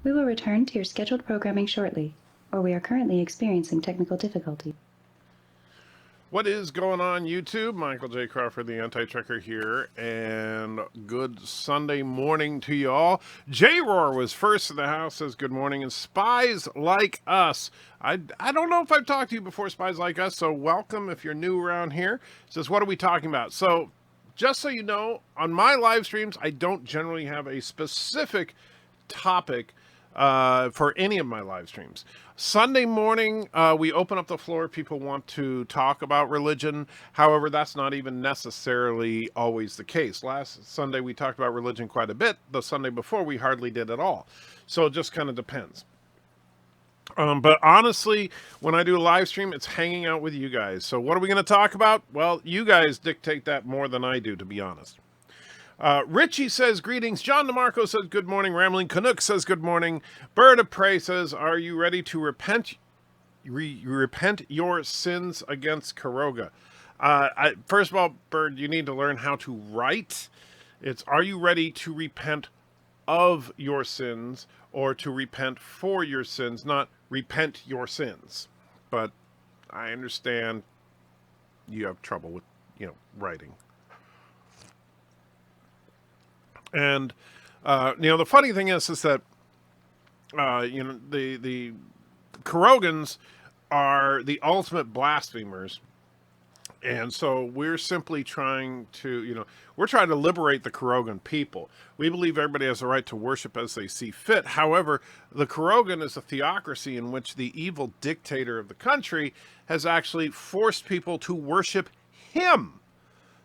We will return to your scheduled programming shortly, or we are currently experiencing technical difficulty. What is going on, YouTube? Michael J. Crawford, the Anti-Trekker here, and good Sunday morning to you all. J-Roar was first in the house, says good morning, and Spies Like Us. I don't know if I've talked to you before, Spies Like Us, so welcome if you're new around here. Says, what are we talking about? So, just so you know, on my live streams, I don't generally have a specific topic for any of my live streams. Sunday morning, we open up the floor. People want to talk about religion. However, that's not even necessarily always the case. Last Sunday, we talked about religion quite a bit. The Sunday before, we hardly did at all. So it just kind of depends. But honestly, when I do a live stream, it's hanging out with you guys. So what are we going to talk about? Well, you guys dictate that more than I do, to be honest. Richie says, greetings. John DeMarco says, good morning. Rambling Canuck says, good morning. Bird of Prey says, are you ready to repent your sins against Caroga? First of all, Bird, you need to learn how to write. It's, are you ready to repent of your sins or to repent for your sins, not repent your sins. But I understand you have trouble with, writing. And, the funny thing is that, the Carogans are the ultimate blasphemers. And so we're simply trying to, we're trying to liberate the Carogan people. We believe everybody has the right to worship as they see fit. However, the Carogan is a theocracy in which the evil dictator of the country has actually forced people to worship him.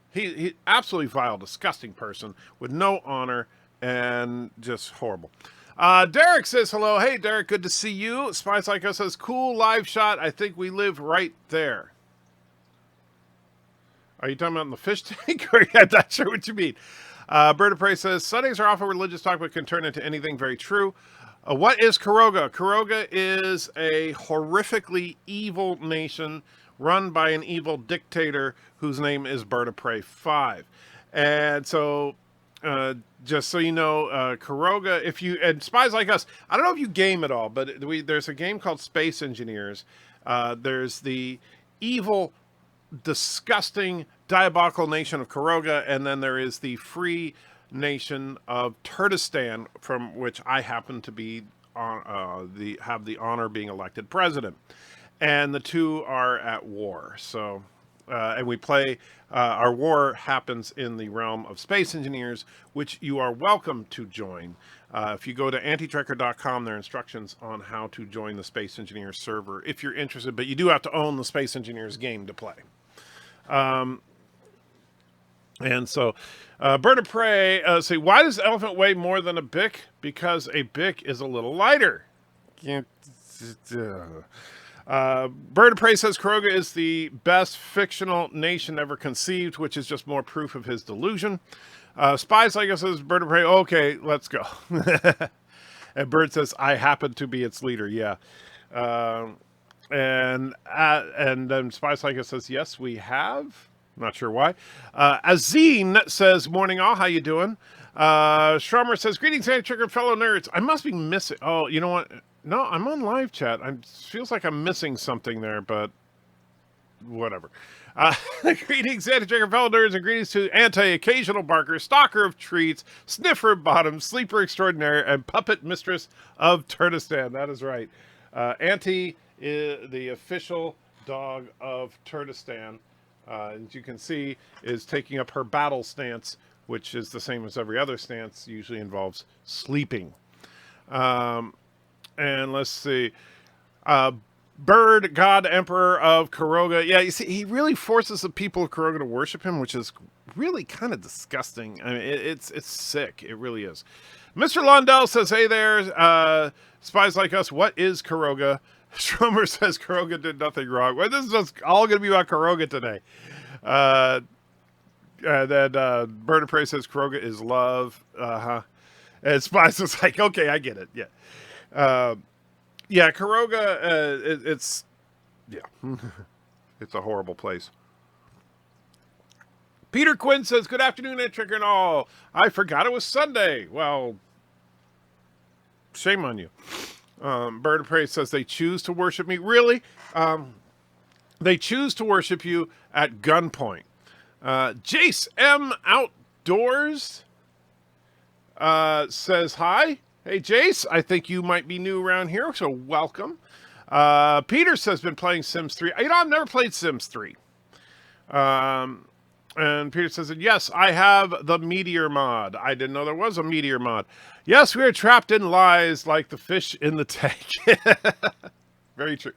He absolutely vile, disgusting person with no honor and just horrible. Derek says hello. Hey, Derek, good to see you. Spies Like Us says, cool live shot. I think we live right there. Are you talking about in the fish tank? Or I'm not sure what you mean. Bird of Prey says, Sundays are often religious talk, but can turn into anything. Very true. What is Caroga? Caroga is a horrifically evil nation run by an evil dictator whose name is Bird of Prey 5. And so, just so you know, Caroga, and Spies Like Us, I don't know if you game at all, but there's a game called Space Engineers. There's the evil, disgusting, diabolical nation of Caroga, and then there is the free nation of Turdistan, from which I happen to be have the honor of being elected president. And the two are at war. So, and we play, our war happens in the realm of Space Engineers, which you are welcome to join. If you go to antitrekker.com, there are instructions on how to join the Space Engineers server if you're interested, but you do have to own the Space Engineers game to play. And so, Bird of Prey, say, why does elephant weigh more than a bic? Because a bic is a little lighter. Bird of Prey says Caroga is the best fictional nation ever conceived, which is just more proof of his delusion. Spies Like Us says Bird of Prey, okay, let's go. And Bird says, I happen to be its leader, yeah. And then Spies Like Us says, yes, we have. I'm not sure why. Azine says, morning all, how you doing? Strummer says, greetings, Anti-Trekker fellow nerds. I must be missing, oh, you know what? No, I'm on live chat. It feels like I'm missing something there, but whatever. Greetings, Anti-Trekker fellow nerds, and greetings to Anti-Occasional Barker, Stalker of Treats, Sniffer Bottom, Sleeper Extraordinaire, and Puppet Mistress of Turdistan. That is right. Anti is the official dog of Turdistan, as you can see, is taking up her battle stance, which is the same as every other stance, usually involves sleeping. And let's see. Bird, God Emperor of Caroga. Yeah, you see, he really forces the people of Caroga to worship him, which is really kind of disgusting. I mean, it's sick. It really is. Mr. Londell says, hey there, Spies Like Us, what is Caroga? Stromer says Caroga did nothing wrong. Well, this is just all going to be about Caroga today. And then Bird of Prey says Caroga is love. And Spies is like, okay, I get it. Yeah. Yeah, Caroga, it's it's a horrible place. Peter Quinn says, good afternoon, Anti-Trekker and all. I forgot it was Sunday. Well, Shame on you. Bird of Prey says they choose to worship me. Really? They choose to worship you at gunpoint. Jace M. Outdoors says hi. Hey, Jace. I think you might be new around here, so welcome. Peter says been playing Sims 3. You know, I've never played Sims 3. And Peter says, yes, I have the Meteor mod. I didn't know there was a Meteor mod. Yes, we are trapped in lies like the fish in the tank. Very true.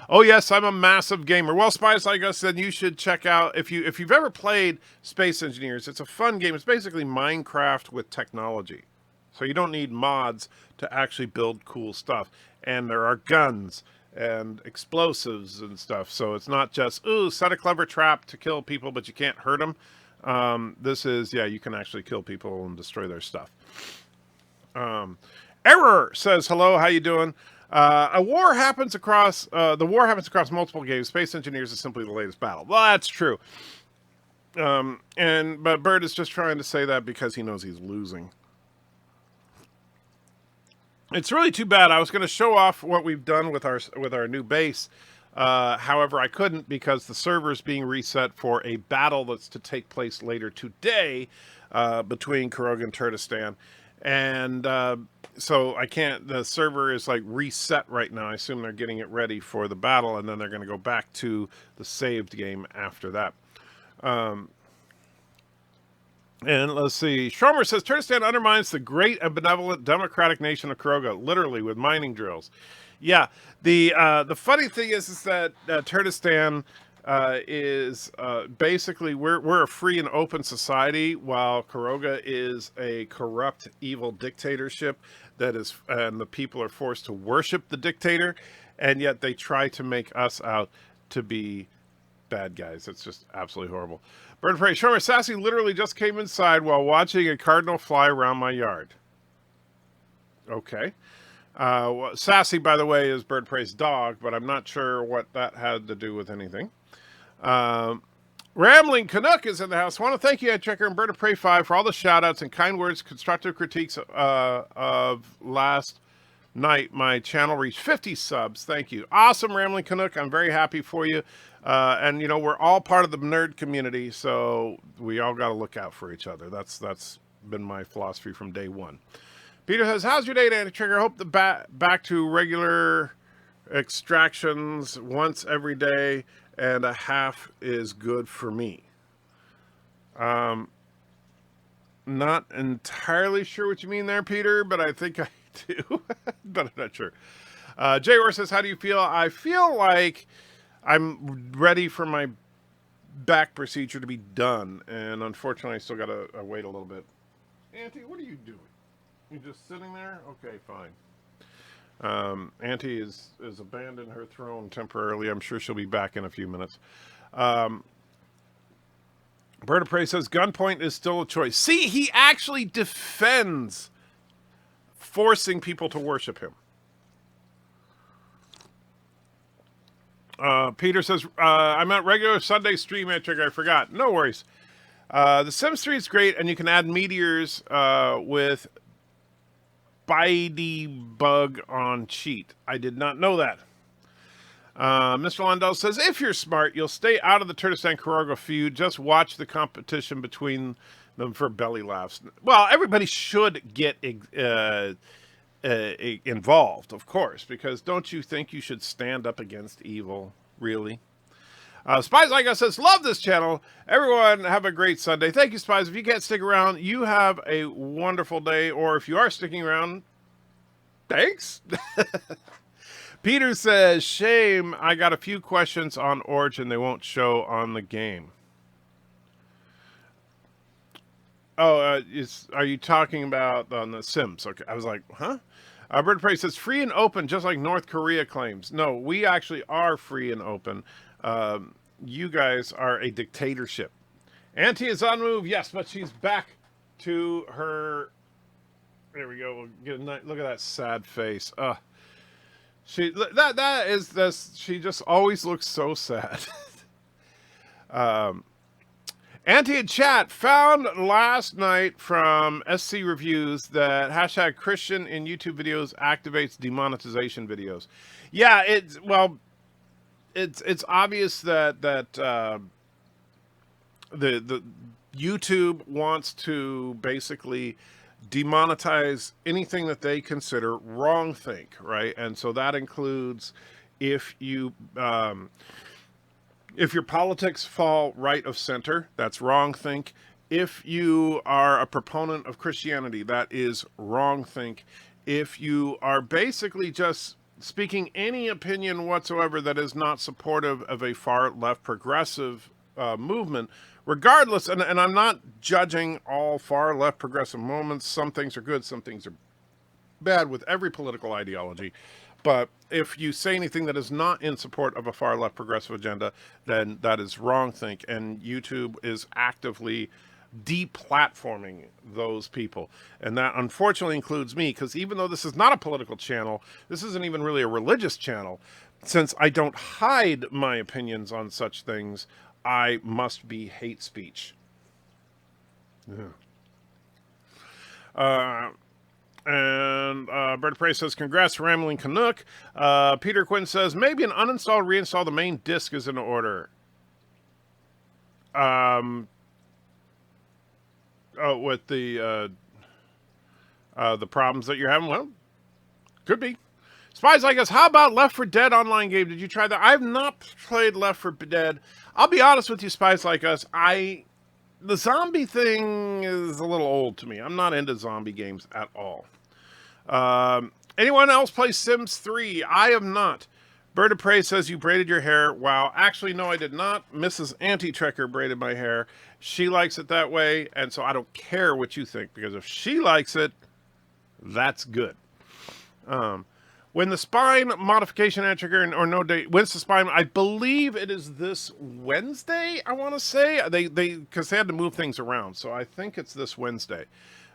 Oh, yes, I'm a massive gamer. Well, Spies Like Us, then you should check out, if you've ever played Space Engineers, it's a fun game. It's basically Minecraft with technology. So you don't need mods to actually build cool stuff. And there are guns and explosives and stuff. So it's not just, ooh, set a clever trap to kill people, but you can't hurt them. This is, yeah, you can actually kill people and destroy their stuff. Error says, hello, how you doing? The war happens across multiple games. Space Engineers is simply the latest battle. Well, that's true. But Bird is just trying to say that because he knows he's losing. It's really too bad. I was going to show off what we've done with our new base. However, I couldn't because the server is being reset for a battle that's to take place later today between Carogan and Turkestan. And so I can't, the server is like reset right now. I assume they're getting it ready for the battle, and then they're going to go back to the saved game after that. And let's see. Schromer says, Turkestan undermines the great and benevolent democratic nation of Caroga, literally, with mining drills. Yeah, the funny thing is that Turkestan is basically, we're a free and open society, while Caroga is a corrupt, evil dictatorship that is, and the people are forced to worship the dictator, and yet they try to make us out to be bad guys. It's just absolutely horrible. Bird of Prey, Shomer Sassy literally just came inside while watching a cardinal fly around my yard. Okay. Sassy, by the way, is Bird of Prey's dog, but I'm not sure what that had to do with anything. Rambling Canuck is in the house. I want to thank you, Ed Checker and Bird of Prey 5, for all the shout-outs and kind words, constructive critiques of last night. My channel reached 50 subs. Thank you. Awesome, Rambling Canuck. I'm very happy for you. And, you know, we're all part of the nerd community, so we all got to look out for each other. That's been my philosophy from day one. Peter says, how's your day, Danny Trigger? I hope the back to regular extractions once every day and a half is good for me. Not entirely sure what you mean there, Peter, but I think I do. But I'm not sure. Jay Orr says, how do you feel? I feel like I'm ready for my back procedure to be done, and unfortunately I still got to wait a little bit. Auntie, what are you doing? You just sitting there? Okay, fine. Auntie is abandoned her throne temporarily. I'm sure she'll be back in a few minutes. Bird of Prey says, gunpoint is still a choice. See, he actually defends forcing people to worship him. Peter says, I'm at regular Sunday stream metric. I forgot. No worries. The Sims 3 is great, and you can add meteors with bug on cheat. I did not know that. Mr. Londell says, if you're smart, you'll stay out of the Turkestan Caroga feud. Just watch the competition between them for belly laughs. Well, everybody should get involved, of course, because don't you think you should stand up against evil, really? Spies Like Us says, love this channel. Everyone have a great Sunday. Thank you, Spies. If you can't stick around, you have a wonderful day, or if you are sticking around, thanks. Peter says, shame, I got a few questions on Origin they won't show on the game. Oh, are you talking about on the Sims? Okay, I was like, huh? Bird of Prey says, free and open, just like North Korea claims. No, we actually are free and open. You guys are a dictatorship. Auntie is on move, yes, but she's back to her. There we go. We'll get a nice, look at that sad face. She just always looks so sad. Anti in chat found last night from SC Reviews that hashtag Christian in YouTube videos activates demonetization videos. Yeah, it's obvious that the YouTube wants to basically demonetize anything that they consider wrong think, right? And so that includes if you if your politics fall right of center, that's wrong think. If you are a proponent of Christianity, that is wrong think. If you are basically just speaking any opinion whatsoever that is not supportive of a far left progressive movement, regardless, and I'm not judging all far left progressive movements. Some things are good, some things are bad with every political ideology. But if you say anything that is not in support of a far left progressive agenda, then that is wrong think. And YouTube is actively deplatforming those people. And that unfortunately includes me, because even though this is not a political channel, this isn't even really a religious channel. Since I don't hide my opinions on such things, I must be hate speech. Yeah. And BIRDOPREY says, congrats, Rambling Canuck. Peter Quinn says, maybe an uninstall, reinstall the main disk is in order. With the problems that you're having? Well, could be. Spies Like Us, how about Left 4 Dead online game? Did you try that? I have not played Left 4 Dead. I'll be honest with you, Spies Like Us. The zombie thing is a little old to me. I'm not into zombie games at all. Anyone else play Sims 3? I have not. BIRDOPREY says you braided your hair. Wow. Actually, no, I did not. Mrs. Anti-Trekker braided my hair. She likes it that way, and so I don't care what you think, because if she likes it, that's good. When the spine modification ad trigger or no date, when's the spine? I believe it is this Wednesday, I want to say. Because they had to move things around, so I think it's this Wednesday.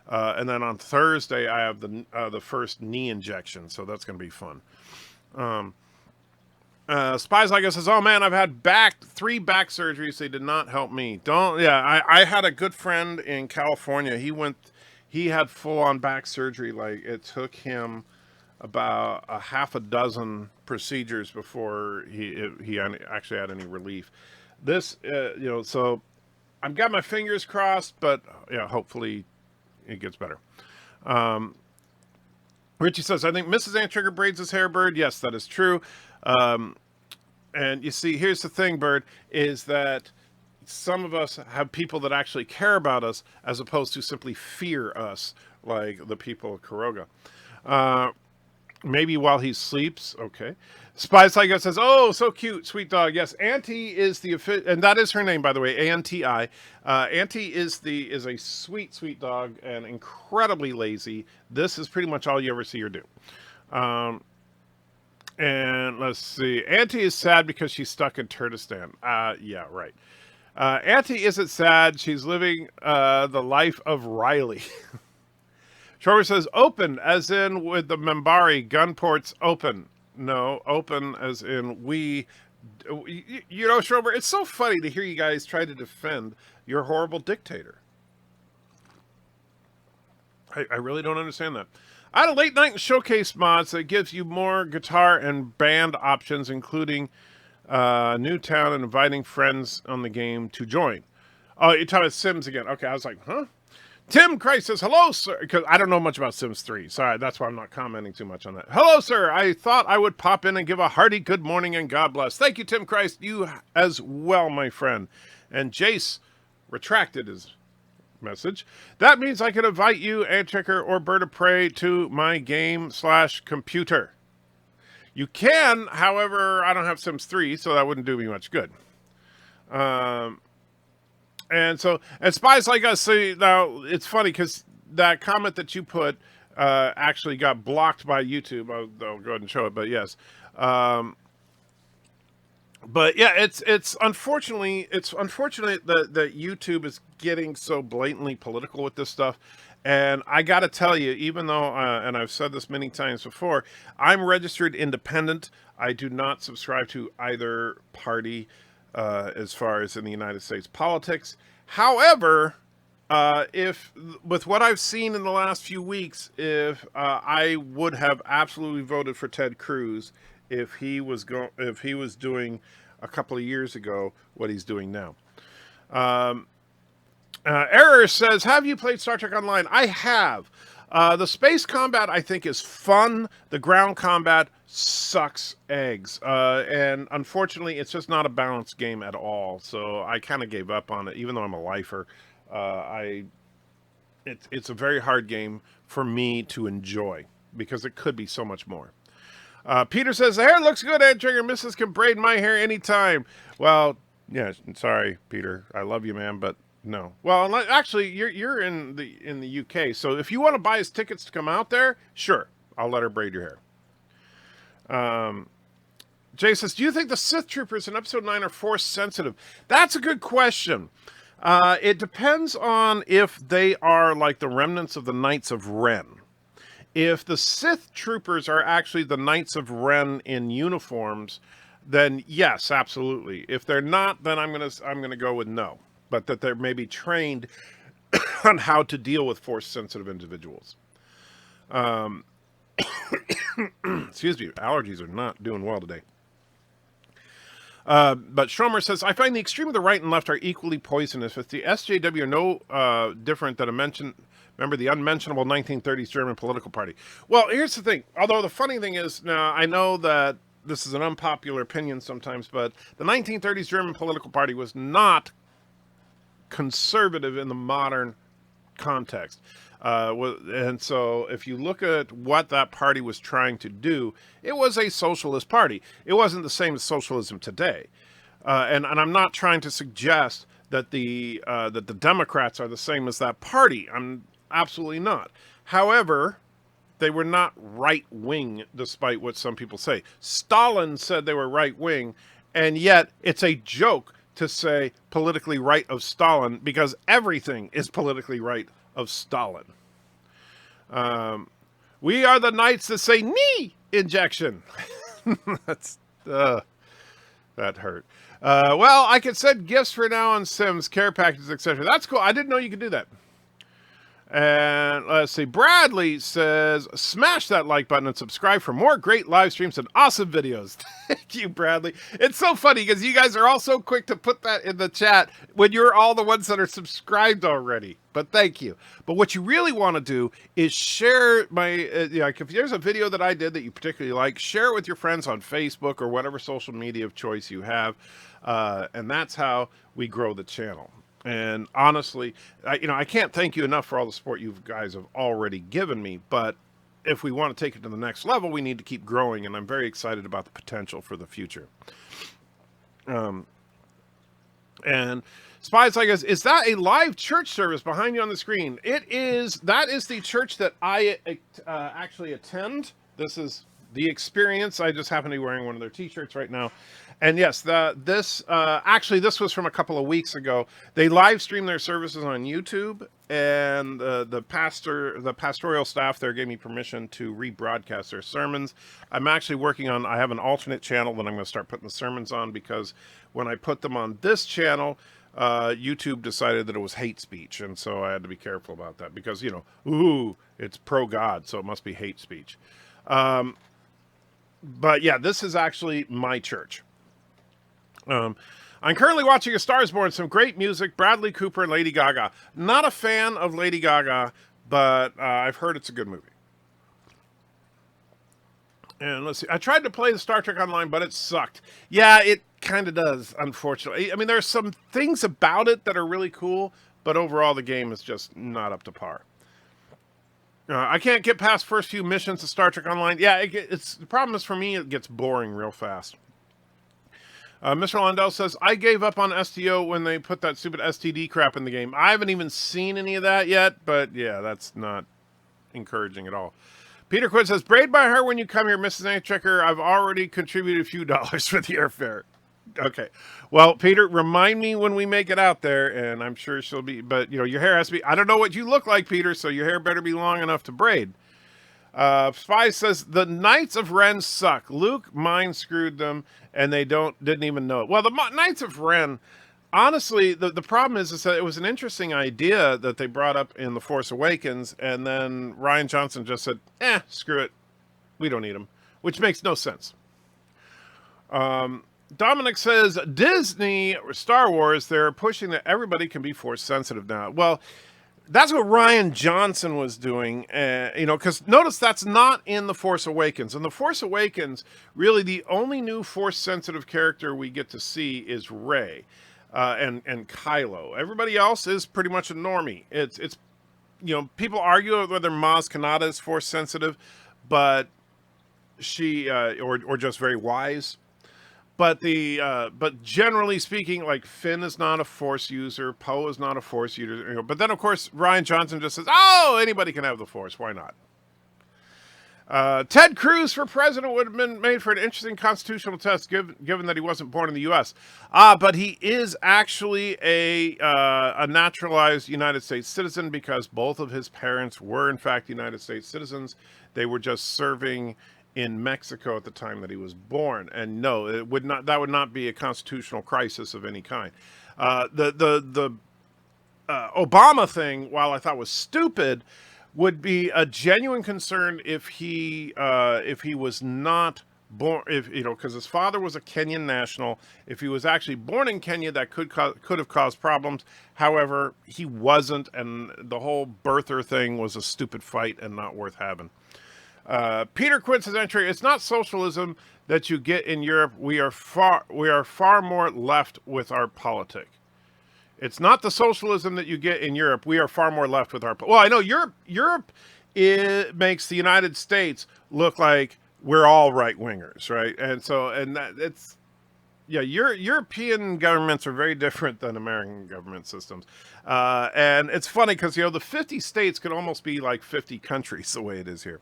And then on Thursday, I have the first knee injection, so that's going to be fun. Spies Like Us says, oh man, I've had 3 back surgeries. They did not help me. I had a good friend in California. He had full-on back surgery. Like, it took him about a half a dozen procedures before he actually had any relief. This, so I've got my fingers crossed, but hopefully it gets better. Richie says, I think Mrs. Antrigger braids his hair, Bird. Yes, that is true. And you see, here's the thing, Bird, is that some of us have people that actually care about us as opposed to simply fear us, like the people of Caroga. Maybe while he sleeps. Okay. Spies Like Us says, oh, so cute, sweet dog. Yes, Auntie is and that is her name, by the way, A-N-T-I. Auntie is a sweet, sweet dog and incredibly lazy. This is pretty much all you ever see her do. And let's see. Auntie is sad because she's stuck in Kurdistan. Yeah, right. Auntie isn't sad. She's living the life of Riley. Trevor says, open, as in with the Membari, gun ports open. No, open as in we. Schrober, it's so funny to hear you guys try to defend your horrible dictator. I really don't understand that. I had a late night showcase mods that gives you more guitar and band options, including new town and inviting friends on the game to join. Oh, you're talking about Sims again. Okay, I was like, huh? Tim Christ says, hello, sir, because I don't know much about Sims 3. Sorry, that's why I'm not commenting too much on that. Hello, sir. I thought I would pop in and give a hearty good morning and God bless. Thank you, Tim Christ. You as well, my friend. And Jace retracted his message. That means I can invite you, Antchecker, or BIRDOPREY to my game/computer. You can, however, I don't have Sims 3, so that wouldn't do me much good. And Spies Like Us, see, now it's funny because that comment that you put actually got blocked by YouTube. I'll go ahead and show it, but yes. But yeah, it's unfortunate that YouTube is getting so blatantly political with this stuff. And I got to tell you, even though, and I've said this many times before, I'm registered independent. I do not subscribe to either party as far as in the United States politics. However, if with what I've seen in the last few weeks, if I would have absolutely voted for Ted Cruz if he was doing a couple of years ago what he's doing now. Error says, have you played Star Trek Online? I have. The space combat, I think, is fun. The ground combat sucks eggs. And unfortunately, it's just not a balanced game at all. So I kind of gave up on it, even though I'm a lifer. It's a very hard game for me to enjoy because it could be so much more. Peter says, the hair looks good, Ed Trigger. Mrs. can braid my hair anytime. Well, yeah, sorry, Peter. I love you, man, but no. Well, actually, you're in the UK, so if you want to buy us tickets to come out there, sure, I'll let her braid your hair. Jay says, do you think the Sith troopers in Episode 9 are Force sensitive? That's a good question. It depends on if they are like the remnants of the Knights of Ren. If the Sith troopers are actually the Knights of Ren in uniforms, then yes, absolutely. If they're not, then I'm gonna go with no. But that they're maybe trained on how to deal with Force-sensitive individuals. Excuse me, allergies are not doing well today. But Stromer says, I find the extreme of the right and left are equally poisonous. If the SJW are no different than remember the unmentionable 1930s German political party. Well, here's the thing. Although the funny thing is, now I know that this is an unpopular opinion sometimes, but the 1930s German political party was not conservative in the modern context. And so if you look at what that party was trying to do, it was a socialist party. It wasn't the same as socialism today. And I'm not trying to suggest that the Democrats are the same as that party. I'm absolutely not. However, they were not right-wing, despite what some people say. Stalin said they were right-wing, and yet it's a joke to say politically right of Stalin because everything is politically right of Stalin. We are the knights that say knee injection. That hurt. Well, I could send gifts for now on Sims, care packages, etc. That's cool. I didn't know you could do that. And let's see. Bradley says, smash that like button and subscribe for more great live streams and awesome videos. Thank you, Bradley. It's so funny because you guys are all so quick to put that in the chat when you're all the ones that are subscribed already. But thank you. But what you really want to do is share my, if there's a video that I did that you particularly like, share it with your friends on Facebook or whatever social media of choice you have. And that's how we grow the channel. And honestly, I can't thank you enough for all the support you guys have already given me. But if we want to take it to the next level, we need to keep growing. And I'm very excited about the potential for the future. And Spies Like Us, is that a live church service behind you on the screen? It is. That is the church that I actually attend. This is the experience. I just happen to be wearing one of their t-shirts right now. And yes, this was from a couple of weeks ago. They live stream their services on YouTube, and the pastoral staff there gave me permission to rebroadcast their sermons. I'm actually working on, I have an alternate channel that I'm going to start putting the sermons on, because when I put them on this channel, YouTube decided that it was hate speech, and so I had to be careful about that, because, it's pro-God, so it must be hate speech. But yeah, this is actually my church. I'm currently watching A Star Is Born, some great music, Bradley Cooper and Lady Gaga. Not a fan of Lady Gaga, but I've heard it's a good movie. And let's see, I tried to play the Star Trek Online, but it sucked. Yeah, it kind of does, unfortunately. I mean, there's some things about it that are really cool, but overall the game is just not up to par. I can't get past first few missions of Star Trek Online. Yeah, the problem is for me, it gets boring real fast. Mr. Londell says, I gave up on STO when they put that stupid STD crap in the game. I haven't even seen any of that yet, but yeah, that's not encouraging at all. Peter Quinn says, braid my hair when you come here, Mrs. Anchecker. I've already contributed a few dollars for the airfare. Okay. Well, Peter, remind me when we make it out there, and I'm sure she'll be, but your hair has to be, I don't know what you look like, Peter, so your hair better be long enough to braid. Spy says, the Knights of Ren suck. Luke mind screwed them, and they didn't even know it. Well, the Knights of Ren, honestly, the problem is that it was an interesting idea that they brought up in The Force Awakens, and then Ryan Johnson just said, screw it. We don't need them, which makes no sense. Dominic says, Disney or Star Wars, they're pushing that everybody can be Force sensitive now. Well, that's what Ryan Johnson was doing, because notice that's not in The Force Awakens. In The Force Awakens, really the only new Force-sensitive character we get to see is Rey and Kylo. Everybody else is pretty much a normie. It's people argue whether Maz Kanata is Force-sensitive, but she or just very wise. But but generally speaking, like Finn is not a Force user, Poe is not a Force user. But then of course Ryan Johnson just says, "Oh, anybody can have the Force. Why not?" Ted Cruz for president would have been made for an interesting constitutional test, given that he wasn't born in the U.S. But he is actually a naturalized United States citizen because both of his parents were in fact United States citizens. They were just serving in Mexico at the time that he was born, and no, that would not be a constitutional crisis of any kind. The Obama thing, while I thought was stupid, would be a genuine concern if he was not born, because his father was a Kenyan national. If he was actually born in Kenya, that could have caused problems. However, he wasn't, and the whole birther thing was a stupid fight and not worth having. Peter Quinn's entry, it's not socialism that you get in Europe. We are far more left with our politic. It's not the socialism that you get in Europe. We are far more left with our... Well, I know Europe makes the United States look like we're all right-wingers, right? And that it's... Yeah, European governments are very different than American government systems. And it's funny because, the 50 states could almost be like 50 countries the way it is here.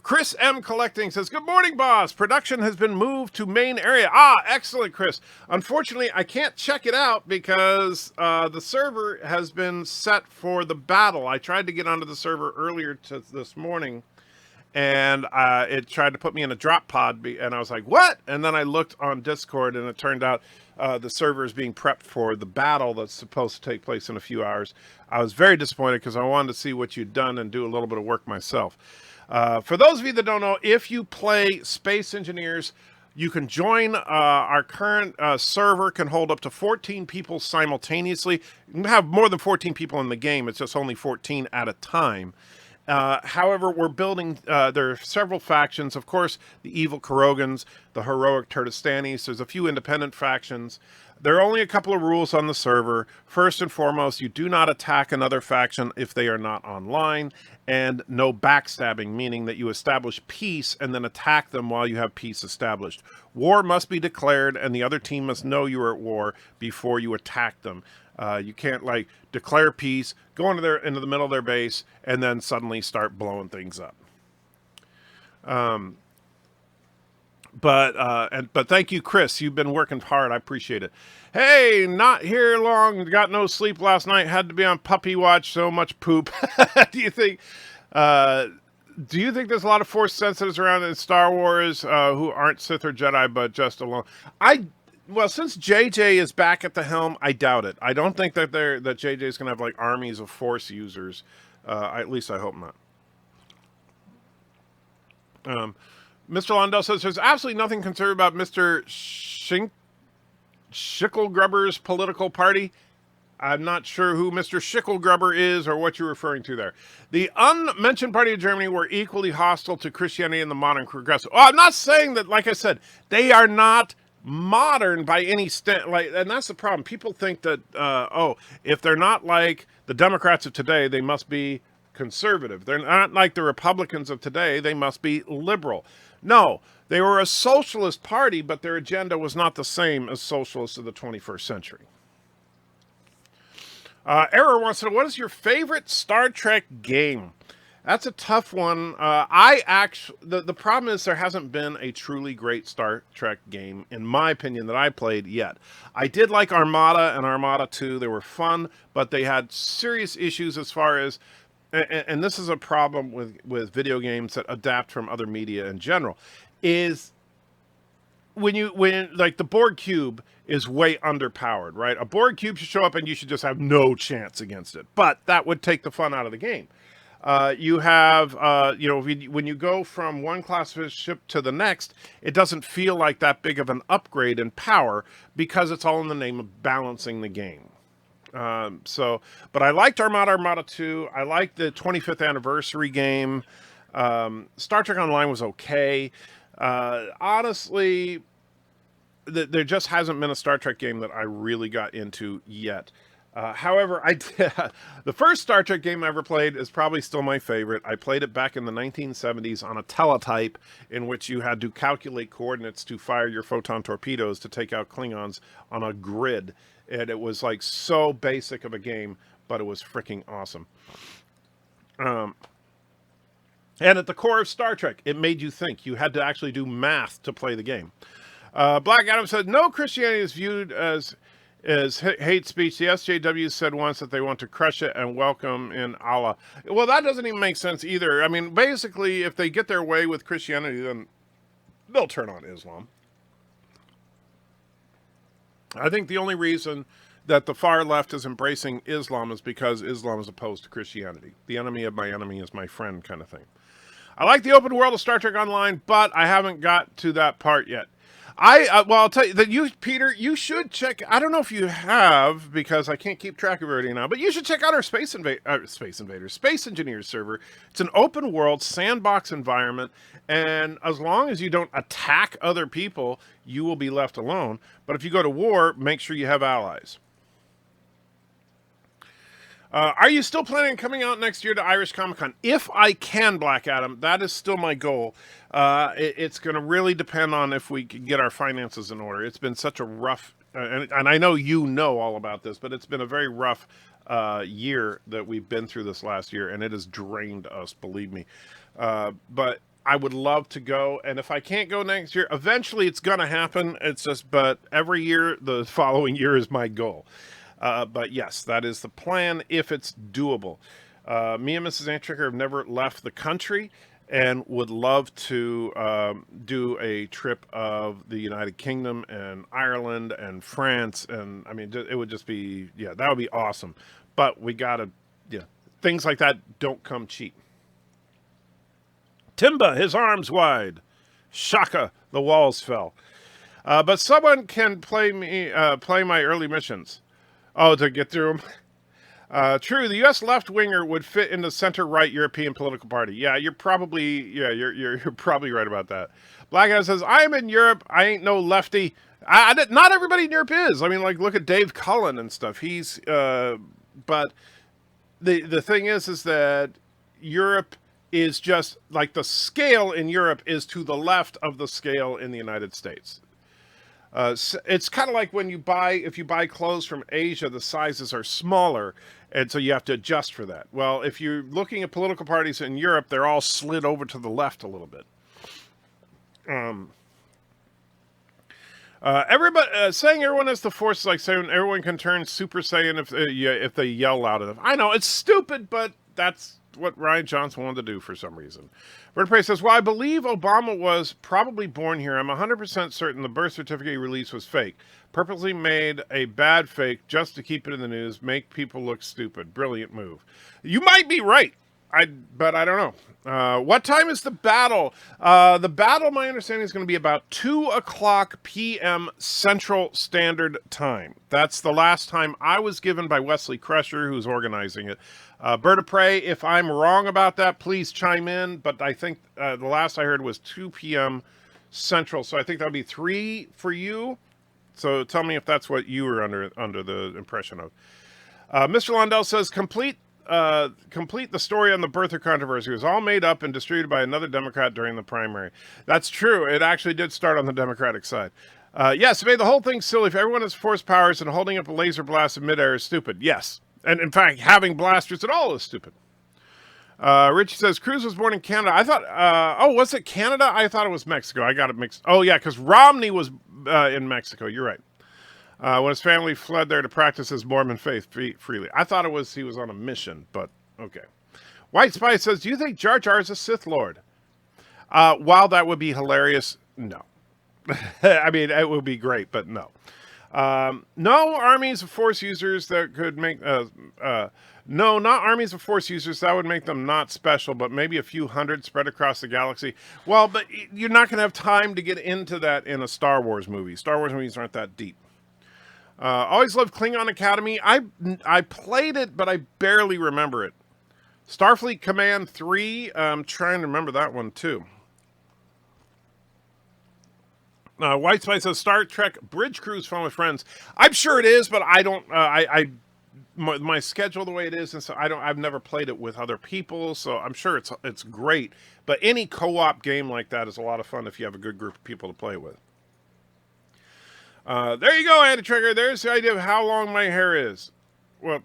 Chris M. Collecting says, good morning, boss. Production has been moved to main area. Excellent, Chris. Unfortunately, I can't check it out because the server has been set for the battle. I tried to get onto the server earlier this morning, and it tried to put me in a drop pod, and I was like, what? And then I looked on Discord, and it turned out the server is being prepped for the battle that's supposed to take place in a few hours. I was very disappointed because I wanted to see what you'd done and do a little bit of work myself. For those of you that don't know, if you play Space Engineers, you can join our current server, can hold up to 14 people simultaneously. You can have more than 14 people in the game. It's just only 14 at a time. However, we're building, there are several factions. Of course, the evil Carogans, the heroic Turdistanis. There's a few independent factions. There are only a couple of rules on the server. First and foremost, you do not attack another faction if they are not online, and no backstabbing, meaning that you establish peace and then attack them while you have peace established. War must be declared, and the other team must know you are at war before you attack them. You can't declare peace, go into the middle of their base, and then suddenly start blowing things up. But thank you, Chris. You've been working hard. I appreciate it. Hey, not here long. Got no sleep last night. Had to be on puppy watch. So much poop. Do you think there's a lot of Force sensitives around in Star Wars who aren't Sith or Jedi, but just alone? Well, since JJ is back at the helm, I doubt it. I don't think that JJ is going to have armies of Force users. At least I hope not. Mr. Londell says there's absolutely nothing conservative about Mr. Schickelgrubber's political party. I'm not sure who Mr. Schickelgrubber is or what you're referring to there. The unmentioned party of Germany were equally hostile to Christianity and the modern progressive. Oh, I'm not saying that, like I said, they are not modern by any extent. And that's the problem. People think that, if they're not like the Democrats of today, they must be conservative. They're not like the Republicans of today. They must be liberal. No, they were a socialist party, but their agenda was not the same as socialists of the 21st century. Error wants to know, what is your favorite Star Trek game? That's a tough one. The problem is there hasn't been a truly great Star Trek game, in my opinion, that I played yet. I did like Armada and Armada 2. They were fun, but they had serious issues as far as, and this is a problem with video games that adapt from other media in general, is when like the Borg cube is way underpowered, right? A Borg cube should show up and you should just have no chance against it. But that would take the fun out of the game. You have, when you go from one class of ship to the next, it doesn't feel like that big of an upgrade in power because it's all in the name of balancing the game. But I liked Armada 2. I liked the 25th anniversary game. Star Trek Online was okay. Honestly, there just hasn't been a Star Trek game that I really got into yet. However, the first Star Trek game I ever played is probably still my favorite. I played it back in the 1970s on a teletype in which you had to calculate coordinates to fire your photon torpedoes to take out Klingons on a grid. And it was like so basic of a game, but it was freaking awesome. And at the core of Star Trek, it made you think. You had to actually do math to play the game. Black Adam said, no Christianity is viewed as hate speech. The SJW said once that they want to crush it and welcome in Allah. Well, that doesn't even make sense either. I mean, basically, if they get their way with Christianity, then they'll turn on Islam. I think the only reason that the far left is embracing Islam is because Islam is opposed to Christianity. The enemy of my enemy is my friend kind of thing. I like the open world of Star Trek Online, but I haven't got to that part yet. I'll tell you that Peter, you should check. I don't know if you have because I can't keep track of everything now, but you should check out our Space Engineers server. It's an open world sandbox environment, and as long as you don't attack other people, you will be left alone. But if you go to war, make sure you have allies. Are you still planning on coming out next year to Irish Comic Con? If I can, Black Adam, that is still my goal. It's going to really depend on if we can get our finances in order. It's been such a rough, and I know you know all about this, but it's been a very rough year that we've been through this last year, and it has drained us, believe me. But I would love to go, and if I can't go next year, eventually it's going to happen. It's just, but every year, the following year is my goal. But yes, that is the plan if it's doable. Me and Mrs. Antricker have never left the country and would love to do a trip of the United Kingdom and Ireland and France. And I mean, it would just be, yeah, that would be awesome. But we got to, yeah, things like that don't come cheap. Timba, his arms wide. Shaka, the walls fell. But someone can play my early missions. Oh, to get through them. True, the U.S. left-winger would fit in the center-right European political party. Yeah, you're probably right about that. Black Guy says, I am in Europe. I ain't no lefty. Not everybody in Europe is. I mean, like, look at Dave Cullen and stuff. He's, but the thing is that Europe is just, like, the scale in Europe is to the left of the scale in the United States. It's kind of like if you buy clothes from Asia, the sizes are smaller, and so you have to adjust for that. Well, if you're looking at political parties in Europe, they're all slid over to the left a little bit. Everybody saying everyone has the Force is like saying everyone can turn Super Saiyan if they yell loud enough. I know it's stupid, but that's what Ryan Johnson wanted to do for some reason. BIRDOPREY says, well, I believe Obama was probably born here. I'm 100% certain the birth certificate he released was fake. Purposely made a bad fake just to keep it in the news, make people look stupid. Brilliant move. You might be right, but I don't know. What time is the battle? The battle, my understanding, is going to be about 2 o'clock p.m. Central Standard Time. That's the last time I was given by Wesley Crusher, who's organizing it. BIRDOPREY, if I'm wrong about that, please chime in. But I think the last I heard was 2 p.m. Central, so I think that would be 3 for you. So tell me if that's what you were under the impression of. Mr. Londell says, complete the story on the birther controversy. It was all made up and distributed by another Democrat during the primary. That's true. It actually did start on the Democratic side. Yes, it made the whole thing silly. If everyone has force powers and holding up a laser blast in midair is stupid. Yes. And in fact, having blasters at all is stupid. Richie says, Cruz was born in Canada. I thought, was it Canada? I thought it was Mexico. I got it mixed. Oh, yeah, because Romney was in Mexico. You're right. When his family fled there to practice his Mormon faith freely. I thought he was on a mission, but okay. White Spy says, do you think Jar Jar is a Sith Lord? While that would be hilarious, no. I mean, it would be great, but no. No armies of Force users that could make... no, not armies of Force users. That would make them not special, but maybe a few hundred spread across the galaxy. Well, but you're not going to have time to get into that in a Star Wars movie. Star Wars movies aren't that deep. Always loved Klingon Academy. I played it, but I barely remember it. Starfleet Command 3. I'm trying to remember that one, too. White Spice says Star Trek Bridge Cruise fun with friends. I'm sure it is, but I don't. My schedule the way it is, and so I've never played it with other people, so I'm sure it's great. But any co-op game like that is a lot of fun if you have a good group of people to play with. There you go, Andy Trigger. There's the idea of how long my hair is. Well,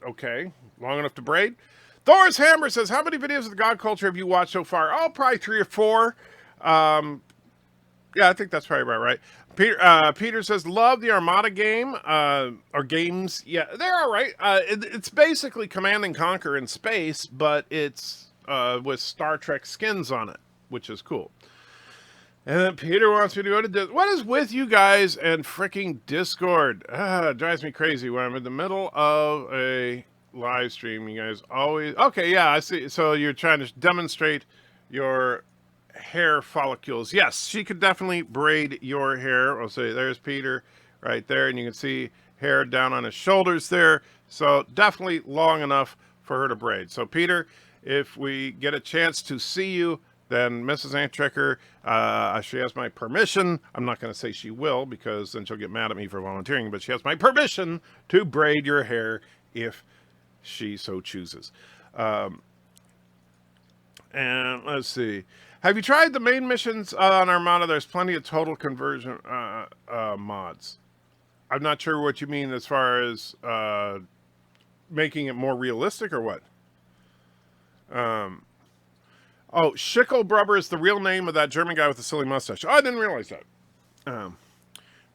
okay, long enough to braid. Thor's Hammer says, how many videos of the God Culture have you watched so far? Oh, probably 3 or 4. Yeah, I think that's probably about right. Peter says, love the Armada game, or games. Yeah, they're all right. It's basically Command and Conquer in space, but it's with Star Trek skins on it, which is cool. And then Peter wants me to go to what is with you guys and freaking Discord? It drives me crazy when I'm in the middle of a live stream. You guys always... Okay, yeah, I see. So you're trying to demonstrate your hair follicles. Yes, she could definitely braid your hair. I'll say there's Peter right there, and you can see hair down on his shoulders there. So definitely long enough for her to braid. So Peter, if we get a chance to see you, then Mrs. Antrekker, she has my permission. I'm not going to say she will, because then she'll get mad at me for volunteering, but she has my permission to braid your hair if she so chooses. And let's see. Have you tried the main missions on Armada? There's plenty of total conversion mods. I'm not sure what you mean as far as making it more realistic or what. Oh, Schicklbrubber is the real name of that German guy with the silly mustache. Oh, I didn't realize that.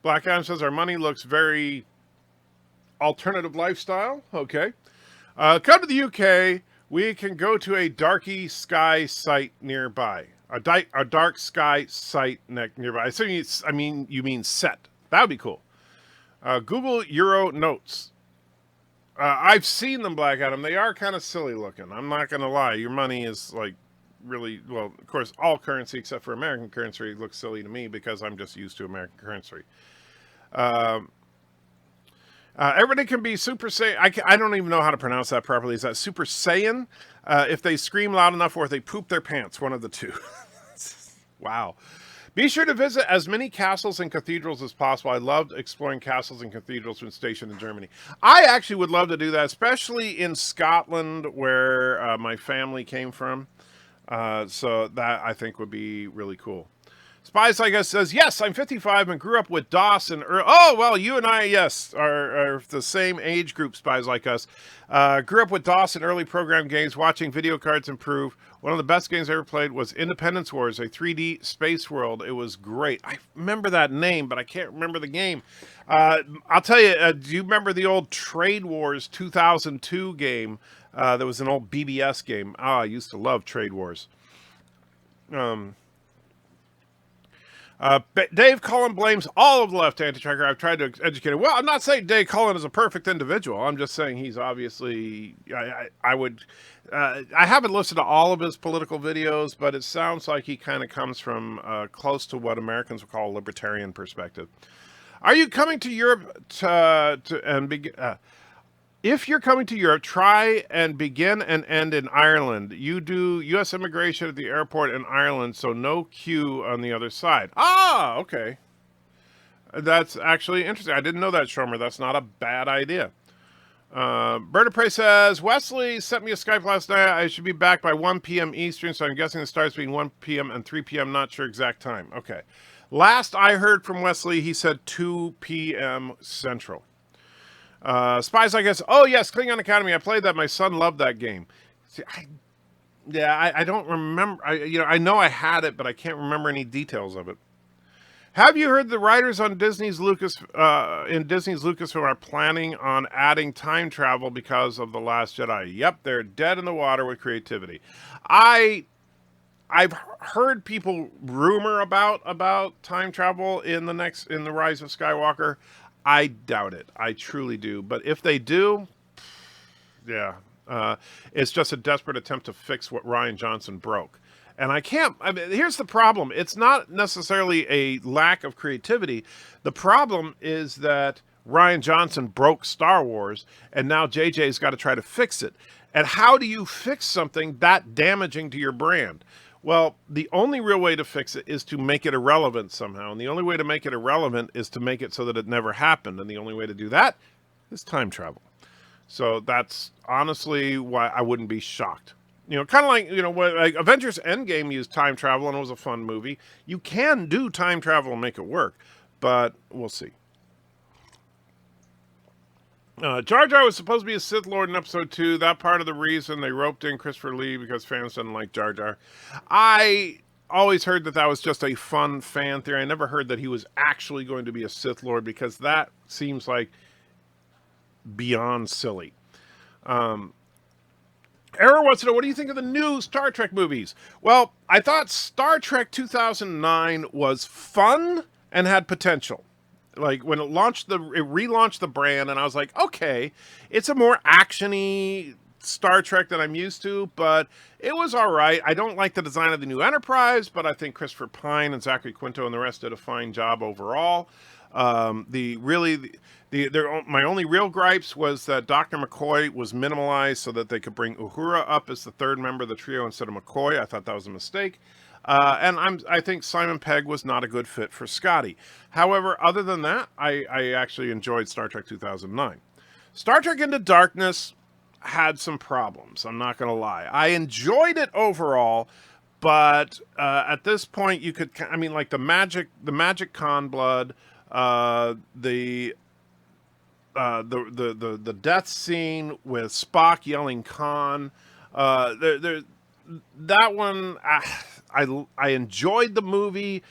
Black Adam says our money looks very alternative lifestyle. Okay. Come to the UK. We can go to a darky sky site nearby. A dark sky site nearby. I mean, you mean set. That would be cool. Google Euro Notes. I've seen them, Black Adam. They are kind of silly looking. I'm not going to lie. Your money is like really, well, of course, all currency except for American currency looks silly to me because I'm just used to American currency. Everybody can be Super Saiyan. I don't even know how to pronounce that properly. Is that Super Saiyan? If they scream loud enough or if they poop their pants, one of the two. Wow. Be sure to visit as many castles and cathedrals as possible. I loved exploring castles and cathedrals when stationed in Germany. I actually would love to do that, especially in Scotland, where my family came from. So that, I think, would be really cool. Spies Like Us says, yes, I'm 55 and grew up with DOS and... Oh, well, you and I, yes, are the same age group, Spies Like Us. Grew up with DOS and early program games, watching video cards improve. One of the best games I ever played was Independence Wars, a 3D space world. It was great. I remember that name, but I can't remember the game. I'll tell you, do you remember the old Trade Wars 2002 game? That was an old BBS game. I used to love Trade Wars. Dave Cullen blames all of the left anti-tracker. I've tried to educate him. Well, I'm not saying Dave Cullen is a perfect individual. I'm just saying he's obviously... I haven't listened to all of his political videos, but it sounds like he kind of comes from close to what Americans would call a libertarian perspective. Are you coming to Europe if you're coming to Europe, try and begin and end in Ireland. You do U.S. immigration at the airport in Ireland, so no queue on the other side. Ah, okay. That's actually interesting. I didn't know that, Shomer. That's not a bad idea. BIRDOPREY says, Wesley sent me a Skype last night. I should be back by 1 p.m. Eastern, so I'm guessing it starts between 1 p.m. and 3 p.m. Not sure exact time. Okay. Last I heard from Wesley, he said 2 p.m. Central. Spies Like Us. Oh, yes, Klingon Academy. I played that. My son loved that game. See, I don't remember. I know I had it, but I can't remember any details of it. Have you heard the writers on Disney's Lucasfilm are planning on adding time travel because of The Last Jedi? Yep, they're dead in the water with creativity. I I've heard people rumor about time travel in the Rise of Skywalker. I doubt it. I truly do. But if they do, yeah, it's just a desperate attempt to fix what Rian Johnson broke. And I can't. I mean, here's the problem. It's not necessarily a lack of creativity. The problem is that Rian Johnson broke Star Wars, and now JJ's got to try to fix it. And how do you fix something that damaging to your brand? Well, the only real way to fix it is to make it irrelevant somehow. And the only way to make it irrelevant is to make it so that it never happened. And the only way to do that is time travel. So that's honestly why I wouldn't be shocked. Kind of like, like Avengers Endgame used time travel and it was a fun movie. You can do time travel and make it work, but we'll see. Jar Jar was supposed to be a Sith Lord in episode 2. That part of the reason they roped in Christopher Lee because fans didn't like Jar Jar. I always heard that was just a fun fan theory. I never heard that he was actually going to be a Sith Lord because that seems like beyond silly. Error wants to know, what do you think of the new Star Trek movies? Well, I thought Star Trek 2009 was fun and had potential. Like when it relaunched the brand, and I was like, okay, it's a more actiony Star Trek than I'm used to, but it was all right. I don't like the design of the new Enterprise, but I think Christopher Pine and Zachary Quinto and the rest did a fine job overall. My only real gripes was that Dr. McCoy was minimalized so that they could bring Uhura up as the third member of the trio instead of McCoy. I thought that was a mistake. And I think Simon Pegg was not a good fit for Scotty. However, other than that, I actually enjoyed Star Trek 2009. Star Trek Into Darkness had some problems. I'm not going to lie. I enjoyed it overall, but at this point, like the magic con blood, the death scene with Spock yelling Khan. That one, I enjoyed the movie,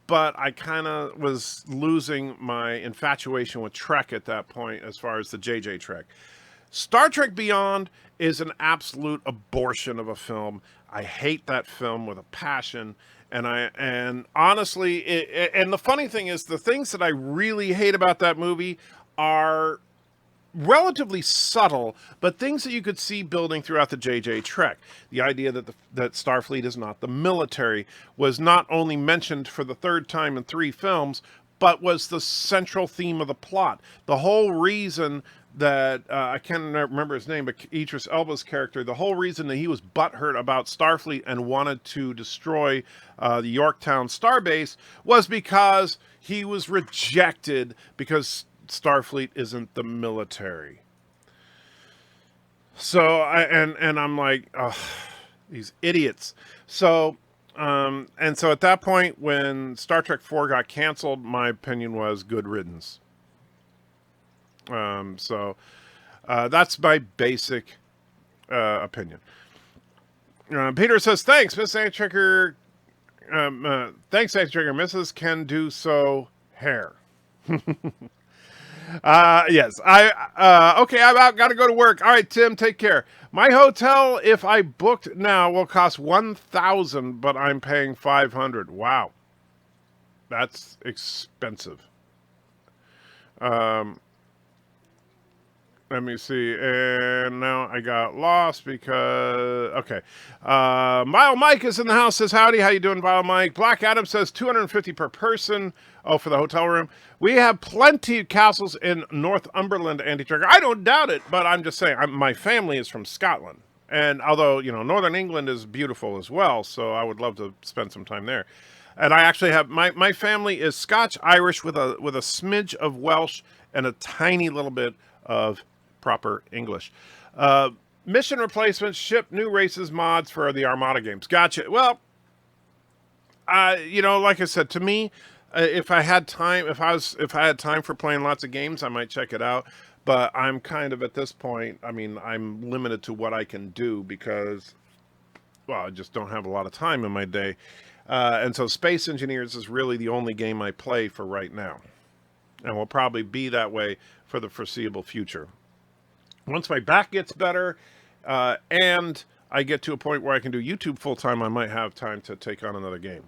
but I kind of was losing my infatuation with Trek at that point as far as the JJ Trek. Star Trek Beyond is an absolute abortion of a film. I hate that film with a passion. And honestly, and the funny thing is, the things that I really hate about that movie are relatively subtle, but things that you could see building throughout the JJ Trek. The idea that Starfleet is not the military was not only mentioned for the third time in 3 films, but was the central theme of the plot. The whole reason that I can't remember his name, but Idris Elba's character, the whole reason that he was butthurt about Starfleet and wanted to destroy the Yorktown Starbase was because he was rejected because Starfleet isn't the military. So I'm like, oh, these idiots. So and so at that point, when Star Trek 4 got canceled, my opinion was good riddance. So that's my basic opinion. Peter says, thanks, Miss Anchecker. Thanks, Anchecker. Mrs. Can do so hair. Yes. Okay, I've got to go to work. All right, Tim, take care. My hotel, if I booked now, will cost $1,000, but I'm paying $500. Wow. That's expensive. Let me see. And now I got lost because... Okay. Vile Mike is in the house. Says, howdy. How you doing, Vile Mike? Black Adam says $250 per person. Oh, for the hotel room. We have plenty of castles in Northumberland, Andy Trigger. I don't doubt it, but I'm just saying. My family is from Scotland. And although, Northern England is beautiful as well, so I would love to spend some time there. And I actually have... My family is Scotch-Irish with a smidge of Welsh and a tiny little bit of proper English. Mission replacements, ship new races, mods for the Armada games. Gotcha. Well, like I said, to me, if I had time, if I had time for playing lots of games, I might check it out. But I'm kind of at this point, I'm limited to what I can do because, well, I just don't have a lot of time in my day. And so Space Engineers is really the only game I play for right now. And will probably be that way for the foreseeable future. Once my back gets better, and I get to a point where I can do YouTube full time, I might have time to take on another game.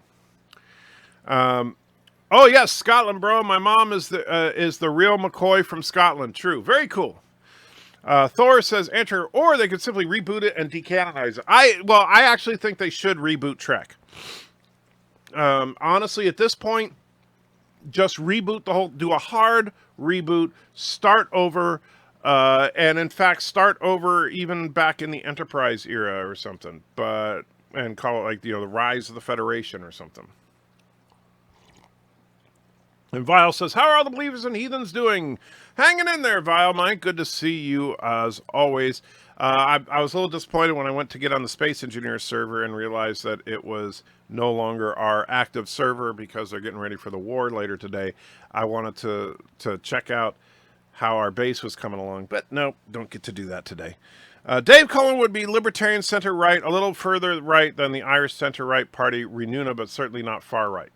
Oh yes, Scotland, bro. My mom is the real McCoy from Scotland. True, very cool. Thor says enter, or they could simply reboot it and decanonize it. I actually think they should reboot Trek. Honestly, at this point, just reboot the whole, do a hard reboot, start over, and in fact, start over even back in the Enterprise era or something, and call it like, the Rise of the Federation or something. And Vile says, how are all the believers and heathens doing? Hanging in there, Vile, Mike. Good to see you as always. I was a little disappointed when I went to get on the Space Engineers server and realized that it was no longer our active server because they're getting ready for the war later today. I wanted to check out how our base was coming along, but no, don't get to do that today. Dave Cullen would be Libertarian center right, a little further right than the Irish center right party Renuna, but certainly not far right.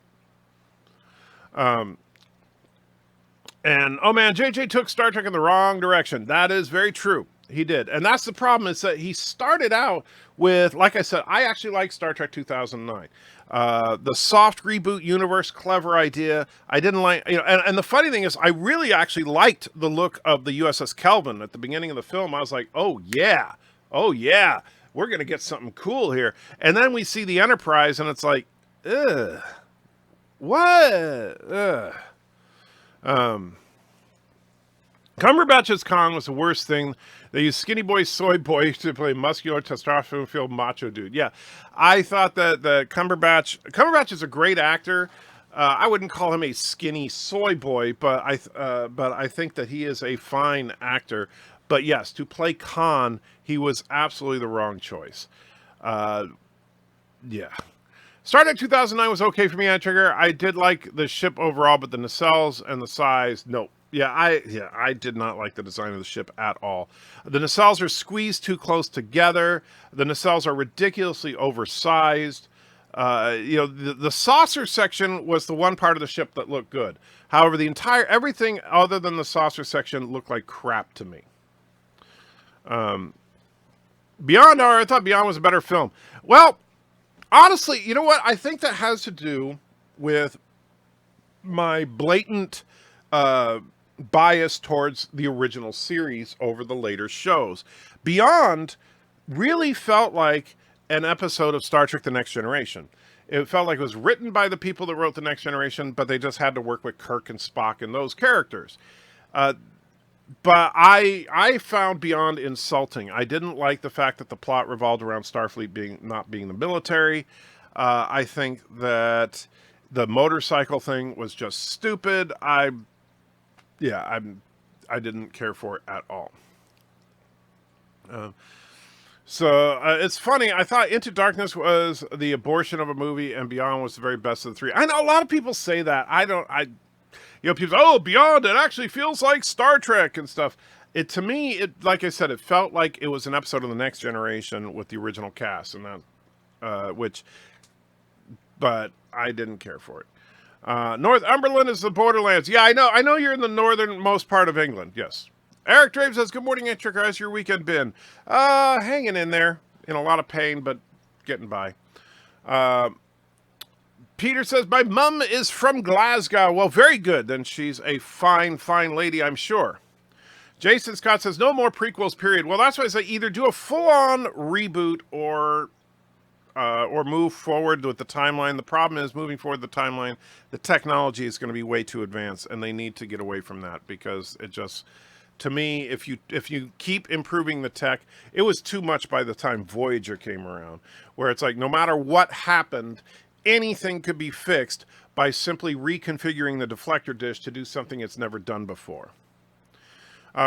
And, oh man, JJ took Star Trek in the wrong direction. That is very true. He did. And that's the problem, is that he started out with, like I said, I actually like Star Trek 2009. The soft reboot universe, clever idea. I didn't like, and the funny thing is, I really actually liked the look of the USS Kelvin at the beginning of the film. I was like, oh yeah, we're going to get something cool here. And then we see the Enterprise, and it's like, ugh, what? Ugh. Cumberbatch's Kong was the worst thing. They used skinny boy, soy boy to play muscular, testosterone-filled macho dude. Yeah, I thought that Cumberbatch is a great actor. I wouldn't call him a skinny soy boy, but I think that he is a fine actor. But yes, to play Khan, he was absolutely the wrong choice. Yeah. Star Trek 2009 was okay for me on Trigger. I did like the ship overall, but the nacelles and the size, no. I did not like the design of the ship at all. The nacelles are squeezed too close together. The nacelles are ridiculously oversized. The saucer section was the one part of the ship that looked good. However, everything other than the saucer section looked like crap to me. Beyond, I thought Beyond was a better film. Well, honestly, you know what? I think that has to do with my blatant bias towards the original series over the later shows. Beyond really felt like an episode of Star Trek The Next Generation. It felt like it was written by the people that wrote The Next Generation, but they just had to work with Kirk and Spock and those characters. But I found Beyond insulting. I didn't like the fact that the plot revolved around Starfleet not being the military. I think that the motorcycle thing was just stupid. I didn't care for it at all. It's funny. I thought Into Darkness was the abortion of a movie, and Beyond was the very best of the three. I know a lot of people say that. People say, oh, Beyond, it actually feels like Star Trek and stuff. To me, like I said, it felt like it was an episode of The Next Generation with the original cast, and but I didn't care for it. Northumberland is the borderlands. Yeah, I know you're in the northernmost part of England. Yes. Eric Drave says, good morning, Intric. How's your weekend been? Hanging in there. In a lot of pain, but getting by. Peter says, my mum is from Glasgow. Well, very good. Then she's a fine, fine lady, I'm sure. Jason Scott says, no more prequels, period. Well, that's why I say either do a full-on reboot or move forward with the timeline. The problem is moving forward the timeline, the technology is going to be way too advanced, and they need to get away from that because it just, to me, if you keep improving the tech, it was too much by the time Voyager came around, where it's like no matter what happened, anything could be fixed by simply reconfiguring the deflector dish to do something it's never done before.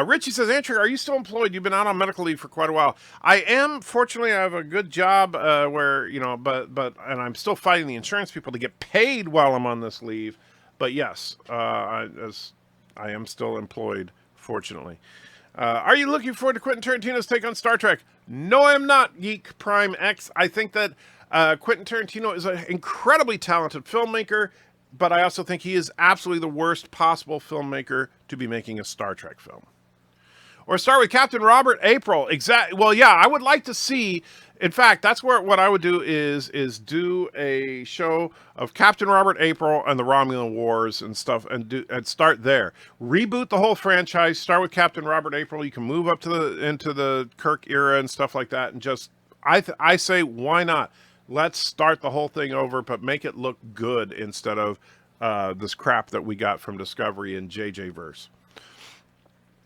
Richie says, Andrew, are you still employed? You've been out on medical leave for quite a while. I am. Fortunately, I have a good job but I'm still fighting the insurance people to get paid while I'm on this leave. But yes, I am still employed, fortunately. Are you looking forward to Quentin Tarantino's take on Star Trek? No, I'm not, Geek Prime X. I think that Quentin Tarantino is an incredibly talented filmmaker, but I also think he is absolutely the worst possible filmmaker to be making a Star Trek film. Or start with Captain Robert April. Well, yeah, I would like to see In fact, that's where what I would do is do a show of Captain Robert April and the Romulan Wars and stuff, and start there. Reboot the whole franchise. Start with Captain Robert April. You can move up to into the Kirk era and stuff like that, and just I say why not? Let's start the whole thing over, but make it look good instead of this crap that we got from Discovery and JJ Verse.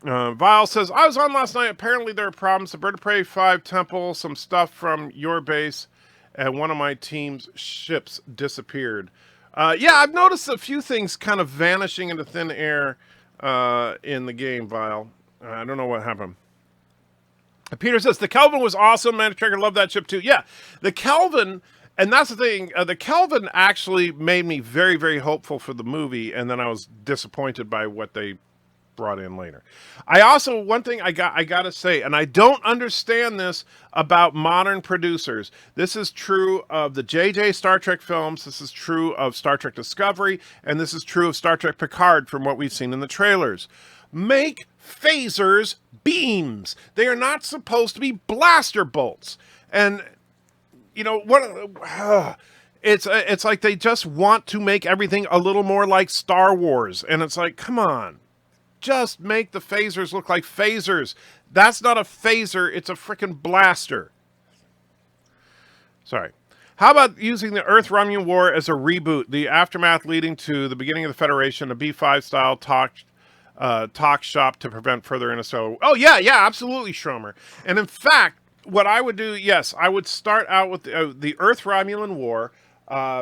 Vile says, I was on last night. Apparently there are problems. The Bird of Prey 5 temple, some stuff from your base, and one of my team's ships disappeared. Yeah, I've noticed a few things kind of vanishing into thin air in the game, Vile. I don't know what happened. Peter says, the Kelvin was awesome. Man, Trigger, love that ship too. Yeah, the Kelvin, and that's the thing, the Kelvin actually made me very, very hopeful for the movie, and then I was disappointed by what they brought in later. I also, one thing I got to say, and I don't understand this about modern producers. This is true of the JJ Star Trek films. This is true of Star Trek Discovery, and this is true of Star Trek Picard from what we've seen in the trailers. Make phasers beams. They are not supposed to be blaster bolts. And you know what? It's like they just want to make everything a little more like Star Wars, and it's like, come on. Just make the phasers look like phasers. That's not a phaser. It's a freaking blaster. Sorry. How about using the Earth-Romulan War as a reboot? The aftermath leading to the beginning of the Federation, a B5 style talk shop to prevent further interstellar. Oh yeah, absolutely, Schromer. And in fact, what I would do, yes, I would start out with the Earth-Romulan War.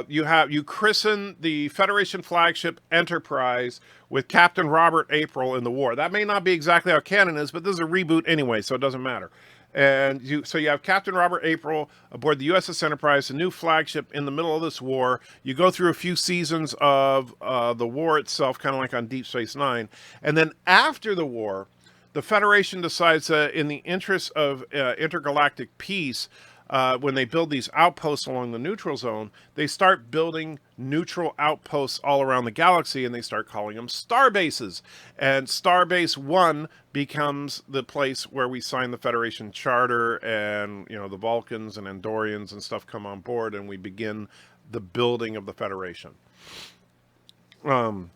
You christen the Federation flagship Enterprise with Captain Robert April in the war. That may not be exactly how canon is, but this is a reboot anyway, so it doesn't matter. And you have Captain Robert April aboard the USS Enterprise, a new flagship in the middle of this war. You go through a few seasons of the war itself, kind of like on Deep Space Nine, and then after the war, the Federation decides, in the interest of intergalactic peace, when they build these outposts along the neutral zone, they start building neutral outposts all around the galaxy, and they start calling them star bases. And Starbase 1 becomes the place where we sign the Federation Charter, and the Vulcans and Andorians and stuff come on board, and we begin the building of the Federation. John,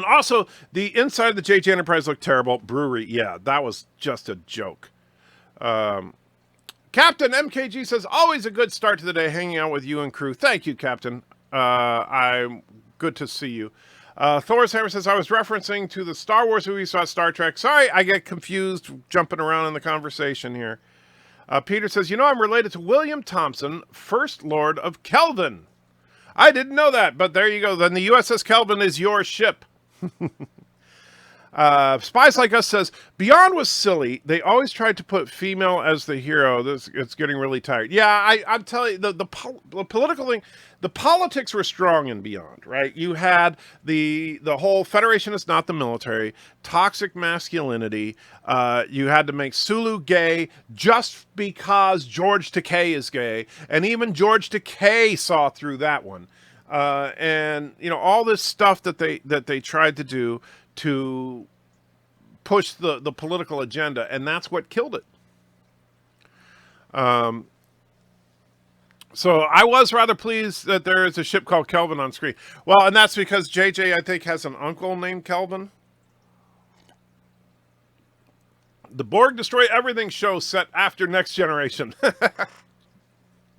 also, the inside of the JJ Enterprise looked terrible. Brewery, yeah, that was just a joke. Captain MKG says, always a good start to the day hanging out with you and crew. Thank you, Captain. I'm good to see you. Thor's Hammer says, I was referencing to the Star Wars movie, saw Star Trek. Sorry, I get confused jumping around in the conversation here. Peter says, I'm related to William Thompson, First Lord of Kelvin. I didn't know that, but there you go. Then the USS Kelvin is your ship. Spies Like Us says, Beyond was silly. They always tried to put female as the hero. It's getting really tired. Yeah, I'm telling you, the political thing, the politics were strong in Beyond, right? You had the whole Federation is not the military, toxic masculinity. You had to make Sulu gay just because George Takei is gay, and even George Takei saw through that one. And all this stuff that they tried to do to push the political agenda, and that's what killed it. So I was rather pleased that there is a ship called Kelvin on screen. Well, and that's because JJ, I think, has an uncle named Kelvin. The Borg Destroy Everything show set after Next Generation.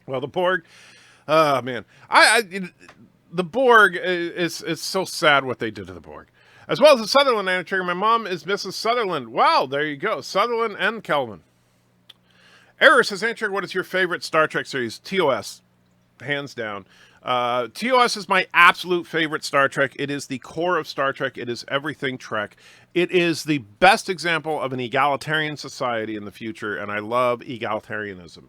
Well, the Borg, man, the Borg is so sad what they did to the Borg. As well as the Sutherland Anna. My mom is Mrs. Sutherland. Wow, there you go. Sutherland and Kelvin. Error says, Anna, what is your favorite Star Trek series? TOS, hands down. TOS is my absolute favorite Star Trek. It is the core of Star Trek. It is everything Trek. It is the best example of an egalitarian society in the future, and I love egalitarianism.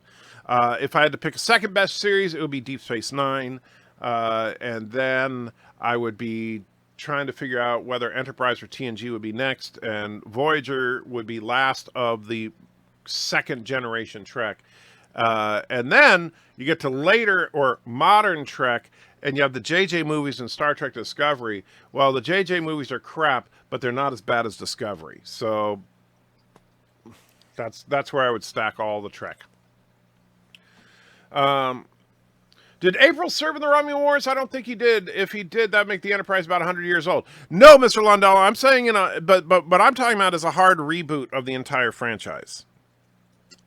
If I had to pick a second best series, it would be Deep Space Nine. And then I would be trying to figure out whether Enterprise or TNG would be next, and Voyager would be last of the second generation Trek. And then you get to later or modern Trek, and you have the JJ movies and Star Trek Discovery. Well, the JJ movies are crap, but they're not as bad as Discovery. So that's where I would stack all the Trek. Did April serve in the Romulan Wars? I don't think he did. If he did, that'd make the Enterprise about 100 years old. No, Mr. Lundell, I'm saying, but what I'm talking about is a hard reboot of the entire franchise.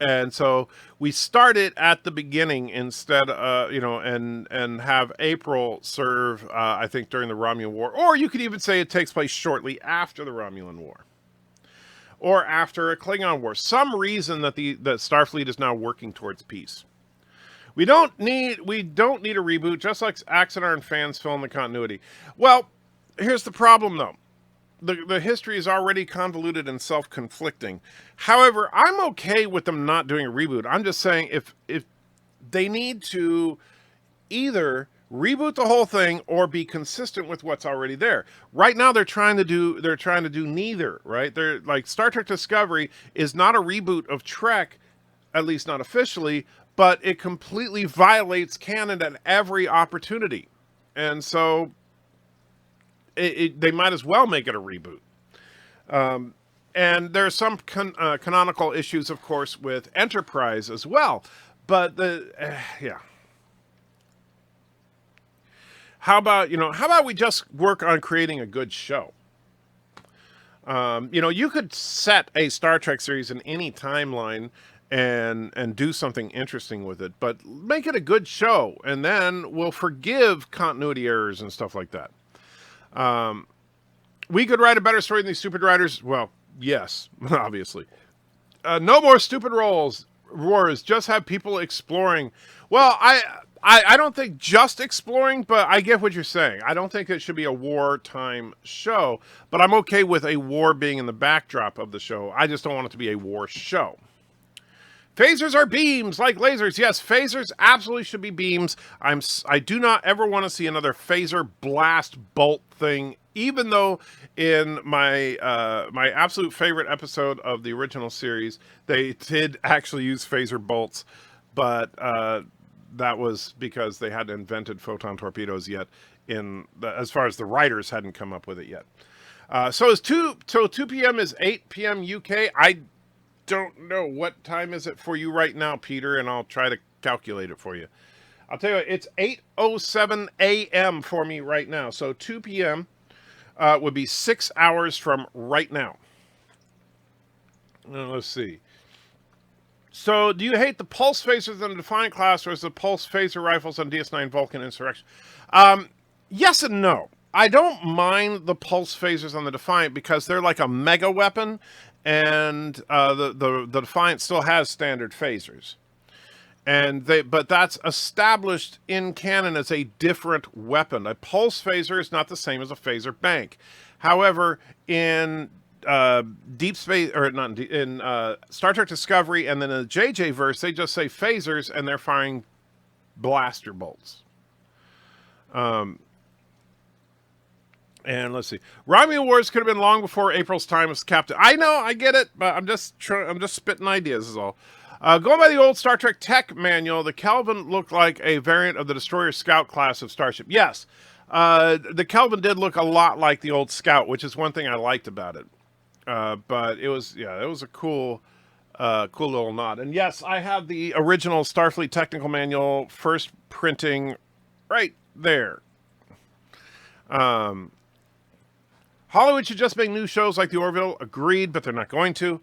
And so we start it at the beginning instead, and have April serve, I think, during the Romulan War. Or you could even say it takes place shortly after the Romulan War. Or after a Klingon War. Some reason that that Starfleet is now working towards peace. We don't need a reboot, just like Axanar and fans fill in the continuity. Well, here's the problem, though. The history is already convoluted and self-conflicting. However, I'm okay with them not doing a reboot. I'm just saying if they need to either reboot the whole thing or be consistent with what's already there. Right now they're trying to do neither, right? They're like Star Trek Discovery is not a reboot of Trek, at least not officially, but it completely violates canon at every opportunity. And so they might as well make it a reboot. And there are some canonical issues, of course, with Enterprise as well. But yeah. How about we just work on creating a good show? You could set a Star Trek series in any timeline and do something interesting with it, but make it a good show, and then we'll forgive continuity errors and stuff like that. We could write a better story than these stupid writers. Well, yes, obviously. No more stupid wars. Just have people exploring. Well, I don't think just exploring, but I get what you're saying. I don't think it should be a wartime show, but I'm okay with a war being in the backdrop of the show. I just don't want it to be a war show. Phasers are beams, like lasers. Yes, phasers absolutely should be beams. I do not ever want to see another phaser blast bolt thing, even though in my my absolute favorite episode of the original series, they did actually use phaser bolts, but that was because they hadn't invented photon torpedoes yet, as far as the writers hadn't come up with it yet. So 2 p.m. is 8 p.m. UK. I don't know what time is it for you right now, Peter, and I'll try to calculate it for you. I'll tell you what, it's 8:07 a.m. for me right now. So 2 p.m. Would be 6 hours from right now. Let's see. So, do you hate the pulse phasers in the Defiant class, or is the pulse phaser rifles on DS9 Vulcan Insurrection? Yes and no. I don't mind the pulse phasers on the Defiant because they're like a mega weapon, and the Defiant still has standard phasers. But that's established in canon as a different weapon. A pulse phaser is not the same as a phaser bank. However, in Deep Space, or not in Star Trek Discovery, and then in the JJ verse, they just say phasers, and they're firing blaster bolts. And let's see, Romulan Wars could have been long before April's time as captain. I know, I get it, but I'm just spitting ideas is all. Going by the old Star Trek tech manual, the Kelvin looked like a variant of the Destroyer Scout class of Starship. Yes, the Kelvin did look a lot like the old Scout, which is one thing I liked about it. But it was a cool little nod. And yes, I have the original Starfleet technical manual, first printing, right there. Hollywood should just make new shows like the Orville. Agreed, but they're not going to.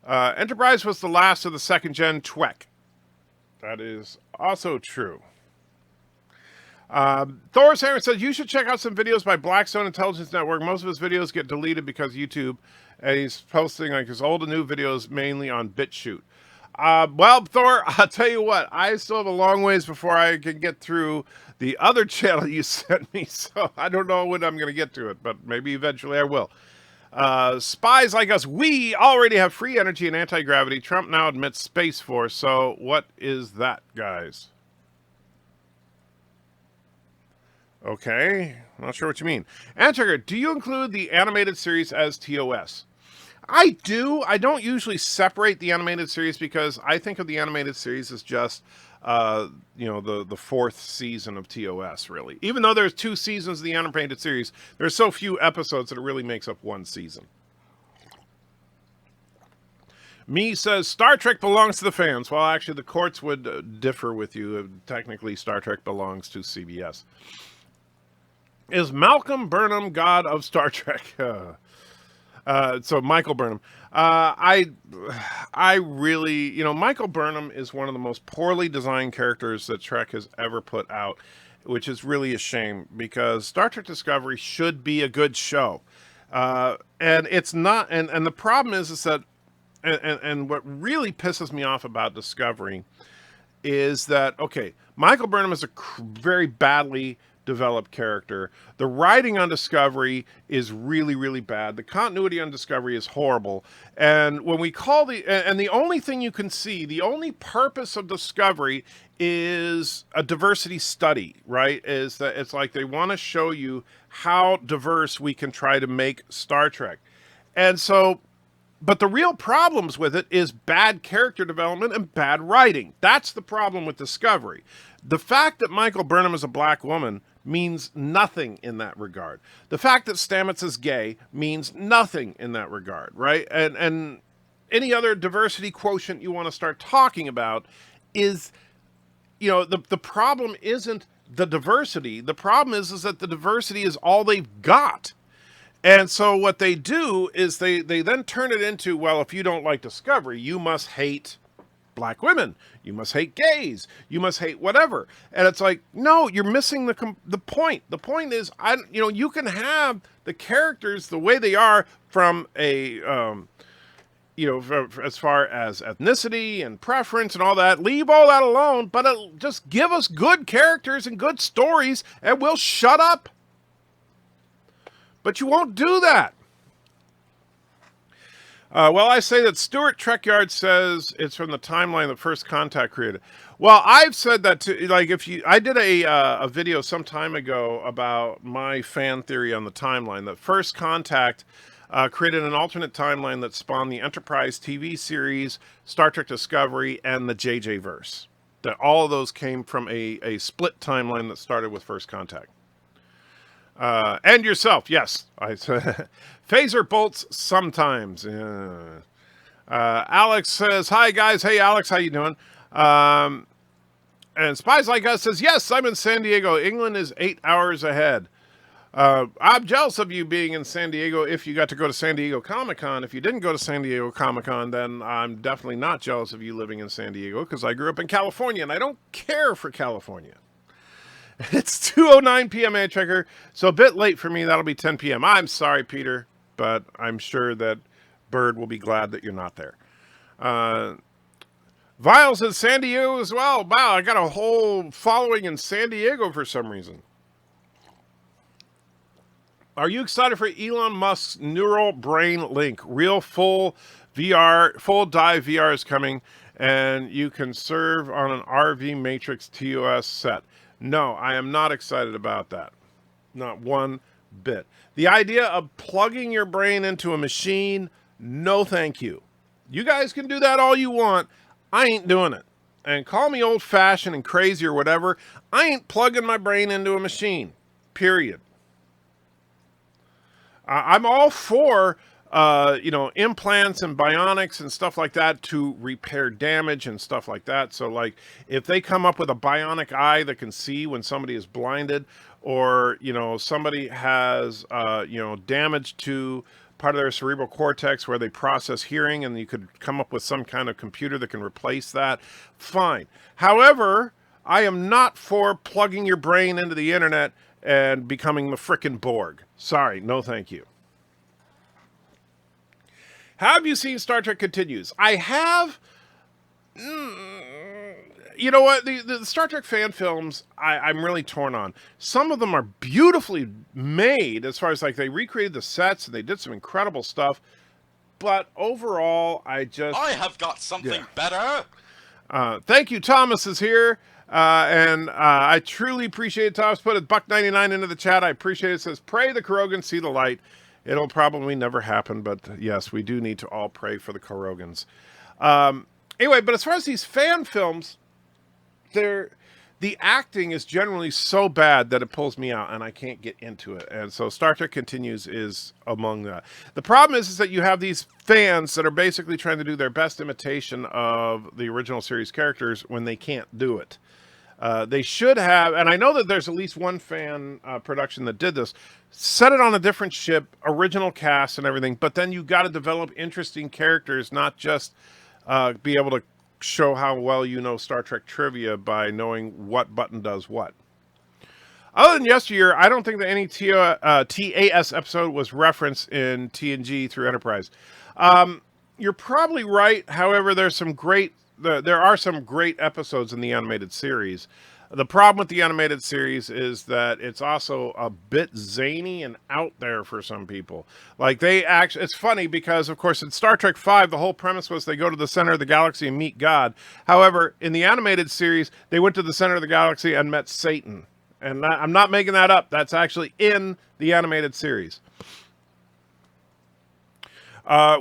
Enterprise was the last of the second-gen Twek. That is also true. Thor's Aaron says, you should check out some videos by Blackstone Intelligence Network. Most of his videos get deleted because of YouTube, and he's posting like his old and new videos mainly on BitChute. Well, Thor, I'll tell you what, I still have a long ways before I can get through the other channel you sent me, so I don't know when I'm going to get to it, but maybe eventually I will. Spies like us, we already have free energy and anti-gravity. Trump now admits Space Force, so what is that, guys? Okay, I'm not sure what you mean. Antiger, do you include the animated series as TOS? I do. I don't usually separate the animated series because I think of the animated series as just, the fourth season of TOS, really. Even though there's 2 seasons of the animated series, there's so few episodes that it really makes up one season. Me says Star Trek belongs to the fans. Well, actually, the courts would differ with you. Technically, Star Trek belongs to CBS. Is Malcolm Burnham god of Star Trek? So Michael Burnham. I really, Michael Burnham is one of the most poorly designed characters that Trek has ever put out, which is really a shame because Star Trek Discovery should be a good show. And it's not, and the problem is that, and what really pisses me off about Discovery is that, okay, Michael Burnham is a very badly developed character. The writing on Discovery is really, really bad. The continuity on Discovery is horrible. And when we call and the only thing you can see, the only purpose of Discovery is a diversity study, right? Is that it's like they want to show you how diverse we can try to make Star Trek. And so, but the real problems with it is bad character development and bad writing. That's the problem with Discovery. The fact that Michael Burnham is a black woman means nothing in that regard. The fact that Stamets is gay means nothing in that regard, right? And any other diversity quotient you want to start talking about is, the problem isn't the diversity. The problem is that the diversity is all they've got. And so what they do is they then turn it into, well, if you don't like Discovery, you must hate black women, you must hate gays, you must hate whatever. And it's like, no, you're missing the point. The point is, you can have the characters the way they are from a, as far as ethnicity and preference and all that, leave all that alone, but just give us good characters and good stories and we'll shut up. But you won't do that. Well, I say that Stuart Trekyard says it's from the timeline that First Contact created. Well, I've said that too. Like, I did a video some time ago about my fan theory on the timeline that First Contact created an alternate timeline that spawned the Enterprise TV series, Star Trek Discovery, and the JJ verse. That all of those came from a split timeline that started with First Contact. And yourself, yes. I said phaser bolts sometimes. Alex says, "Hi guys, hey Alex, how you doing?" And Spies Like Us says, "Yes, I'm in San Diego. England is 8 hours ahead. I'm jealous of you being in San Diego if you got to go to San Diego Comic-Con. If you didn't go to San Diego Comic-Con, then I'm definitely not jealous of you living in San Diego because I grew up in California and I don't care for California." It's 2:09 p.m. Checker, so a bit late for me. That'll be 10 p.m. I'm sorry, Peter, but I'm sure that Bird will be glad that you're not there. Viles in San Diego as well. Wow, I got a whole following in San Diego for some reason. Are you excited for Elon Musk's neural brain link? Real full VR, full dive VR is coming, and you can serve on an RV Matrix TOS set. No, I am not excited about that. Not one bit. The idea of plugging your brain into a machine, no thank you. You guys can do that all you want. I ain't doing it. And call me old-fashioned and crazy or whatever. I ain't plugging my brain into a machine. Period. I'm all for implants and bionics and stuff like that to repair damage and stuff like that. So like if they come up with a bionic eye that can see when somebody is blinded or, somebody has, damage to part of their cerebral cortex where they process hearing and you could come up with some kind of computer that can replace that, fine. However, I am not for plugging your brain into the internet and becoming the frickin' Borg. Sorry, no thank you. Have you seen Star Trek Continues? I have. You know what? The Star Trek fan films, I'm really torn on. Some of them are beautifully made as far as like they recreated the sets and they did some incredible stuff. But overall, I have got something better. Thank you. Thomas is here. And I truly appreciate it. Thomas put a $1.99 into the chat. I appreciate it. It says, pray the Carogan see the light. It'll probably never happen, but yes, we do need to all pray for the Carogans. Anyway, but as far as these fan films, they're the acting is generally so bad that it pulls me out and I can't get into it. And so Star Trek Continues is among that. The problem is that you have these fans that are basically trying to do their best imitation of the original series characters when they can't do it. They should have, and I know that there's at least one fan production that did this, set it on a different ship, original cast and everything, but then you got to develop interesting characters, not just be able to show how well you know Star Trek trivia by knowing what button does what. Other than yesteryear, I don't think that any TAS episode was referenced in TNG through Enterprise. You're probably right. However, there are some great episodes in the animated series. The problem with the animated series is that it's also a bit zany and out there for some people. Like it's funny because, of course, in Star Trek V, the whole premise was they go to the center of the galaxy and meet God. However, in the animated series, they went to the center of the galaxy and met Satan. And I'm not making that up. That's actually in the animated series.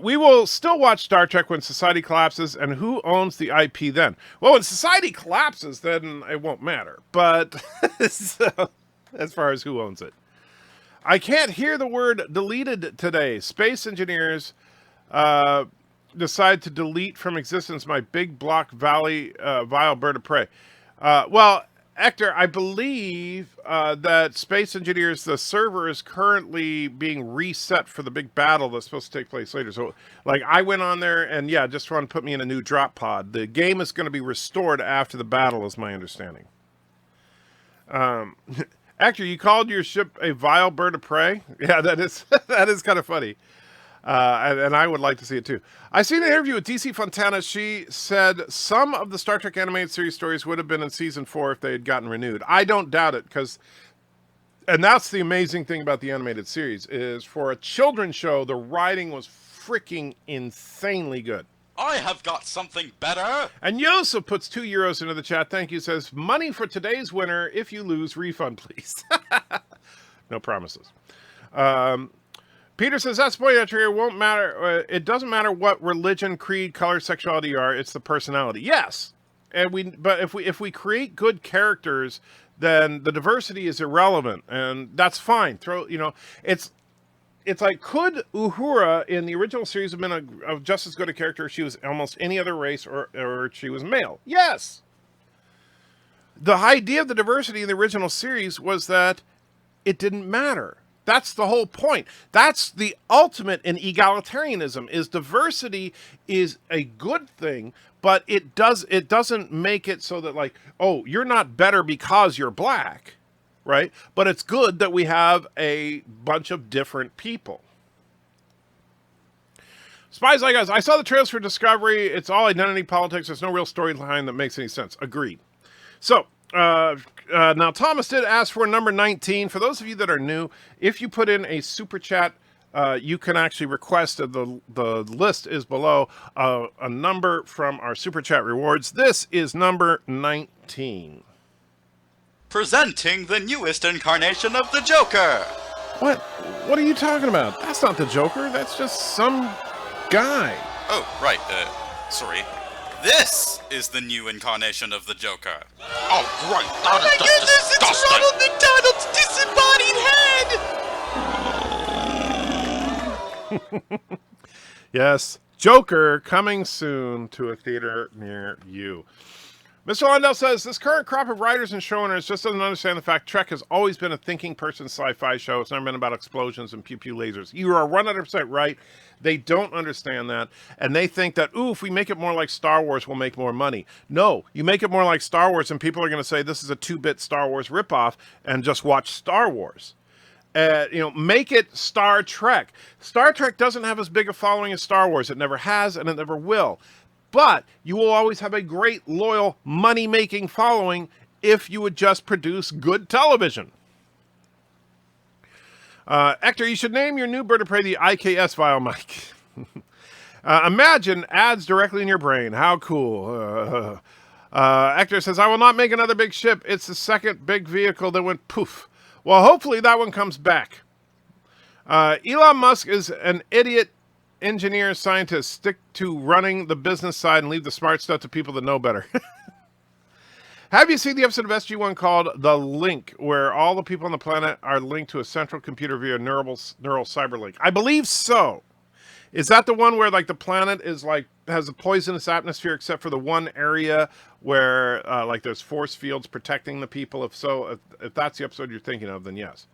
We will still watch Star Trek when society collapses, and who owns the IP then? Well, when society collapses, then it won't matter. But so, as far as who owns it. I can't hear the word deleted today. Space engineers decide to delete from existence my big block valley vile bird of prey. Well, Hector, I believe that Space Engineers, the server is currently being reset for the big battle that's supposed to take place later. So, like, I went on there and, yeah, just want to put me in a new drop pod. The game is going to be restored after the battle, is my understanding. Hector, you called your ship a vile bird of prey? Yeah, that is kind of funny. And I would like to see it too. I seen an interview with DC Fontana. She said some of the Star Trek animated series stories would have been in season 4 if they had gotten renewed. I don't doubt it, and that's the amazing thing about the animated series is for a children's show, the writing was freaking insanely good. I have got something better. And Yosef puts €2 into the chat. Thank you. Says money for today's winner. If you lose, refund, please. No promises. Peter says, that's point here. It won't matter. It doesn't matter what religion, creed, color, sexuality you are. It's the personality. Yes. But if we create good characters, then the diversity is irrelevant. And that's fine. It's like, could Uhura in the original series have been a just as good a character if she was almost any other race or she was male? Yes. The idea of the diversity in the original series was that it didn't matter. That's the whole point. That's the ultimate in egalitarianism, is diversity is a good thing, but it doesn't make it so that, like, oh, you're not better because you're black, right? But it's good that we have a bunch of different people. Spies Like Us, I saw the trailers for Discovery. It's all identity politics. There's no real storyline that makes any sense. Agreed. So, now Thomas did ask for number 19. For those of you that are new, if you put in a super chat, you can actually request the list is below a number from our super chat rewards. This is number 19. Presenting the newest incarnation of the Joker. What are you talking about? That's not the Joker. That's just some guy. Oh, right. Sorry. This is the new incarnation of the Joker. Oh, right. That is Ronald McDonald's disembodied head! Yes, Joker coming soon to a theater near you. Mr. Londell says, this current crop of writers and showrunners just doesn't understand the fact Trek has always been a thinking person sci-fi show. It's never been about explosions and pew-pew lasers. You are 100% right. They don't understand that. And they think that, if we make it more like Star Wars, we'll make more money. No, you make it more like Star Wars and people are going to say this is a 2-bit Star Wars ripoff and just watch Star Wars. Make it Star Trek. Star Trek doesn't have as big a following as Star Wars. It never has and it never will. But you will always have a great, loyal, money-making following if you would just produce good television. Hector, you should name your new bird of prey the IKS vial mic. Imagine ads directly in your brain. How cool. Hector says, I will not make another big ship. It's the second big vehicle that went poof. Well, hopefully that one comes back. Elon Musk is an idiot engineer, scientist. Stick to running the business side and leave the smart stuff to people that know better. Have you seen the episode of SG-1 called The Link, where all the people on the planet are linked to a central computer via neural cyberlink? I believe so. Is that the one where like the planet is like has a poisonous atmosphere except for the one area where like there's force fields protecting the people? If so, if that's the episode you're thinking of, then yes.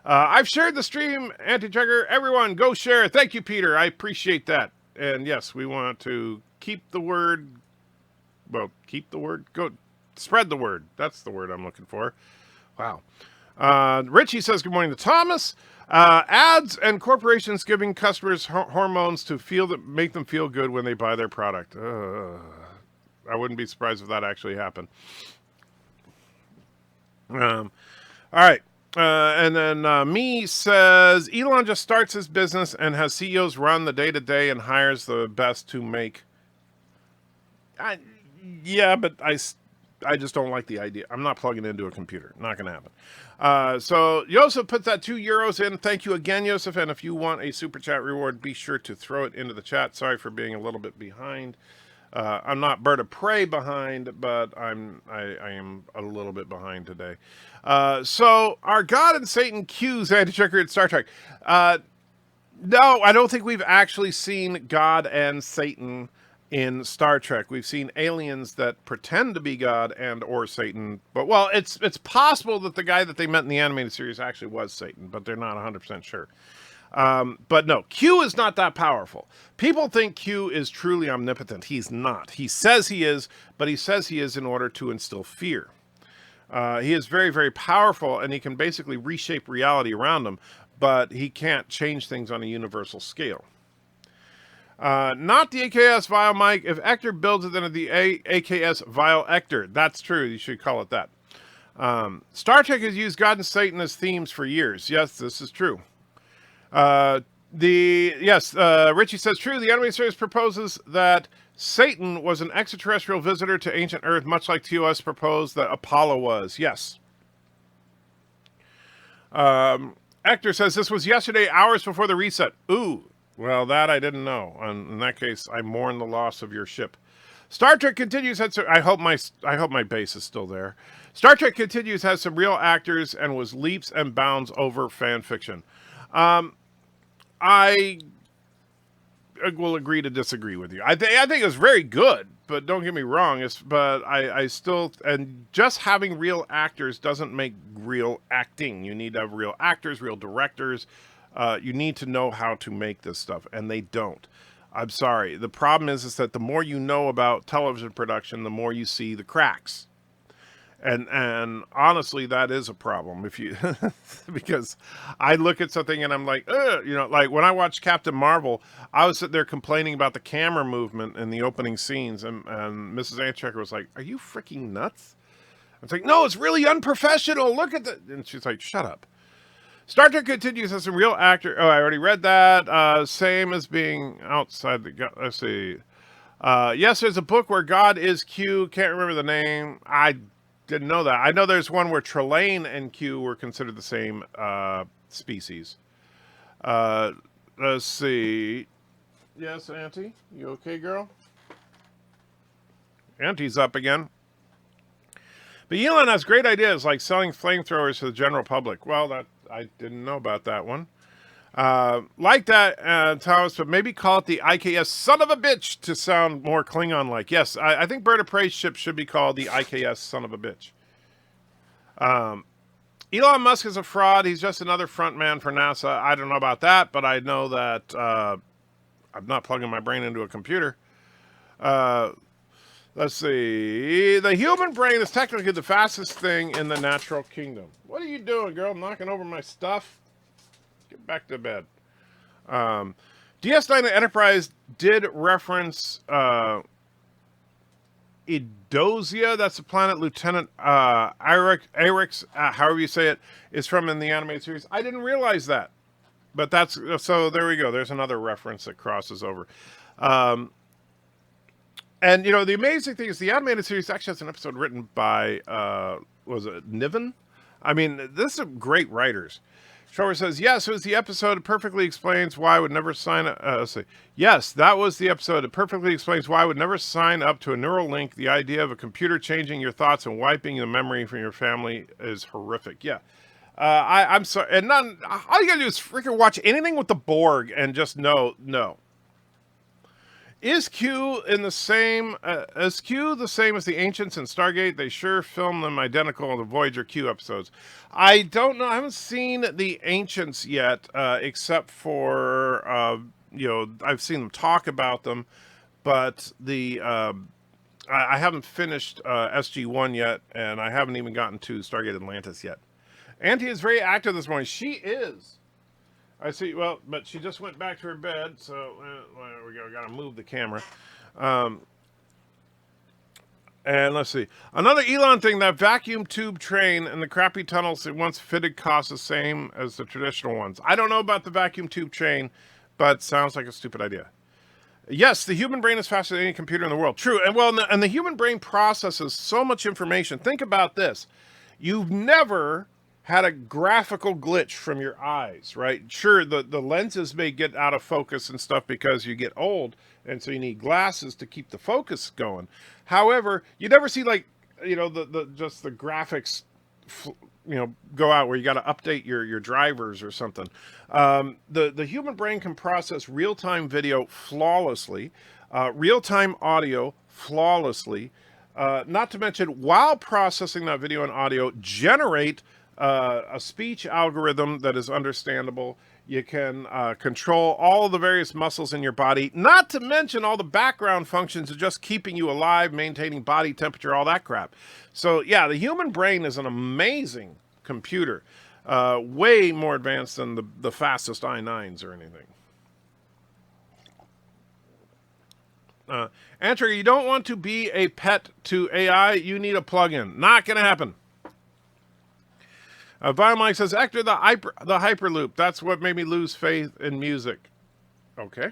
I've shared the stream, Anti-Checker. Everyone, go share. Thank you, Peter. I appreciate that. And yes, we want to keep the word. Well, keep the word. Go spread the word. That's the word I'm looking for. Wow. Richie says good morning to Thomas. Ads and corporations giving customers hormones to make them feel good when they buy their product. I wouldn't be surprised if that actually happened. All right. And then me says Elon just starts his business and has CEOs run the day-to-day and hires the best to make. Yeah, but I just don't like the idea. I'm not plugging into a computer. Not going to happen. So Joseph puts that €2 in. Thank you again, Joseph. And if you want a super chat reward, be sure to throw it into the chat. Sorry for being a little bit behind. I'm not BIRDOPREY behind, but I am a little bit behind today. So are God and Satan Q's Anti-Checker in Star Trek? No, I don't think we've actually seen God and Satan in Star Trek. We've seen aliens that pretend to be God and or Satan, but well, it's possible that the guy that they met in the animated series actually was Satan, but they're not 100% sure. But no, Q is not that powerful. People think Q is truly omnipotent. He's not. He says he is, but he says he is in order to instill fear. He is very, very powerful, and he can basically reshape reality around him, but he can't change things on a universal scale. Not the AKS Vile Mike. If Ector builds it, then the AKS Vile Ector. That's true. You should call it that. Star Trek has used God and Satan as themes for years. Yes, this is true. Richie says true. The animated series proposes that Satan was an extraterrestrial visitor to ancient Earth, much like TOS proposed that Apollo was. Yes. Ector says this was yesterday, hours before the reset. Ooh. Well, that I didn't know. In that case, I mourn the loss of your ship. Star Trek Continues had some, I hope my base is still there. Star Trek Continues has some real actors and was leaps and bounds over fan fiction. I will agree to disagree with you. I think it's very good, but don't get me wrong. But I still, and just having real actors doesn't make real acting. You need to have real actors, real directors. You need to know how to make this stuff, and they don't. I'm sorry. The problem is that the more you know about television production, the more you see the cracks. And honestly, that is a problem if you because I look at something and I'm like, like when I watched Captain Marvel, I was sitting there complaining about the camera movement in the opening scenes, and Mrs. Anchecker was like, "Are you freaking nuts?" I was like, "No, it's really unprofessional. Look at that," and she's like, "Shut up." Star Trek Continues has some real actor. Oh, I already read that. Same as being outside the. Let's see. Yes, there's a book where God is Q. Can't remember the name. I didn't know that. I know there's one where Trelane and Q were considered the same species. Let's see. Yes, Auntie, you okay, girl? Auntie's up again. But Elon has great ideas like selling flamethrowers to the general public. Well, that I didn't know about that one. Like that, Thomas, but maybe call it the IKS son of a bitch to sound more Klingon-like. Yes, I think BIRDOPREY ship should be called the IKS son of a bitch. Elon Musk is a fraud. He's just another front man for NASA. I don't know about that, but I know that I'm not plugging my brain into a computer. Let's see. The human brain is technically the fastest thing in the natural kingdom. What are you doing, girl? Knocking over my stuff? Get back to bed. DS9 Enterprise did reference Edosia. That's the planet Lieutenant Eric's, however you say it, is from in the animated series. I didn't realize that. But that's, so there we go. There's another reference that crosses over. And, you know, the amazing thing is the animated series actually has an episode written by, was it Niven? I mean, this is great writers. Shower says, yes, it was the episode. It perfectly explains why I would never sign up. Let's see. Yes, that was the episode. It perfectly explains why I would never sign up to a neural link. The idea of a computer changing your thoughts and wiping the memory from your family is horrific. Yeah. I'm sorry. And none, all you gotta do is freaking watch anything with the Borg and just know, no. Is Q the same as the Ancients and Stargate? They sure film them identical in the Voyager Q episodes. I don't know. I haven't seen the Ancients yet, except for I've seen them talk about them, but I haven't finished SG1 yet, and I haven't even gotten to Stargate Atlantis yet. Auntie is very active this morning. She is. I see. Well, but she just went back to her bed, so there we go. Got to move the camera. And let's see. Another Elon thing, that vacuum tube train and the crappy tunnels it once fitted cost the same as the traditional ones. I don't know about the vacuum tube train, but sounds like a stupid idea. Yes, the human brain is faster than any computer in the world. True. And the human brain processes so much information. Think about this. You've never had a graphical glitch from your eyes, right? Sure, the lenses may get out of focus and stuff because you get old, and so you need glasses to keep the focus going. However, you never see the graphics, go out where you got to update your drivers or something. The human brain can process real-time video flawlessly, real-time audio flawlessly, not to mention, while processing that video and audio, generate a speech algorithm that is understandable. You can control all the various muscles in your body, not to mention all the background functions of just keeping you alive, maintaining body temperature, all that crap. So yeah, the human brain is an amazing computer, way more advanced than the fastest i9s or anything. Andrew, you don't want to be a pet to AI. You need a plugin. Not going to happen. Biomike says, Ector, the Hyperloop. That's what made me lose faith in music. Okay.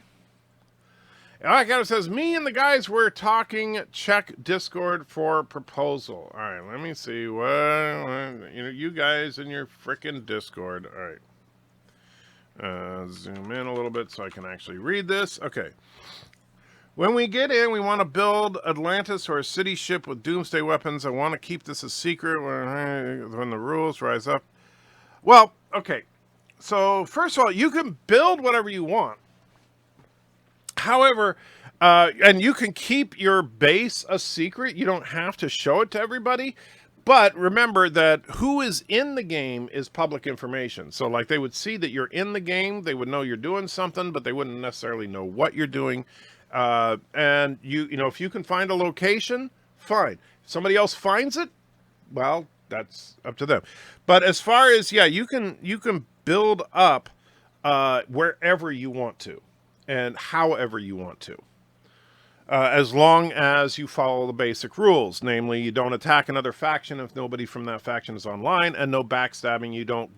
Alright, says, me and the guys were talking. Check Discord for proposal. Alright, let me see. You guys in your frickin' Discord. Alright. Zoom in a little bit so I can actually read this. Okay. When we get in, we want to build Atlantis or a city ship with doomsday weapons. I want to keep this a secret when the rules rise up. Well, okay. So, first of all, you can build whatever you want. However, and you can keep your base a secret. You don't have to show it to everybody. But remember that who is in the game is public information. So, like, they would see that you're in the game. They would know you're doing something, but they wouldn't necessarily know what you're doing. And if you can find a location, fine. If somebody else finds it, well, that's up to them. But as far as, you can build up, wherever you want to and however you want to, as long as you follow the basic rules. Namely, you don't attack another faction if nobody from that faction is online, and no backstabbing. You don't,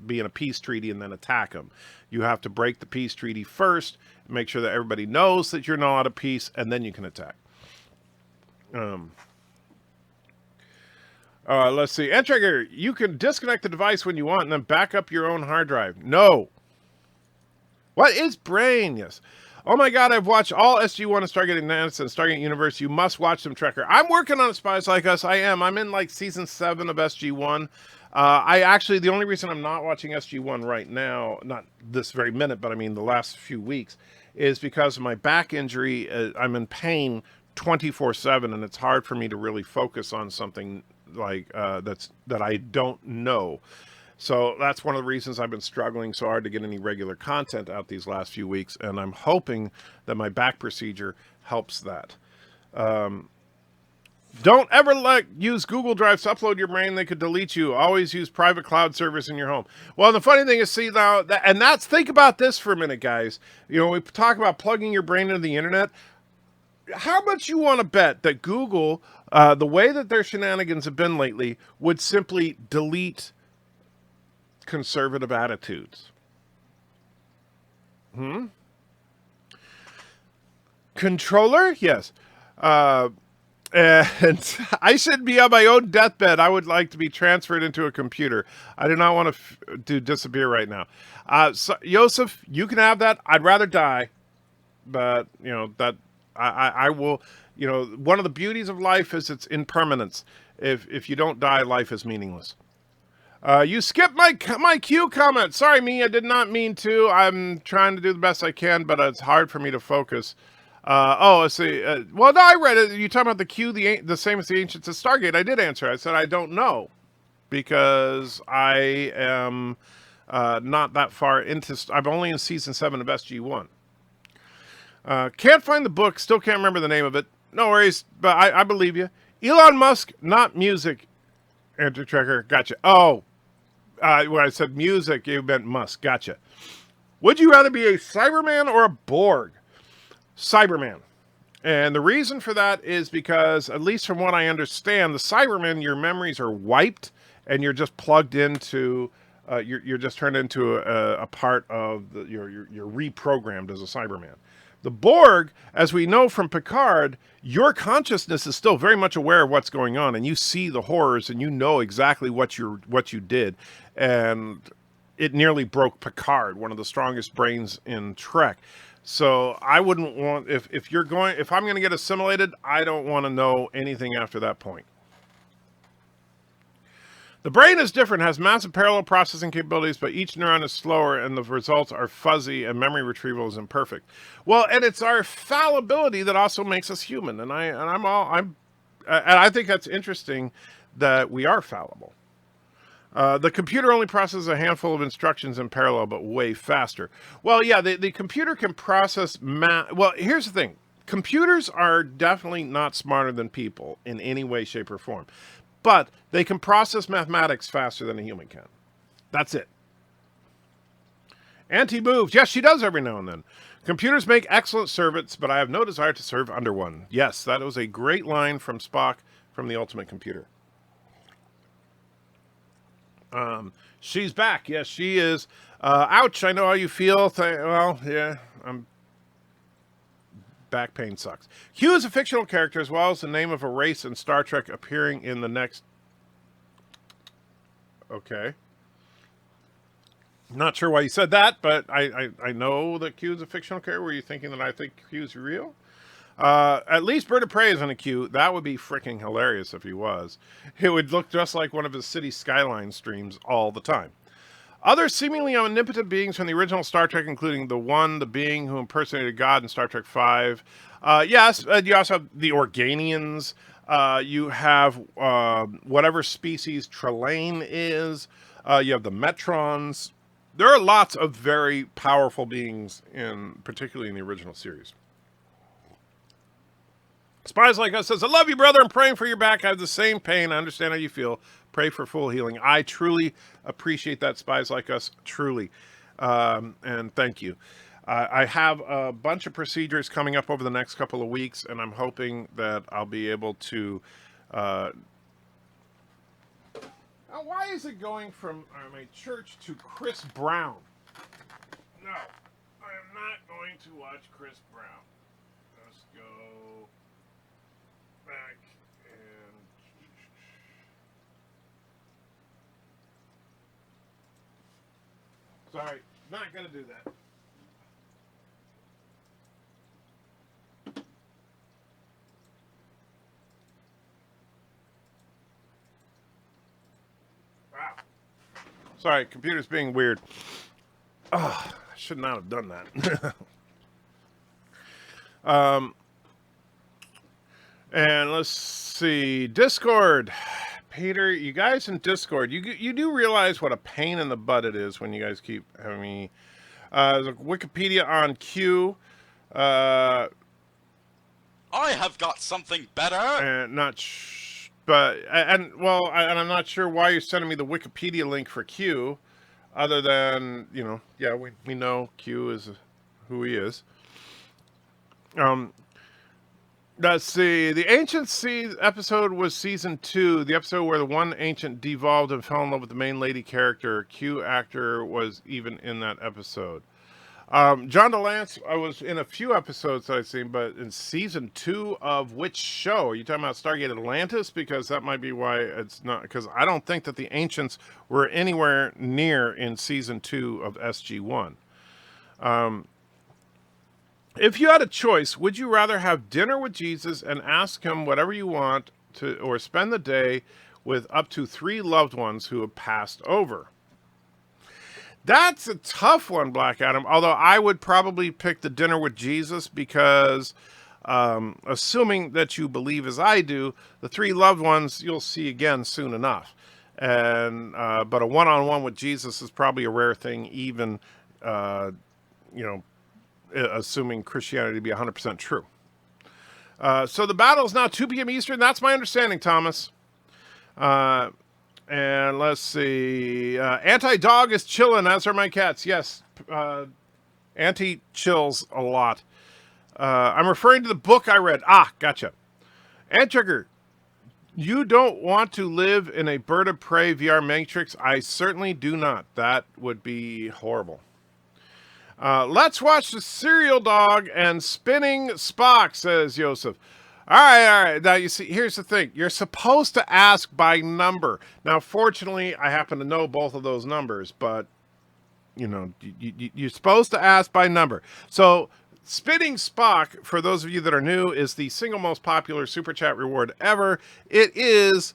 be in a peace treaty and then attack them. You have to break the peace treaty first, make sure that everybody knows that you're not at peace, and then you can attack. Let's see. Entreger, you can disconnect the device when you want and then back up your own hard drive. No. What is brain? Yes. Oh my God, I've watched all SG1 and Stargate Atlantis and Stargate Universe. You must watch them, Trekker. I'm working on Spies Like Us. I am. I'm in like season 7 of SG1. The only reason I'm not watching SG1 right now, not this very minute, but I mean the last few weeks, is because of my back injury. I'm in pain 24/7, and it's hard for me to really focus on something like that I don't know. So that's one of the reasons I've been struggling so hard to get any regular content out these last few weeks, and I'm hoping that my back procedure helps that. Don't ever use Google Drive to upload your brain. They could delete you. Always use private cloud servers in your home. Well, the funny thing is, think about this for a minute, guys. We talk about plugging your brain into the internet. How much you want to bet that Google, the way that their shenanigans have been lately, would simply delete conservative attitudes? Controller? Yes. And I shouldn't be on my own deathbed. I would like to be transferred into a computer. I do not want to disappear right now. So, Joseph, you can have that. I'd rather die, but that I will. One of the beauties of life is its impermanence. If you don't die, life is meaningless. You skipped my Q comment. Sorry, me. I did not mean to. I'm trying to do the best I can, but it's hard for me to focus. I see. Well, no, I read it. You talking about the Q, the same as the Ancients of Stargate. I did answer. I said I don't know because I am not that far into. I'm only in season 7 of SG1. Can't find the book. Still can't remember the name of it. No worries, but I believe you. Elon Musk, not music. Enter Trekker. Gotcha. Oh, when I said music, you meant Musk. Gotcha. Would you rather be a Cyberman or a Borg? Cyberman. And the reason for that is because, at least from what I understand, the Cybermen, your memories are wiped and you're just plugged into, you're just turned into a part of, you're reprogrammed as a Cyberman. The Borg, as we know from Picard, your consciousness is still very much aware of what's going on, and you see the horrors, and you know exactly what you did, and it nearly broke Picard, one of the strongest brains in Trek. So I wouldn't want, if I'm going to get assimilated, I don't want to know anything after that point. The brain is different, has massive parallel processing capabilities, but each neuron is slower and the results are fuzzy and memory retrieval is imperfect. Well, and it's our fallibility that also makes us human. And I think that's interesting that we are fallible. The computer only processes a handful of instructions in parallel, but way faster. Well, yeah, the computer can process well, here's the thing. Computers are definitely not smarter than people in any way, shape, or form. But they can process mathematics faster than a human can. That's it. Auntie moves. Yes, she does every now and then. Computers make excellent servants, but I have no desire to serve under one. Yes, that was a great line from Spock from The Ultimate Computer. She's back. Yes, she is. Ouch, I know how you feel. Well, yeah, back pain sucks. Q is a fictional character as well as the name of a race in Star Trek appearing in the next... Okay. Not sure why you said that, but I know that Q is a fictional character. Were you thinking that I think Q is real? At least BIRDOPREY is in a Q. That would be freaking hilarious if he was. It would look just like one of his City Skyline streams all the time. Other seemingly omnipotent beings from the original Star Trek, including the being who impersonated God in Star Trek V. Yes, you also have the Organians. You have whatever species Trelane is. You have the Metrons. There are lots of very powerful beings, particularly in the original series. Spies Like Us says, I love you, brother. I'm praying for your back. I have the same pain. I understand how you feel. Pray for full healing. I truly appreciate that, Spies Like Us. Truly. And thank you. I have a bunch of procedures coming up over the next couple of weeks, and I'm hoping that I'll be able to... Now, why is it going from my church to Chris Brown? No, I am not going to watch Chris Brown. Let's go back and... Sorry, not going to do that. Wow. Sorry, computer's being weird. Oh, I should not have done that. And let's see. Discord. Peter, you guys in Discord, you do realize what a pain in the butt it is when you guys keep having me. Wikipedia on Q. I have got something better. And I'm not sure why you're sending me the Wikipedia link for Q, other than we know Q is who he is. Let's see. The Ancient Sea episode was season 2, the episode where the one ancient devolved and fell in love with the main lady character. Q actor was even in that episode. John DeLance, I was in a few episodes that I've seen, but in season 2 of which show? Are you talking about Stargate Atlantis? Because that might be why it's not, because I don't think that the Ancients were anywhere near in season 2 of SG1. If you had a choice, would you rather have dinner with Jesus and ask him whatever you want to, or spend the day with up to 3 loved ones who have passed over? That's a tough one, Black Adam, although I would probably pick the dinner with Jesus because, assuming that you believe as I do, the 3 loved ones you'll see again soon enough. And but a one-on-one with Jesus is probably a rare thing, even, assuming Christianity to be 100% true. So the battle is now 2 p.m. Eastern. That's my understanding, Thomas. And let's see. Anti-dog is chilling, as are my cats. Yes, Anti chills a lot. I'm referring to the book I read. Ah, gotcha. Anttrigger, you don't want to live in a Bird of Prey VR Matrix? I certainly do not. That would be horrible. Let's watch the Serial Dog and Spinning Spock, says Joseph. All right. Now, you see, here's the thing. You're supposed to ask by number. Now, fortunately, I happen to know both of those numbers, but, you're supposed to ask by number. So, Spinning Spock, for those of you that are new, is the single most popular Super Chat reward ever. It is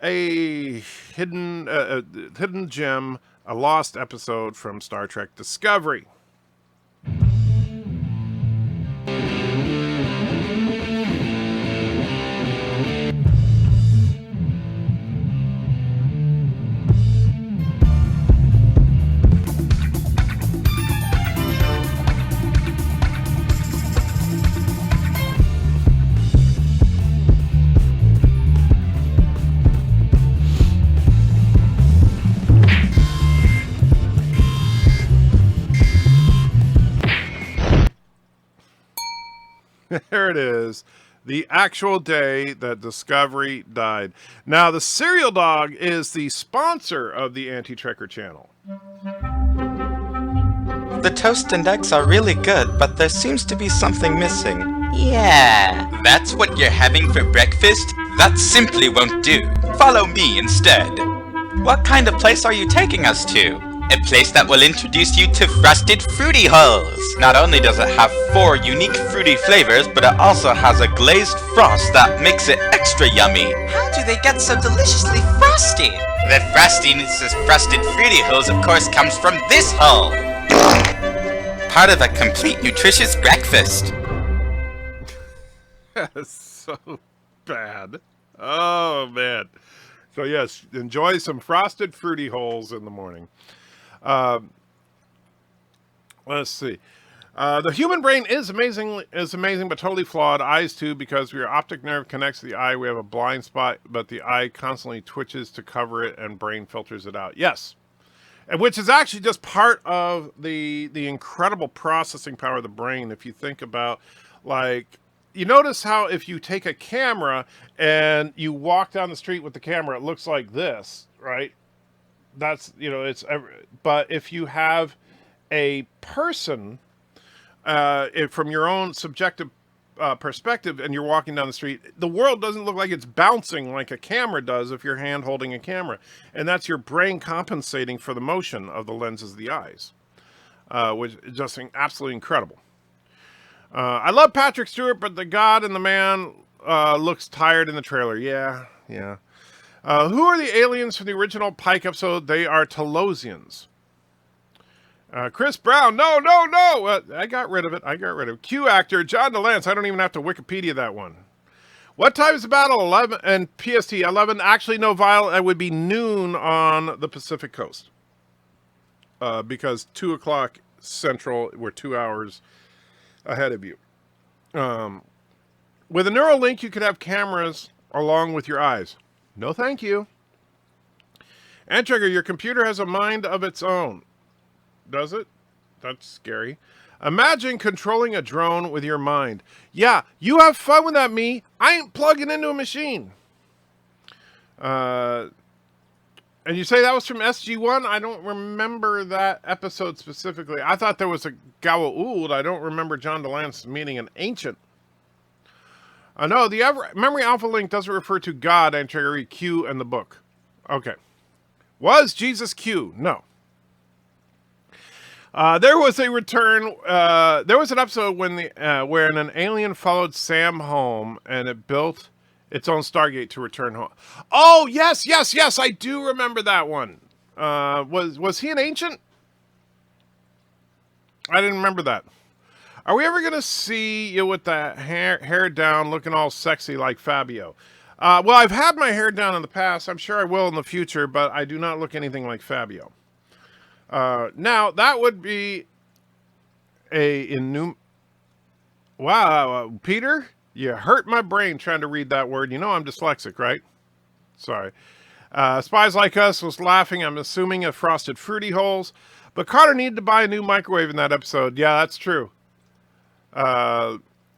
a hidden gem, a lost episode from Star Trek Discovery. There it is. The actual day that Discovery died. Now, the Serial Dog is the sponsor of the Anti-Trekker channel. The toast and eggs are really good, but there seems to be something missing. Yeah. That's what you're having for breakfast? That simply won't do. Follow me instead. What kind of place are you taking us to? A place that will introduce you to Frosted Fruity Hulls. Not only does it have 4 unique fruity flavors, but it also has a glazed frost that makes it extra yummy. How do they get so deliciously frosty? The frostiness of Frosted Fruity Hulls, of course, comes from this hull. Part of a complete nutritious breakfast. That's so bad. Oh, man. So, yes, enjoy some Frosted Fruity Holes in the morning. Let's see. The human brain is amazing, but totally flawed. Eyes too, because your optic nerve connects to the eye. We have a blind spot, but the eye constantly twitches to cover it, and brain filters it out. Yes, and which is actually just part of the incredible processing power of the brain. If you think about, like, you notice how if you take a camera and you walk down the street with the camera, it looks like this, right? That's, but if you have a person, from your own subjective perspective, and you're walking down the street, the world doesn't look like it's bouncing like a camera does if you're hand holding a camera. And that's your brain compensating for the motion of the lenses of the eyes, which is just absolutely incredible. I love Patrick Stewart, but the God and the man looks tired in the trailer. Yeah. Who are the aliens from the original Pike episode? They are Telosians. Chris Brown. No. I got rid of it. Q actor John DeLance. I don't even have to Wikipedia that one. What time is the battle? 11 and PST 11. Actually, no, Vile. It would be noon on the Pacific Coast. Because 2 o'clock Central, we're 2 hours ahead of you. With a Neuralink, you could have cameras along with your eyes. No, thank you. Anttrigger, your computer has a mind of its own. Does it? That's scary. Imagine controlling a drone with your mind. Yeah, you have fun with that, me. I ain't plugging into a machine. And And you say that was from SG1? I don't remember that episode specifically. I thought there was a Gawauld. I don't remember John DeLance meaning an ancient. No, the memory alpha link doesn't refer to God, entry Q in the book. Okay. Was Jesus Q? No. There was a return. There was an episode where an alien followed Sam home and it built its own Stargate to return home. Oh yes, I do remember that one. Was he an ancient? I didn't remember that. Are we ever gonna see you with the hair down, looking all sexy like Fabio? Well, I've had my hair down in the past. I'm sure I will in the future, but I do not look anything like Fabio. Now, that would be Wow, Peter, you hurt my brain trying to read that word. You know I'm dyslexic, right? Sorry. Spies Like Us was laughing, I'm assuming, at Frosted Fruity Holes. But Carter needed to buy a new microwave in that episode. Yeah, that's true.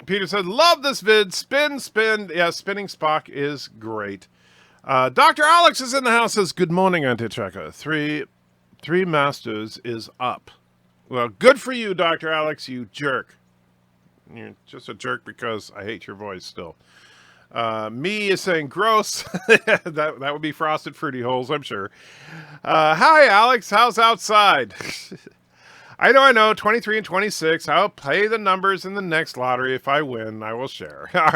Peter said, love this vid. Spin. Yeah, spinning Spock is great. Dr. Alex is in the house, says, good morning, Anti-Tracker. Three Masters is up. Well, good for you, Dr. Alex, you jerk. You're just a jerk because I hate your voice still. Me is saying gross. that would be Frosted Fruity Holes, I'm sure. Hi, Alex. How's outside? I know. 23 and 26. I'll play the numbers in the next lottery. If I win, I will share. All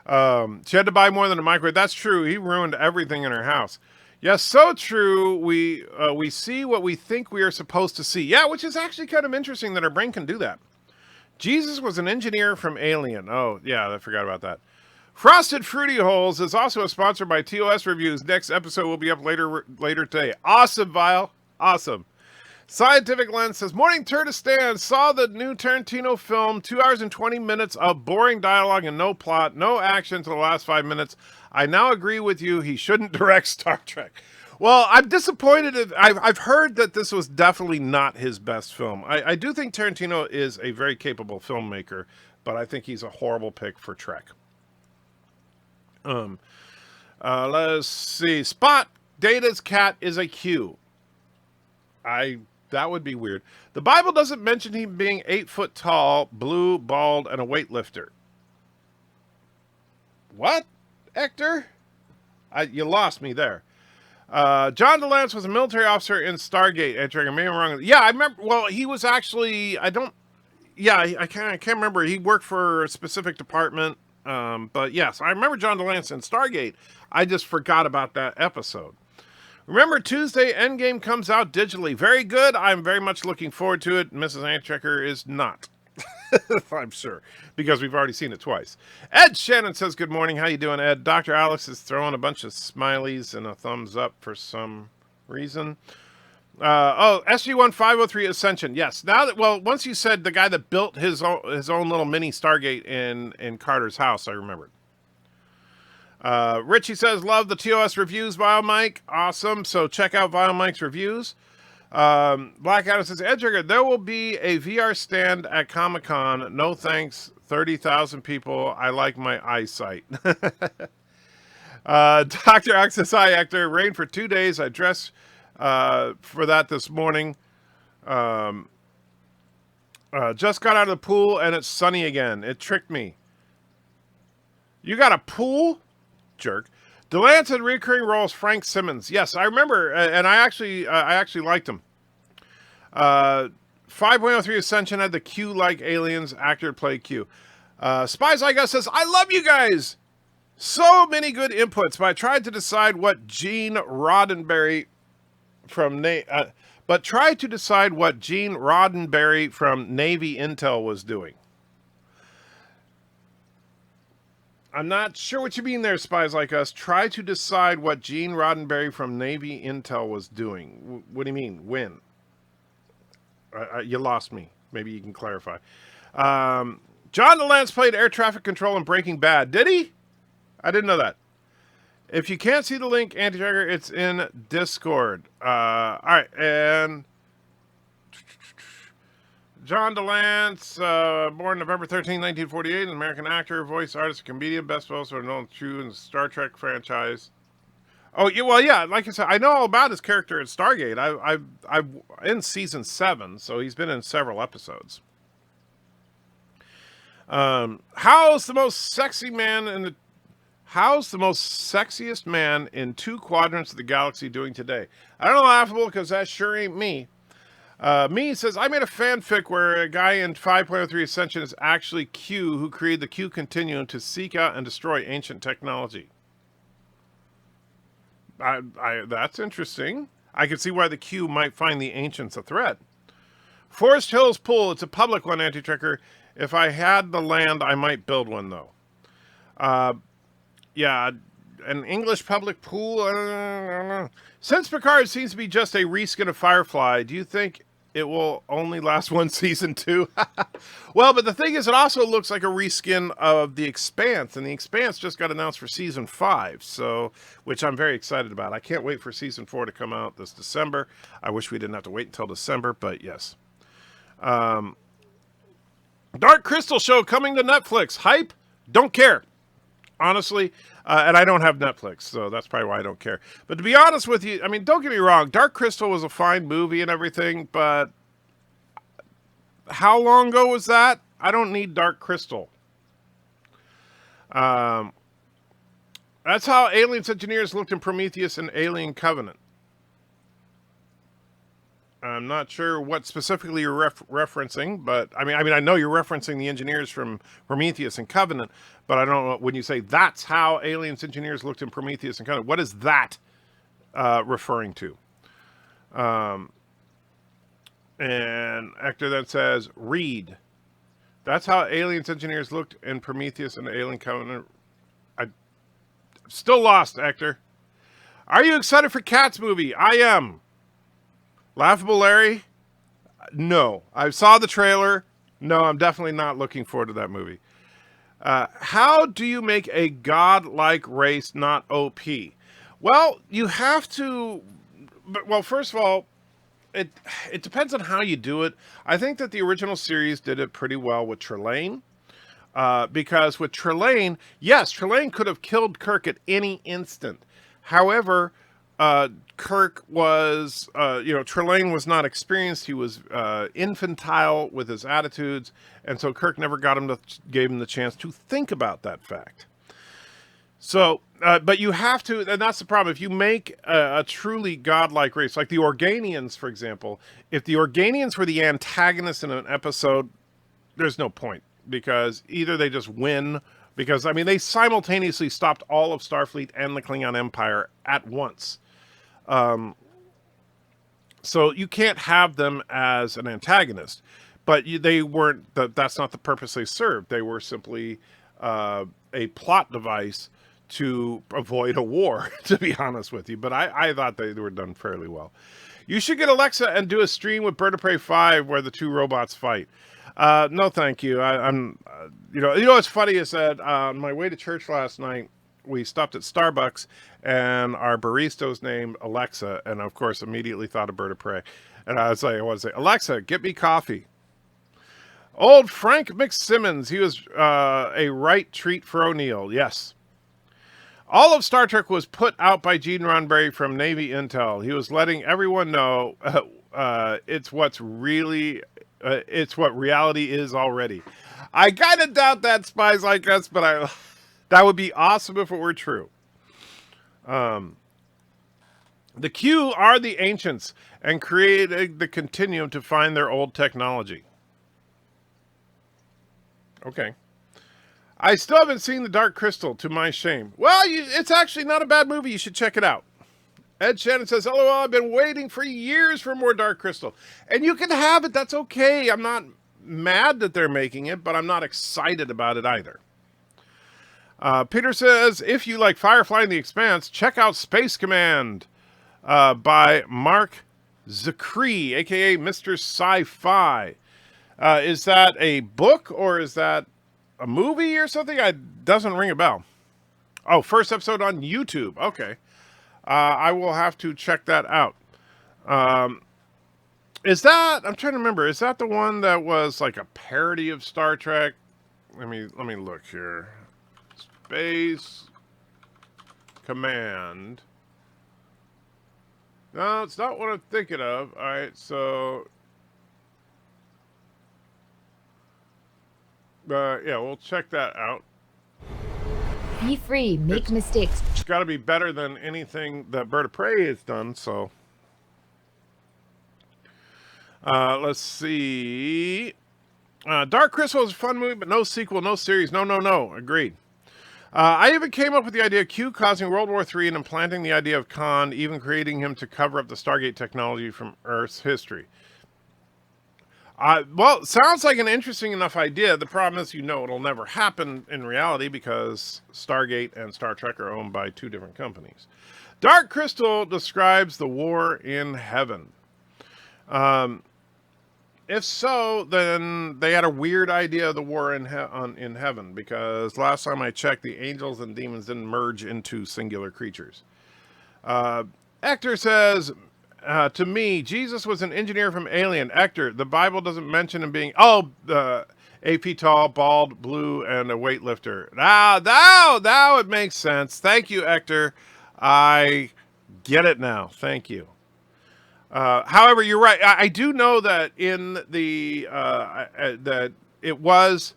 right. She had to buy more than a microwave. That's true. He ruined everything in her house. Yes, so true. We see what we think we are supposed to see. Yeah, which is actually kind of interesting that our brain can do that. Jesus was an engineer from Alien. Oh, yeah, I forgot about that. Frosted Fruity Holes is also a sponsor by TOS Reviews. Next episode will be up later today. Awesome, Vile. Awesome. Scientific Lens says, morning Turtistan, saw the new Tarantino film, 2 hours and 20 minutes of boring dialogue and no plot, no action to the last 5 minutes. I now agree with you, he shouldn't direct Star Trek. Well, I'm disappointed. I've heard that this was definitely not his best film. I do think Tarantino is a very capable filmmaker, but I think he's a horrible pick for Trek. Let's see. Spot, Data's cat is a Q. That would be weird. The Bible doesn't mention him being 8 foot tall, blue, bald, and a weightlifter. What, Hector? You lost me there. John DeLance was a military officer in Stargate. Maybe I'm wrong. Yeah, I remember. Well, he was actually. I can't remember. He worked for a specific department. But yes, I remember John DeLance in Stargate. I just forgot about that episode. Remember, Tuesday, Endgame comes out digitally. Very good. I'm very much looking forward to it. Mrs. Antchecker is not. I'm sure, because we've already seen it twice. Ed Shannon says, good morning. How you doing, Ed? Dr. Alex is throwing a bunch of smileys and a thumbs up for some reason. SG-1503 Ascension. Yes. Now that, once you said the guy that built his own little mini Stargate in Carter's house, I remembered. Richie says, love the TOS reviews, Vile Mike. Awesome. So check out Vile Mike's reviews. Black Adam says, Edgar, there will be a VR stand at Comic-Con. No thanks. 30,000 people. I like my eyesight. Dr. Access Eye Actor, rain for 2 days. I dressed for that this morning. Just got out of the pool and it's sunny again. It tricked me. You got a pool? Jerk. DeLance had recurring roles. Frank Simmons. Yes, I remember, and I actually liked him. 5.03 Ascension had the Q-like aliens. Actor played Q. Spies Like Us says, I love you guys. So many good inputs, but I tried to decide what Gene Roddenberry from Navy Intel was doing. I'm not sure what you mean there, Spies Like Us. Try to decide what Gene Roddenberry from Navy Intel was doing. What do you mean? When? You lost me. Maybe you can clarify. John DeLance played air traffic control in Breaking Bad. Did he? I didn't know that. If you can't see the link, Anti-Trigger, it's in Discord. All right, and John DeLance, born November 13, 1948, an American actor, voice artist, comedian, best also known true in the Star Trek franchise. Oh, yeah, well, yeah. Like I said, I know all about his character in Stargate. I've in season 7, so he's been in several episodes. How's the most sexiest man in 2 quadrants of the galaxy doing today? I don't know, Laughable, because that sure ain't me. Me says, I made a fanfic where a guy in 5.03 Ascension is actually Q, who created the Q Continuum to seek out and destroy ancient technology. That's interesting. I can see why the Q might find the ancients a threat. Forest Hills Pool, it's a public one, Anti-Tricker. If I had the land, I might build one, though. Yeah, an English public pool, I don't know. Since Picard seems to be just a reskin of Firefly, do you think it will only last one season 2? Well, but the thing is, it also looks like a reskin of The Expanse, and The Expanse just got announced for season 5, so which I'm very excited about. I can't wait for season 4 to come out this December. I wish we didn't have to wait until December, but yes. Dark Crystal show coming to Netflix. Hype? Don't care. Honestly, and I don't have Netflix, so that's probably why I don't care. But to be honest with you, I mean, don't get me wrong. Dark Crystal was a fine movie and everything, but how long ago was that? I don't need Dark Crystal. That's how aliens engineers looked in Prometheus and Alien Covenant. I'm not sure what specifically you're referencing, but I mean, I know you're referencing the engineers from Prometheus and Covenant, but I don't know when you say that's how aliens engineers looked in Prometheus and Covenant. What is that referring to? And Hector then says, read. That's how aliens engineers looked in Prometheus and Alien Covenant. I'm still lost, Hector. Are you excited for Cats movie? I am. Laughable Larry? No. I saw the trailer. No, I'm definitely not looking forward to that movie. How do you make a godlike race not OP? Well, you have to... Well, first of all, it depends on how you do it. I think that the original series did it pretty well with Trelane. Because with Trelane, yes, Trelane could have killed Kirk at any instant. However... Kirk was, Trelane was not experienced. He was infantile with his attitudes, and so Kirk never gave him the chance to think about that fact. So, but you have to, and that's the problem. If you make a truly godlike race, like the Organians, for example, if the Organians were the antagonists in an episode, there's no point, because either they just win, because, I mean, they simultaneously stopped all of Starfleet and the Klingon Empire at once. So you can't have them as an antagonist, but they weren't. That's not the purpose they served. They were simply a plot device to avoid a war, to be honest with you. But I thought they were done fairly well. You should get Alexa and do a stream with BIRDOPREY 5 where the 2 robots fight. No, thank you. I'm, what's funny is that on my way to church last night, we stopped at Starbucks, and our barista was named Alexa, and of course immediately thought of BIRDOPREY. And I want to say, Alexa, get me coffee. Old Frank McSimmons, he was a right treat for O'Neill, yes. All of Star Trek was put out by Gene Roddenberry from Navy Intel. He was letting everyone know it's what reality is already. I kind of doubt that, Spies Like Us, but that would be awesome if it were true. The Q are the ancients and created the continuum to find their old technology. Okay. I still haven't seen The Dark Crystal, to my shame. Well, it's actually not a bad movie. You should check it out. Ed Shannon says, LOL, I've been waiting for years for more Dark Crystal. And you can have it. That's okay. I'm not mad that they're making it, but I'm not excited about it either. Peter says, if you like Firefly and The Expanse, check out Space Command by Mark Zakri, a.k.a. Mr. Sci-Fi. Is that a book or is that a movie or something? It doesn't ring a bell. Oh, first episode on YouTube. Okay. I will have to check that out. Is that, I'm trying to remember, is that the one that was like a parody of Star Trek? Let me look here. Space Command. No, it's not what I'm thinking of. All right, so yeah, we'll check that out. Be free, make mistakes. It's got to be better than anything that Bird of Prey has done. So let's see. Dark Crystal is a fun movie, but no sequel, no series. No. Agreed. I even came up with the idea of Q causing World War III and implanting the idea of Khan, even creating him to cover up the Stargate technology from Earth's history. Well, sounds like an interesting enough idea. The problem is, it'll never happen in reality because Stargate and Star Trek are owned by two different companies. Dark Crystal describes the war in heaven. If so, then they had a weird idea of the war in heaven, because last time I checked, the angels and demons didn't merge into singular creatures. Hector says, to me, Jesus was an engineer from Alien. Hector, the Bible doesn't mention him being, AP tall, bald, blue, and a weightlifter. Now it makes sense. Thank you, Hector. I get it now. Thank you. However, you're right. I do know that in the that it was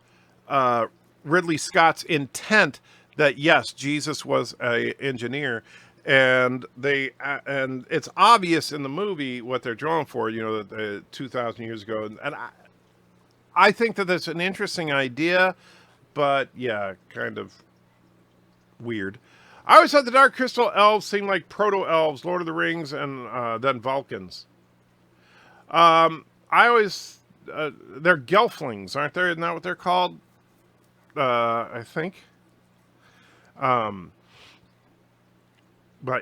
Ridley Scott's intent that yes, Jesus was an engineer, and and it's obvious in the movie what they're drawing for. 2,000 years ago, and I think that that's an interesting idea, but yeah, kind of weird. I always thought the Dark Crystal elves seemed like proto-elves, Lord of the Rings, and then Vulcans. They're gelflings, aren't they? Isn't that what they're called? I think. But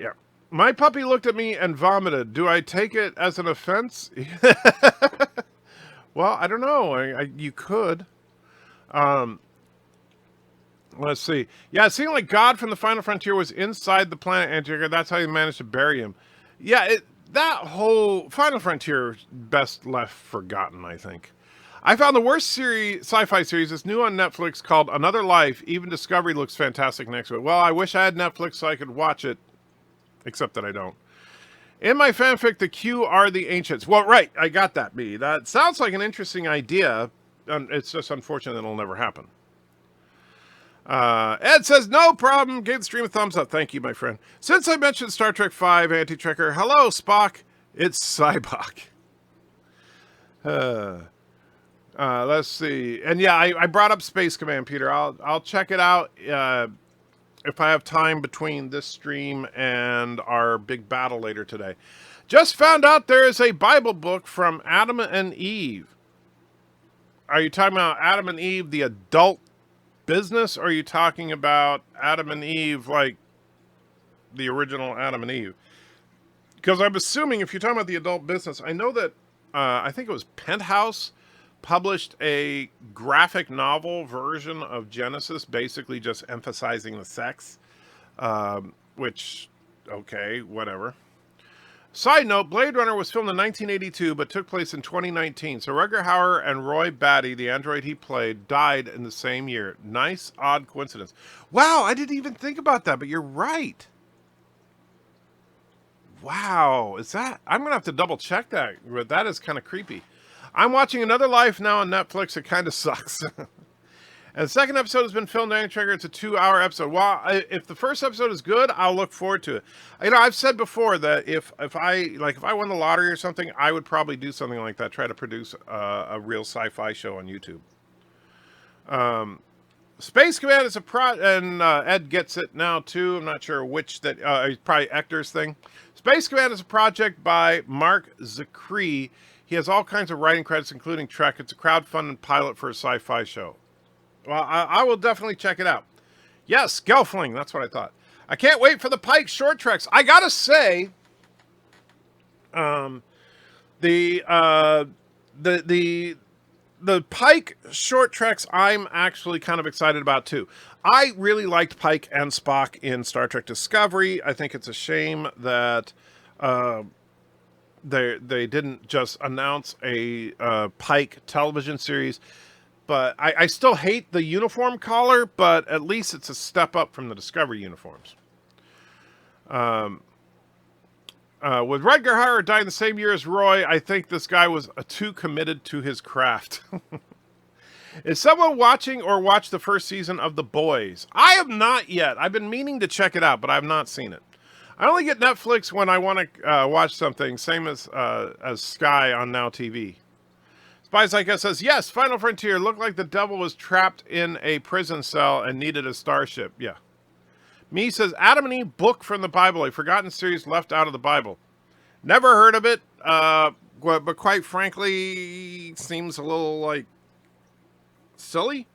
yeah. My puppy looked at me and vomited. Do I take it as an offense? Well, I don't know. You could. Let's see. Yeah, it seemed like God from the Final Frontier was inside the planet Antigua. That's how you managed to bury him. Yeah, that whole Final Frontier best left forgotten, I think. I found the worst sci-fi series is new on Netflix called Another Life. Even Discovery looks fantastic next to it. Well, I wish I had Netflix so I could watch it, except that I don't. In my fanfic, the Q are the ancients. Well, right, I got that, B. That sounds like an interesting idea. It's just unfortunate it'll never happen. Ed says, no problem. Gave the stream a thumbs up. Thank you, my friend. Since I mentioned Star Trek V Anti-Trekker, hello, Spock. It's Cybok. Let's see. And yeah, I brought up Space Command, Peter. I'll check it out if I have time between this stream and our big battle later today. Just found out there is a Bible book from Adam and Eve. Are you talking about Adam and Eve, the adult business, or are you talking about Adam and Eve, like the original Adam and Eve? Because I'm assuming if you're talking about the adult business, I know that I think it was Penthouse published a graphic novel version of Genesis, basically just emphasizing the sex, which, okay, whatever. Side note, Blade Runner was filmed in 1982, but took place in 2019. So Rutger Hauer and Roy Batty, the android he played, died in the same year. Nice, odd coincidence. Wow, I didn't even think about that, but you're right. Wow, is that... I'm going to have to double check that, but that is kind of creepy. I'm watching Another Life now on Netflix. It kind of sucks. And the second episode has been filmed on Trigger. It's a 2-hour episode. Well, if the first episode is good, I'll look forward to it. I've said before that if I won the lottery or something, I would probably do something like that. Try to produce a real sci-fi show on YouTube. Space Command is and Ed gets it now too. I'm not sure which that. Probably Hector's thing. Space Command is a project by Mark Zicree. He has all kinds of writing credits, including Trek. It's a crowdfunded pilot for a sci-fi show. Well, I will definitely check it out. Yes, Gelfling, that's what I thought. I can't wait for the Pike short treks. I gotta say, the Pike short treks I'm actually kind of excited about too. I really liked Pike and Spock in Star Trek Discovery. I think it's a shame that they didn't just announce a Pike television series. But I still hate the uniform collar, but at least it's a step up from the Discovery uniforms. With Rutger Hauer dying the same year as Roy, I think this guy was too committed to his craft. Is someone watching or watched the first season of The Boys? I have not yet. I've been meaning to check it out, but I have not seen it. I only get Netflix when I want to watch something, same as Sky on Now TV. Spies Like Us says, yes, Final Frontier looked like the devil was trapped in a prison cell and needed a starship. Yeah. Me says, Adam and Eve book from the Bible, a forgotten series left out of the Bible. Never heard of it, but quite frankly, seems a little like silly.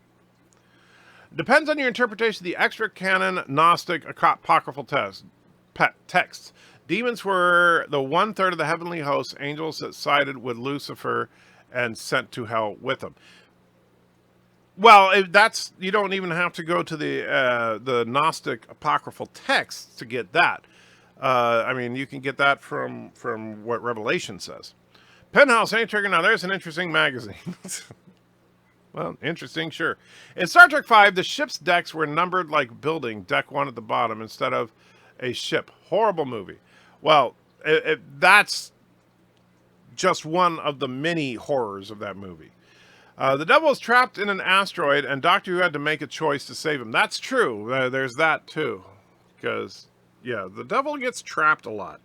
Depends on your interpretation of the extra canon Gnostic apocryphal texts. Demons were the 1/3 of the heavenly hosts, angels that sided with Lucifer and sent to hell with him. Well, that's, you don't even have to go to the Gnostic apocryphal texts to get that. I mean, you can get that from what Revelation says. Penthouse ain't trigger. Now there's an interesting magazine. Well, interesting, sure. In Star Trek V, the ship's decks were numbered like building, deck 1 at the bottom instead of a ship. Horrible movie. Well, that's just one of the many horrors of that movie. The devil is trapped in an asteroid, and Doctor Who had to make a choice to save him. That's true. There's that, too. Because, yeah, the devil gets trapped a lot.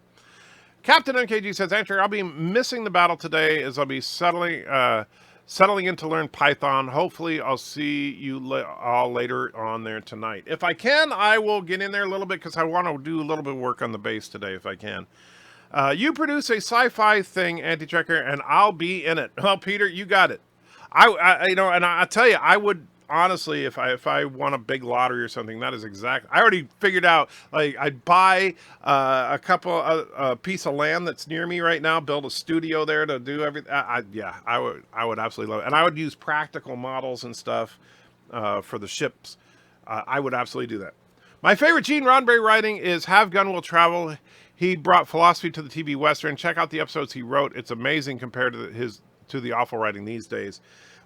Captain NKG says, Andrew, I'll be missing the battle today as I'll be settling in to learn Python. Hopefully, I'll see you all later on there tonight. If I can, I will get in there a little bit because I want to do a little bit of work on the base today if I can. You produce a sci-fi thing, Anti-Trekker, and I'll be in it. Well, Peter, you got it. I tell you, I would honestly, if I won a big lottery or something, that is exactly. I already figured out. Like, I'd buy a piece of land that's near me right now, build a studio there to do everything. I would absolutely love it, and I would use practical models and stuff for the ships. I would absolutely do that. My favorite Gene Roddenberry writing is "Have Gun Will Travel." He brought philosophy to the TV Western. Check out the episodes he wrote. It's amazing compared to the awful writing these days.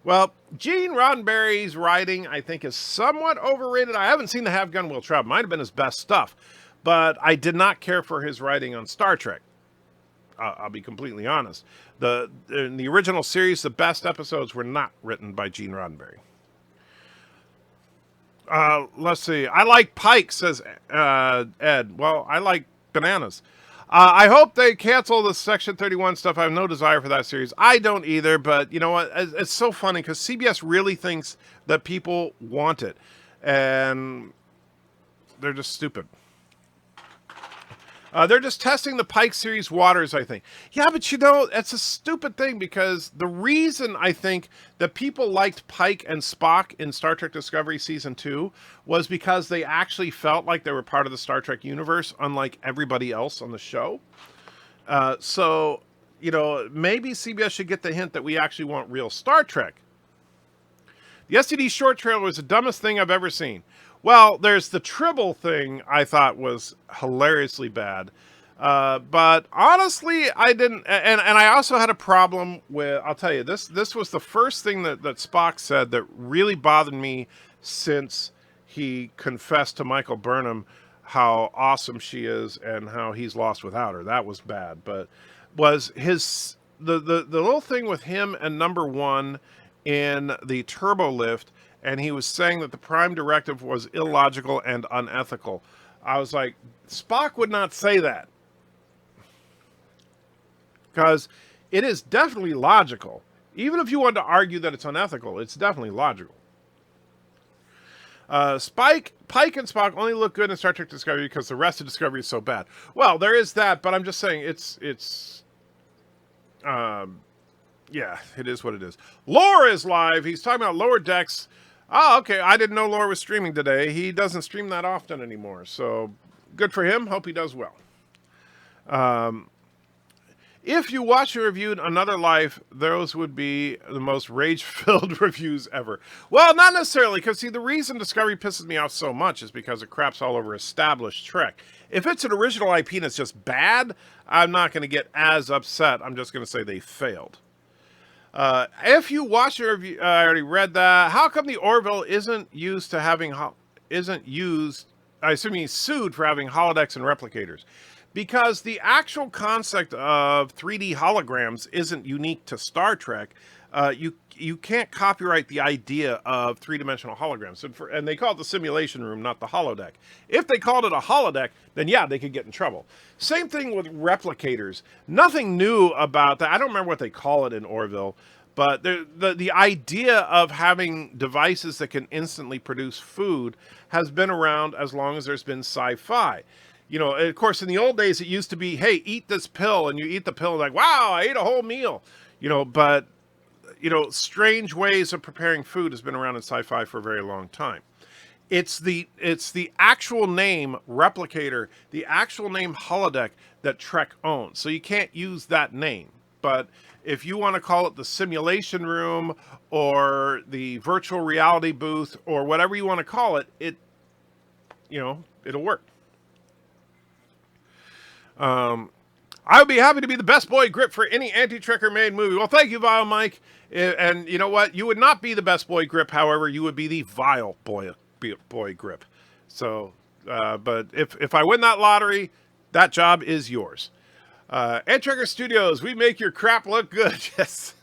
Well, Gene Roddenberry's writing, I think, is somewhat overrated. I haven't seen the Have Gun Will Travel. Might have been his best stuff. But I did not care for his writing on Star Trek. I'll be completely honest. In the original series, the best episodes were not written by Gene Roddenberry. Let's see. I like Pike, says Ed. Well, I like bananas. I hope they cancel the Section 31 stuff. I have no desire for that series. I don't either, but you know what? It's so funny because CBS really thinks that people want it, and they're just stupid. They're just testing the Pike series waters, I think. Yeah, but you know, it's a stupid thing because the reason I think that people liked Pike and Spock in Star Trek Discovery Season 2 was because they actually felt like they were part of the Star Trek universe, unlike everybody else on the show. So, you know, maybe CBS should get the hint that we actually want real Star Trek. The STD short trailer was the dumbest thing I've ever seen. Well, there's the Tribble thing I thought was hilariously bad. But honestly, I didn't. And I also had a problem with, I'll tell you, this was the first thing that Spock said that really bothered me since he confessed to Michael Burnham how awesome she is and how he's lost without her. That was bad. But was the little thing with him and Number One in the turbo lift, and he was saying that the Prime Directive was illogical and unethical. I was like, Spock would not say that. Because it is definitely logical. Even if you want to argue that it's unethical, it's definitely logical. Pike and Spock only look good in Star Trek Discovery because the rest of Discovery is so bad. Well, there is that, but I'm just saying yeah, it is what it is. Lore is live. He's talking about Lower Decks. Oh, okay. I didn't know Lore was streaming today. He doesn't stream that often anymore. So good for him. Hope he does well. If you watch and reviewed Another Life, those would be the most rage-filled reviews ever. Well, not necessarily, because see, the reason Discovery pisses me off so much is because it craps all over established Trek. If it's an original IP and it's just bad, I'm not going to get as upset. I'm just going to say they failed. If you watch a review, I already read that. How come the Orville isn't used? I assume he's sued for having holodecks and replicators. because the actual concept of 3D holograms isn't unique to Star Trek. You can't copyright the idea of three-dimensional holograms, and they call it the simulation room, not the holodeck. If they called it a holodeck, then yeah, they could get in trouble. Same thing with replicators. Nothing new about that. I don't remember what they call it in Orville, but the idea of having devices that can instantly produce food has been around as long as there's been sci-fi. You know, of course, in the old days, it used to be, hey, eat this pill, and you eat the pill, and like, wow, I ate a whole meal. You know, but you know, strange ways of preparing food has been around in sci-fi for a very long time. It's the actual name replicator, the actual name holodeck that Trek owns. So you can't use that name. But if you want to call it the simulation room or the virtual reality booth or whatever you want to call it, it'll work. I would be happy to be the best boy grip for any anti-Trekker made movie. Well, thank you, Vile Mike. And you know what? You would not be the best boy grip. However, you would be the vile boy grip. So, but if I win that lottery, that job is yours. Anti-Trekker Studios, we make your crap look good. Yes.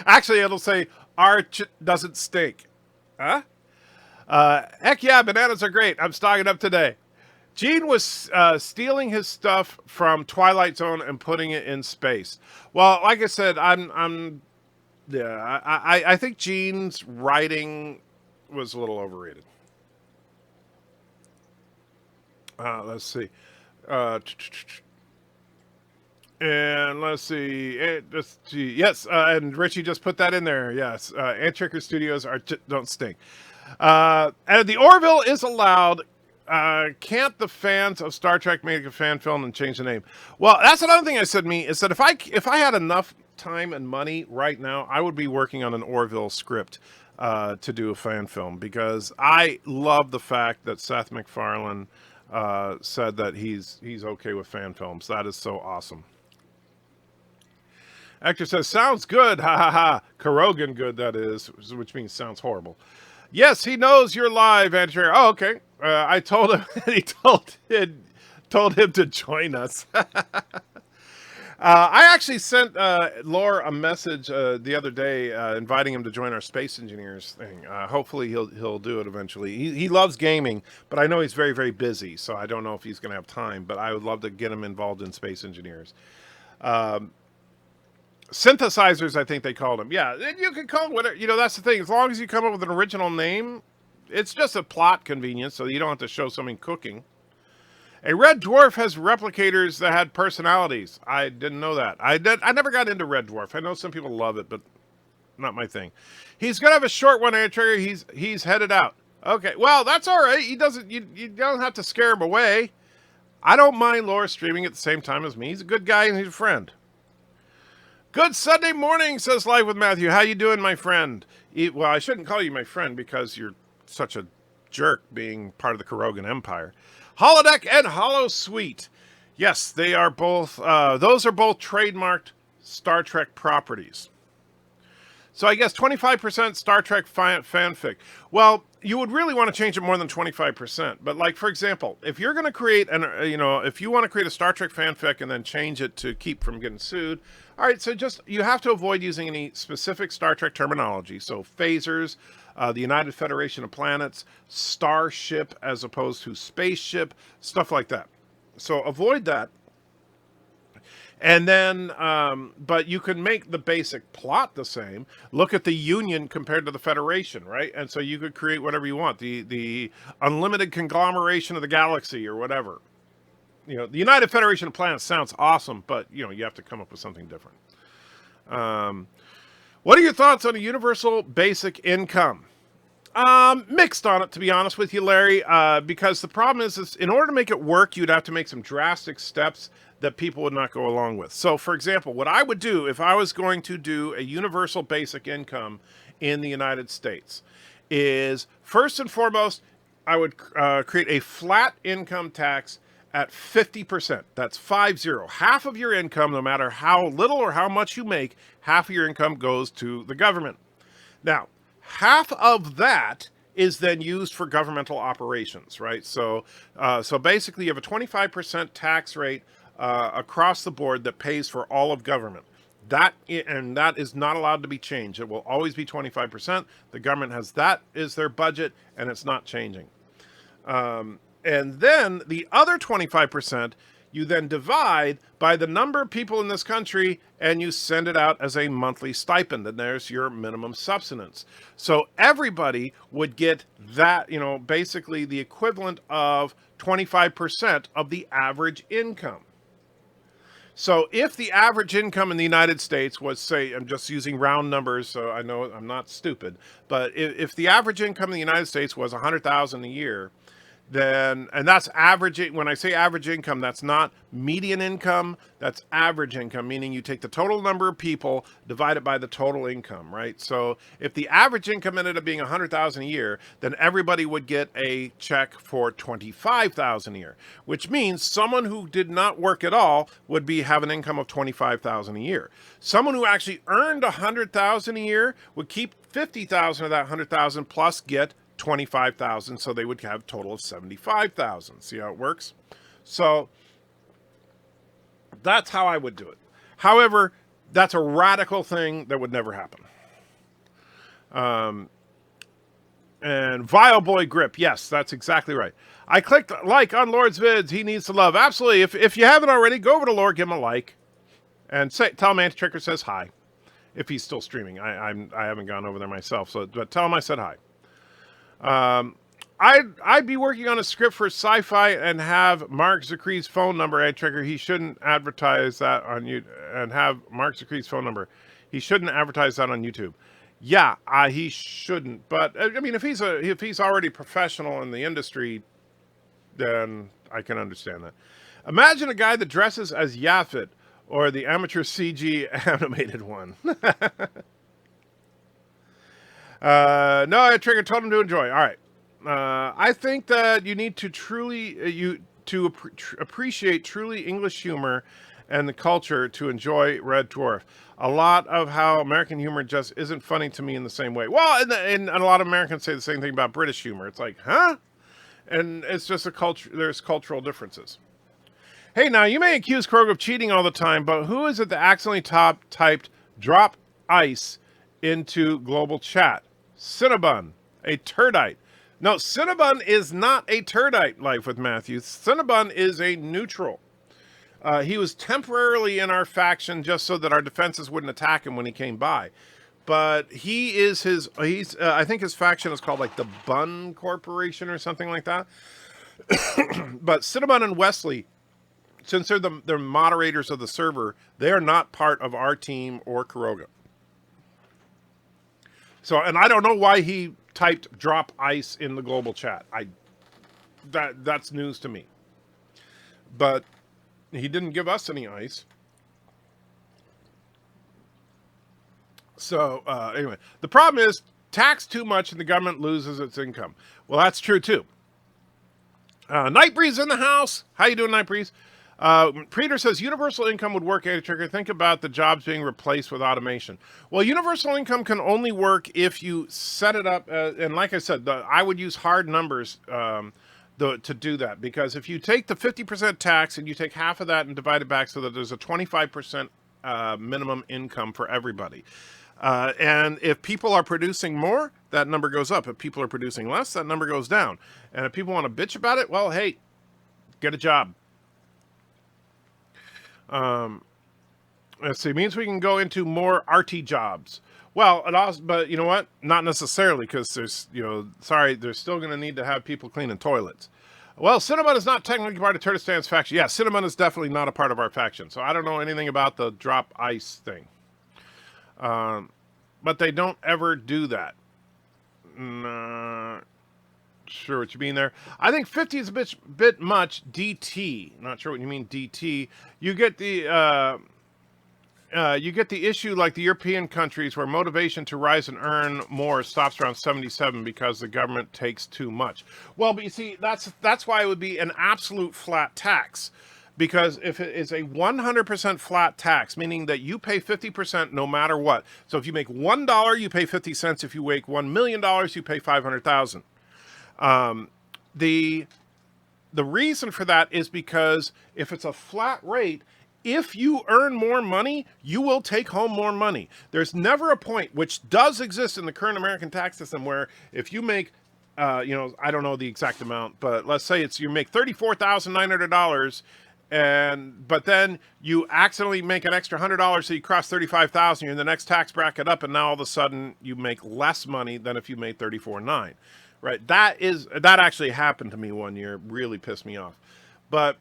Actually, it'll say, our doesn't stink. Huh? Heck yeah, bananas are great. I'm stocking up today. Gene was stealing his stuff from Twilight Zone and putting it in space. Well, like I said, I think Gene's writing was a little overrated. Let's see. And let's see. Yes, and Richie just put that in there. Yes, Anti-Trekker Studios don't stink. And the Orville is allowed. Can't the fans of Star Trek make a fan film and change the name? Well, that's another thing I said to me, is that if I had enough time and money right now, I would be working on an Orville script to do a fan film, because I love the fact that Seth MacFarlane said that he's okay with fan films. That is so awesome. Actor says, sounds good, ha ha ha. Carogan good, that is, which means sounds horrible. Yes, he knows you're live, Andrew. Oh, okay. I told him, and he told him to join us. I actually sent Lore a message the other day inviting him to join our Space Engineers thing. Hopefully he'll do it eventually. He loves gaming, but I know he's very, very busy, so I don't know if he's going to have time, but I would love to get him involved in Space Engineers. Synthesizers, I think they called them. Yeah, you can call them whatever. You know, that's the thing. As long as you come up with an original name, it's just a plot convenience, so you don't have to show something cooking. A red dwarf has replicators that had personalities. I didn't know that. I never got into red dwarf. I know some people love it, but not my thing. He's gonna have a short one, Trigger. He's headed out. Okay, well, that's all right. He doesn't. You don't have to scare him away. I don't mind Laura streaming at the same time as me. He's a good guy and he's a friend. Good Sunday morning, says Live with Matthew. How you doing, my friend? Well, I shouldn't call you my friend because you're such a jerk being part of the Carogan Empire. Holodeck and Holosuite. Yes, they are both, those are both trademarked Star Trek properties. So I guess 25% Star Trek fanfic. Well, you would really want to change it more than 25%. But like, for example, if you're going to create if you want to create a Star Trek fanfic and then change it to keep from getting sued, all right, so you have to avoid using any specific Star Trek terminology. So phasers, the United Federation of Planets, starship as opposed to spaceship, stuff like that. So avoid that. And then, but you can make the basic plot the same. Look at the Union compared to the Federation, right? And so you could create whatever you want. The unlimited conglomeration of the galaxy or whatever. You know, the United Federation of Planets sounds awesome, but, you know, you have to come up with something different. What are your thoughts on a universal basic income? Mixed on it, to be honest with you, Larry, because the problem is in order to make it work, you'd have to make some drastic steps that people would not go along with. So, for example, what I would do if I was going to do a universal basic income in the United States is, first and foremost, I would create a flat income tax at 50%. That's 50. Half of your income, no matter how little or how much you make, half of your income goes to the government. Now, half of that is then used for governmental operations, right? So, so basically, you have a 25% tax rate across the board that pays for all of government. That is not allowed to be changed. It will always be 25%. The government has that is their budget, and it's not changing. And then the other 25%, you then divide by the number of people in this country, and you send it out as a monthly stipend, and there's your minimum subsistence. So everybody would get that, you know, basically the equivalent of 25% of the average income. So if the average income in the United States was, say, I'm just using round numbers, so I know I'm not stupid, but if the average income in the United States was $100,000 a year, then, and that's average. When I say average income, that's not median income, that's average income, meaning you take the total number of people, divide it by the total income, right? So if the average income ended up being $100,000 a year, then everybody would get a check for $25,000 a year, which means someone who did not work at all would have an income of $25,000 a year. Someone who actually earned $100,000 a year would keep $50,000 of that $100,000 plus get $25,000, so they would have a total of $75,000. See how it works? So that's how I would do it. However, that's a radical thing that would never happen. And Vile Boy Grip, yes, that's exactly right. I clicked like on Lord's vids. He needs to love. Absolutely. If you haven't already, go over to Lord, give him a like, and tell him Anti-Tricker says hi. If he's still streaming, I haven't gone over there myself, but tell him I said hi. I'd be working on a script for sci-fi and have Mark Zucker's phone number. Anti-Tricker, he shouldn't advertise that on you and have Mark Zucker's phone number. He shouldn't advertise that on YouTube. Yeah, he shouldn't. But I mean, if he's already professional in the industry, then I can understand that. Imagine a guy that dresses as Yaphet or the amateur CG animated one. No, I Trigger told him to enjoy. All right. I think that you need to appreciate truly English humor and the culture to enjoy Red Dwarf. A lot of how American humor just isn't funny to me in the same way. Well, and a lot of Americans say the same thing about British humor. It's like, huh? And it's just a culture. There's cultural differences. Hey, now you may accuse Krog of cheating all the time, but who is it that accidentally typed drop ice into global chat? Cinnabon, a turdite. No, Cinnabon is not a turdite, Life with Matthew. Cinnabon is a neutral. He was temporarily in our faction just so that our defenses wouldn't attack him when he came by. But I think his faction is called like the Bun Corporation or something like that. But Cinnabon and Wesley, since they're moderators of the server, they are not part of our team or Carogan. So, and I don't know why he typed drop ice in the global chat. That's news to me. But he didn't give us any ice. So, anyway, the problem is tax too much and the government loses its income. Well, that's true too. Nightbreeze in the house. How you doing, Nightbreeze? Preeter says universal income would work, Anti-Trigger. Think about the jobs being replaced with automation. Well, universal income can only work if you set it up. And like I said, I would use hard numbers to do that. Because if you take the 50% tax and you take half of that and divide it back so that there's a 25% minimum income for everybody. And if people are producing more, that number goes up. If people are producing less, that number goes down. And if people want to bitch about it, well, hey, get a job. Let's see, it means we can go into more RT jobs. Well, it also, but you know what? Not necessarily, because there's, they're still going to need to have people cleaning toilets. Well, Cinnamon is not technically part of Turdistan's faction. Yeah, Cinnamon is definitely not a part of our faction, so I don't know anything about the drop ice thing. But they don't ever do that. Sure what you mean there. I think 50 is a bit much. DT. Not sure what you mean DT. You get the issue like the European countries where motivation to rise and earn more stops around 77 because the government takes too much. Well, but you see, that's why it would be an absolute flat tax, Because if it is a 100% flat tax, meaning that you pay 50% no matter what. So if you make $1, you pay 50 cents. If you make $1 million, you pay 500,000. The reason for that is because if it's a flat rate, if you earn more money, you will take home more money. There's never a point, which does exist in the current American tax system, where if you make, I don't know the exact amount, but let's say you make $34,900, but then you accidentally make an extra $100, so you cross $35,000. You're in the next tax bracket up, and now all of a sudden you make less money than if you made $34,900. Right? That actually happened to me one year. It really pissed me off. But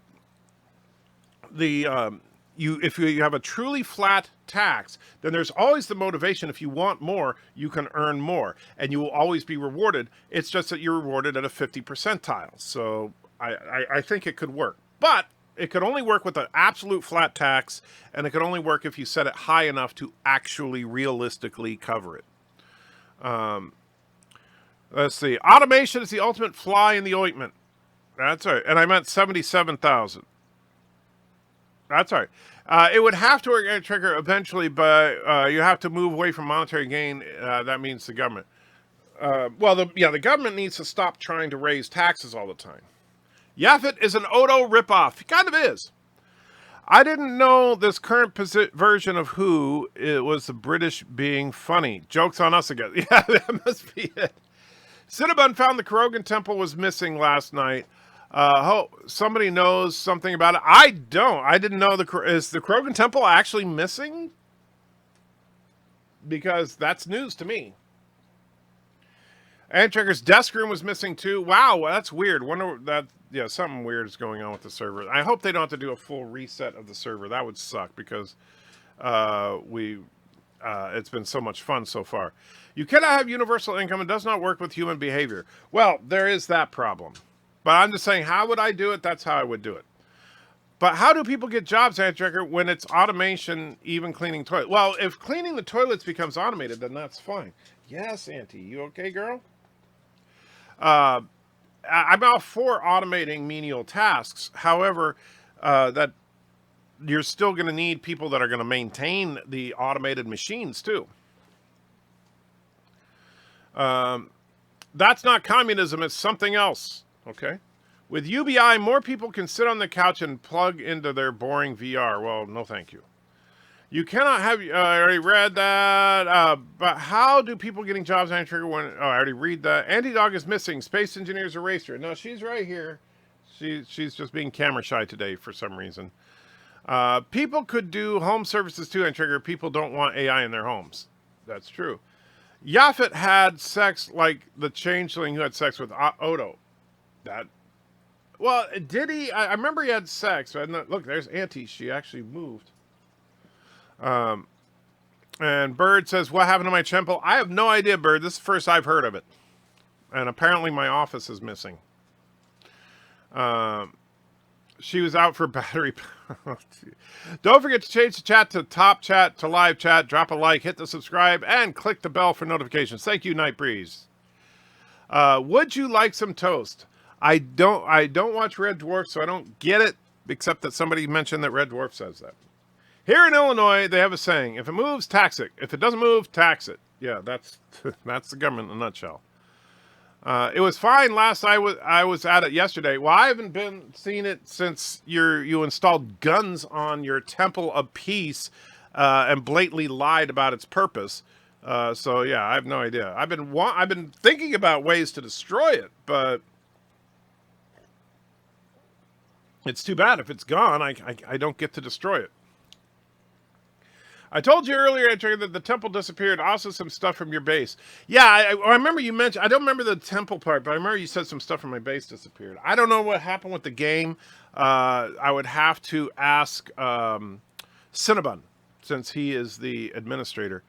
if you have a truly flat tax, then there's always the motivation. If you want more, you can earn more, and you will always be rewarded. It's just that you're rewarded at a 50 percentile. So I think it could work, but it could only work with an absolute flat tax, and it could only work if you set it high enough to actually realistically cover it. Let's see. Automation is the ultimate fly in the ointment. That's right. And I meant 77,000. That's right. It would have to work, trigger eventually, but you have to move away from monetary gain. That means the government. The government needs to stop trying to raise taxes all the time. Yaphet is an Odo ripoff. He kind of is. I didn't know this current version of Who it was the British being funny. Joke's on us again. Yeah, that must be it. Cinnabon found the Carogan temple was missing last night. Somebody knows something about it. I don't. I didn't know is the Carogan temple actually missing? Because that's news to me. Antrigger's desk room was missing too. Wow, that's weird. Wonder that. Yeah, something weird is going on with the server. I hope they don't have to do a full reset of the server. That would suck because it's been so much fun so far. You cannot have universal income. It does not work with human behavior. Well, there is that problem. But I'm just saying, how would I do it? That's how I would do it. But how do people get jobs, Antracker, when it's automation, even cleaning toilets? Well, if cleaning the toilets becomes automated, then that's fine. Yes, Auntie. You okay, girl? I'm all for automating menial tasks. However, that you're still going to need people that are going to maintain the automated machines too. That's not communism. It's something else. Okay. With UBI, more people can sit on the couch and plug into their boring VR. Well, no, thank you. You cannot have. I already read that. But how do people getting jobs on trigger when? Oh, I already read that. Anti-Dog is missing. Space Engineers erased her. No, she's right here. She's just being camera shy today for some reason. People could do home services too, and trigger. People don't want AI in their homes. That's true. Yaphet had sex like the changeling who had sex with Odo. Well, did he? I remember he had sex. But look, there's Auntie. She actually moved. And Bird says, what happened to my temple? I have no idea, Bird. This is the first I've heard of it. And apparently my office is missing. She was out for battery. Don't forget to change the chat to top chat to live chat. Drop a like, hit the subscribe, and click the bell for notifications. Thank you, Night Breeze. Would you like some toast? I don't watch Red Dwarf, so I don't get it, except that somebody mentioned that Red Dwarf says that. Here in Illinois, they have a saying, if it moves, tax it. If it doesn't move, tax it. Yeah, that's the government in a nutshell. It was fine last I was at it yesterday. Well, I haven't seen it since you installed guns on your Temple of Peace and blatantly lied about its purpose. So yeah, I have no idea. I've been thinking about ways to destroy it, but it's too bad if it's gone. I don't get to destroy it. I told you earlier, Andrew, that the temple disappeared. Also, some stuff from your base. Yeah, I remember you mentioned. I don't remember the temple part, but I remember you said some stuff from my base disappeared. I don't know what happened with the game. I would have to ask Cinnabon, since he is the administrator.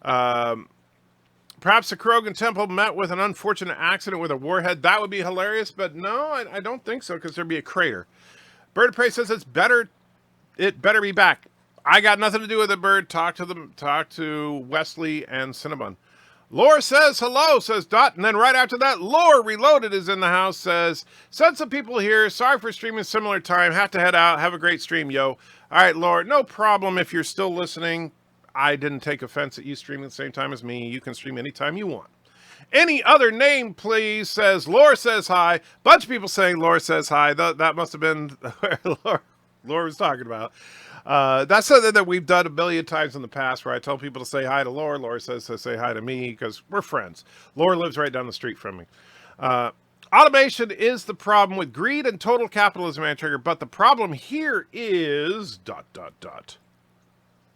Perhaps the Carogan temple met with an unfortunate accident with a warhead. That would be hilarious, but no, I don't think so, because there'd be a crater. BIRDOPREY says it better be back. I got nothing to do with it, Bird. Talk to Wesley and Cinnabon. Lore says hello, says Dot, and then right after that, Lore Reloaded is in the house, says, send some people here. Sorry for streaming similar time. Have to head out. Have a great stream, yo. All right, Lore, no problem if you're still listening. I didn't take offense at you streaming at the same time as me. You can stream anytime you want. Any other name, please, says Lore says hi. Bunch of people saying Lore says hi. That must have been where Lore was talking about. That's something that we've done a million times in the past where I tell people to say hi to Lore. Lore says to say hi to me because we're friends. Lore lives right down the street from me. Automation is the problem with greed and total capitalism, Antrigger, but the problem here is ...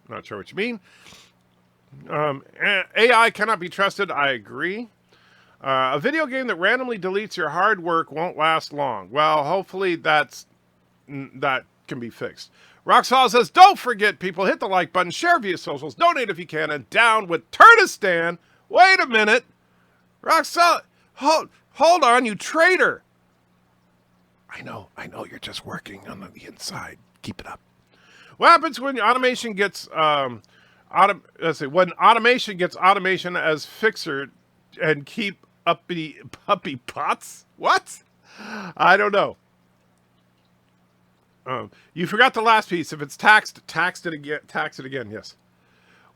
Not sure what you mean. AI cannot be trusted. I agree. A video game that randomly deletes your hard work won't last long. Well, hopefully that can be fixed. Roxall says, don't forget, people, hit the like button, share via socials, donate if you can, and down with Turnistan. Wait a minute. Roxall, hold on, you traitor. I know, you're just working on the inside. Keep it up. What happens when automation gets, when automation gets automation as fixer and keep puppy pots? What? I don't know. You forgot the last piece. If it's taxed it again. Yes.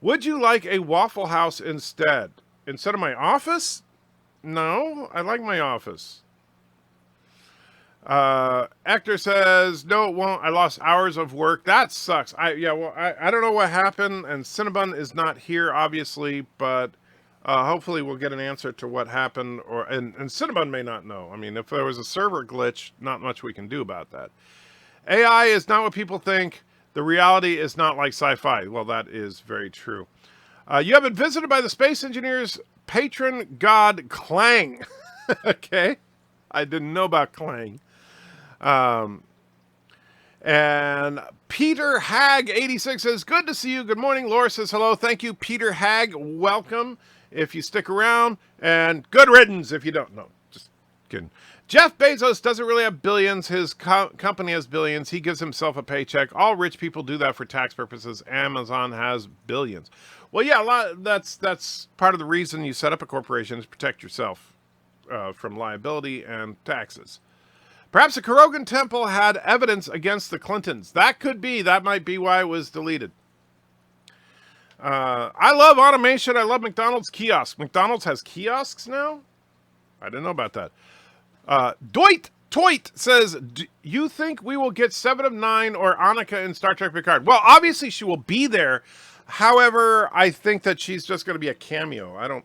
Would you like a Waffle House instead of my office? No, I like my office. Hector says, no, it won't. I lost hours of work. That sucks. I don't know what happened, and Cinnabon is not here, obviously, but hopefully we'll get an answer to what happened, and Cinnabon may not know. I mean, if there was a server glitch, not much we can do about that. AI is not what people think. The reality is not like sci-fi. Well, that is very true. You have been visited by the space engineer's patron god, Clang. Okay. I didn't know about Clang. And Peter Hag 86 says, good to see you. Good morning. Laura says hello. Thank you, Peter Hag. Welcome if you stick around. And good riddance if you don't know. Just kidding. Jeff Bezos doesn't really have billions. His company has billions. He gives himself a paycheck. All rich people do that for tax purposes. Amazon has billions. Well, yeah, that's part of the reason you set up a corporation is to protect yourself from liability and taxes. Perhaps the Carogan temple had evidence against the Clintons. That could be. That might be why it was deleted. I love automation. I love McDonald's kiosks. McDonald's has kiosks now? I didn't know about that. Toit says, do you think we will get 7 of 9 or Annika in Star Trek Picard? Well, obviously she will be there. However, I think that she's just going to be a cameo. I don't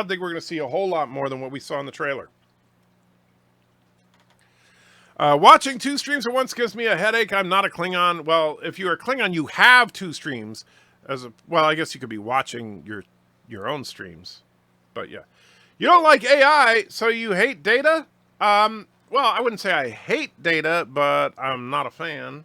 think we're going to see a whole lot more than what we saw in the trailer. Watching 2 streams at once gives me a headache. I'm not a Klingon. Well, if you're a Klingon, you have 2 streams. Well, I guess you could be watching your own streams. But yeah. You don't like AI, so you hate Data? Well, I wouldn't say I hate Data, but I'm not a fan.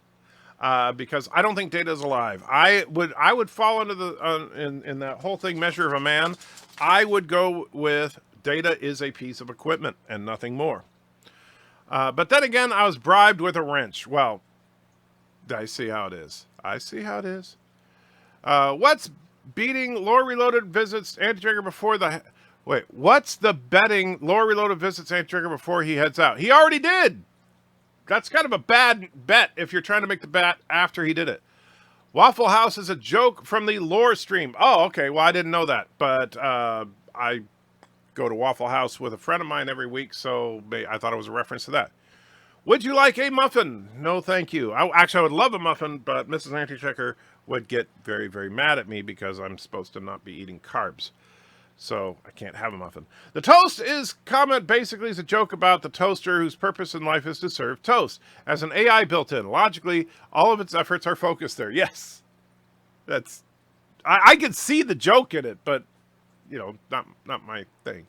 Because I don't think Data is alive. I would fall into the in that whole thing, Measure of a Man. I would go with Data is a piece of equipment and nothing more. But then again, I was bribed with a wrench. Well, I see how it is. What's beating Lore Reloaded visits Anti-Trigger before the... Wait, what's the betting Lore Reloaded visits Anti-Trigger before he heads out? He already did! That's kind of a bad bet if you're trying to make the bet after he did it. Waffle House is a joke from the Lore stream. Oh, okay. Well, I didn't know that. But I go to Waffle House with a friend of mine every week, so I thought it was a reference to that. Would you like a muffin? No, thank you. I would love a muffin, but Mrs. Anti-Checker would get very, very mad at me because I'm supposed to not be eating carbs. So I can't have a muffin. The toast is comment basically is a joke about the toaster whose purpose in life is to serve toast. As an AI built in, logically, all of its efforts are focused there. Yes. I can see the joke in it, but you know, not my thing.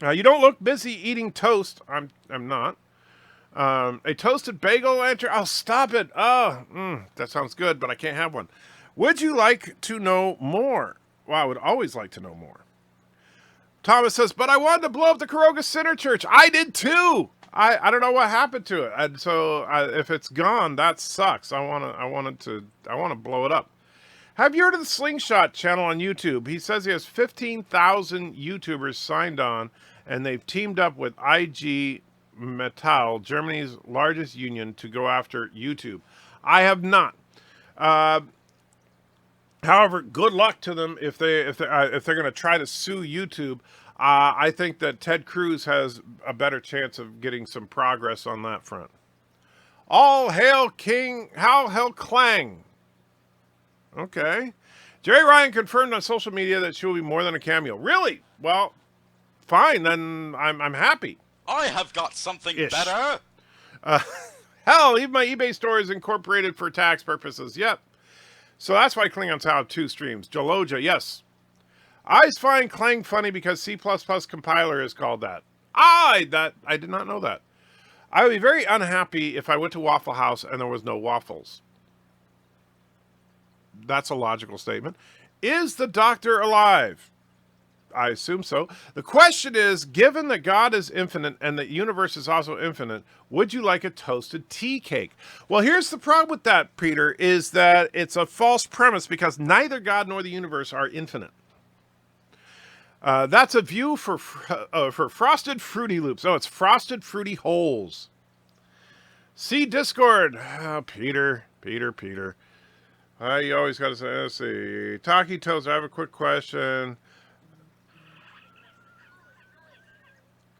You don't look busy eating toast. I'm not. A toasted bagel lantern. Oh, stop it. Oh, that sounds good, but I can't have one. Would you like to know more? Well, I would always like to know more. Thomas says, but I wanted to blow up the Caroga Center Church. I did too. I don't know what happened to it. And so if it's gone, that sucks. I want to blow it up. Have you heard of the Slingshot channel on YouTube? He says he has 15,000 YouTubers signed on, and they've teamed up with IG Metall, Germany's largest union, to go after YouTube. I have not. However, good luck to them if they're going to try to sue YouTube. I think that Ted Cruz has a better chance of getting some progress on that front. All hail King, how hell Clang. Okay. Jerry Ryan confirmed on social media that she will be more than a cameo. Really? Well, fine. Then I'm happy. I have got something Ish. better. Hell, even my eBay store is incorporated for tax purposes. Yep. So that's why Klingons have 2 streams. Joloja, yes. I find Clang funny because C++ compiler is called that. I did not know that. I would be very unhappy if I went to Waffle House and there was no waffles. That's a logical statement. Is the doctor alive? I assume so. The question is, given that God is infinite and the universe is also infinite, would you like a toasted tea cake? Well, here's the problem with that, Peter, is that it's a false premise because neither God nor the universe are infinite. That's a view for Frosted Fruity Loops. Oh, it's Frosted Fruity Holes. See Discord. Oh, Peter. You always got to say, let's see. Taki Toast, I have a quick question.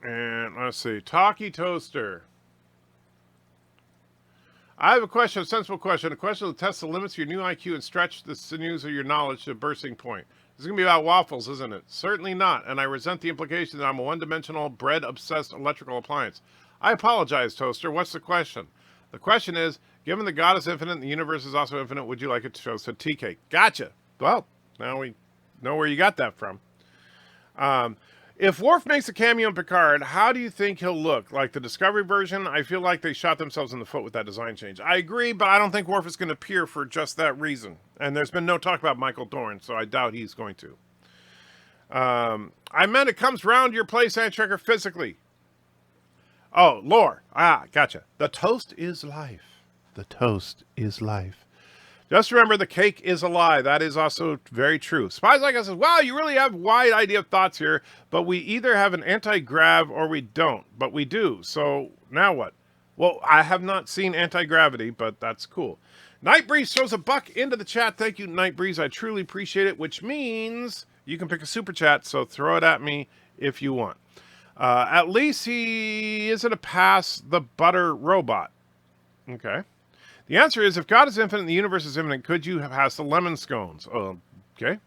And let's see. Taki Toaster. I have a question, a sensible question. A question that tests the limits of your new IQ and stretch the sinews of your knowledge to a bursting point. This is going to be about waffles, isn't it? Certainly not. And I resent the implication that I'm a one-dimensional, bread-obsessed electrical appliance. I apologize, Toaster. What's the question? The question is, given that God is infinite and the universe is also infinite, would you like a toasted tea cake? Gotcha. Well, now we know where you got that from. If Worf makes a cameo in Picard, how do you think he'll look? Like the Discovery version? I feel like they shot themselves in the foot with that design change. I agree, but I don't think Worf is going to appear for just that reason. And there's been no talk about Michael Dorn, so I doubt he's going to. I meant it comes round your place, Antrekker, physically. Oh, lore. Ah, gotcha. The toast is life. The toast is life. Just remember, the cake is a lie. That is also very true. Spies Like Us says, wow, you really have wide idea of thoughts here, but we either have an anti-grav or we don't. But we do. So now what? Well, I have not seen Anti-Gravity, but that's cool. Nightbreeze throws a buck into the chat. Thank you, Nightbreeze. I truly appreciate it, which means you can pick a super chat, so throw it at me if you want. At least he isn't a pass the butter robot. Okay. The answer is, if God is infinite and the universe is infinite, could you have passed the lemon scones? Oh, okay.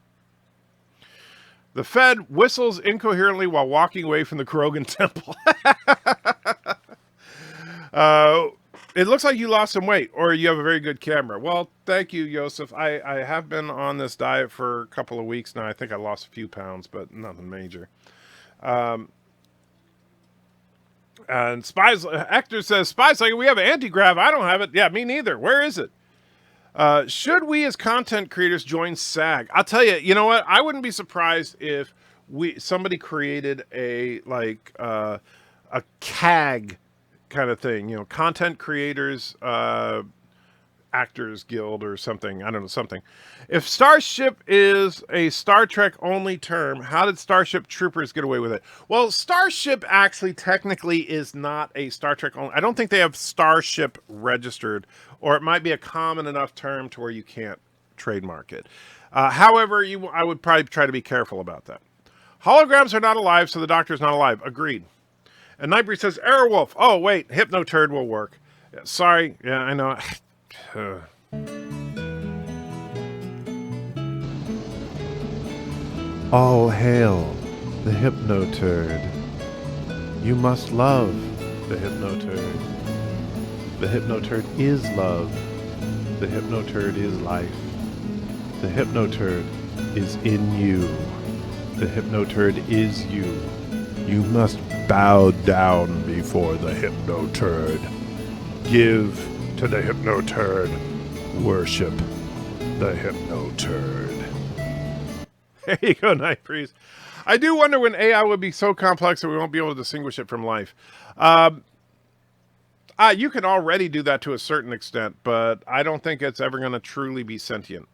The Fed whistles incoherently while walking away from the Carogan temple. It looks like you lost some weight, or you have a very good camera. Well, thank you, Joseph. I have been on this diet for a couple of weeks now. I think I lost a few pounds, but nothing major. And Hector says, Spies Like, we have an anti-grav. I don't have it. Yeah, me neither. Where is it? Should we as content creators join SAG? I'll tell you, you know what? I wouldn't be surprised if somebody created a CAG kind of thing, you know, content creators, actors guild or something. I don't know, something. If Starship is a Star Trek only term, how did Starship Troopers get away with it? Well, Starship actually technically is not a Star Trek only. I don't think they have Starship registered, or it might be a common enough term to where you can't trademark it. However, I would probably try to be careful about that. Holograms are not alive, so the Doctor's not alive. Agreed. And Nightbreed says, Airwolf. Oh, wait, Hypnoturd will work. Yeah, sorry. Yeah, I know. All hail the Hypnoturd. You must love the Hypnoturd. The Hypnoturd is love. The Hypnoturd is life. The Hypnoturd is in you. The Hypnoturd is you. You must bow down before the Hypnoturd. Give to the Hypnoturd. Worship the Hypnoturd. There you go, Night Priest. I do wonder when AI would be so complex that we won't be able to distinguish it from life. You can already do that to a certain extent, but I don't think it's ever going to truly be sentient.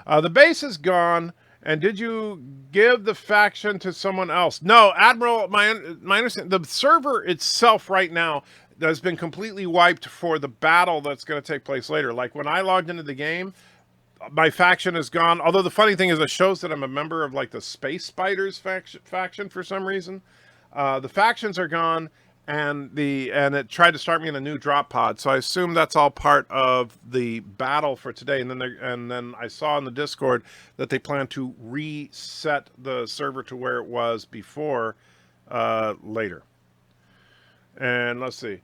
The base is gone. And did you give the faction to someone else? No, Admiral, my understanding, the server itself right now has been completely wiped for the battle that's going to take place later. Like when I logged into the game, my faction is gone. Although the funny thing is it shows that I'm a member of like the Space Spiders faction for some reason. The factions are gone. And it tried to start me in a new drop pod, so I assume that's all part of the battle for today. And then I saw in the Discord that they plan to reset the server to where it was before later. And let's see,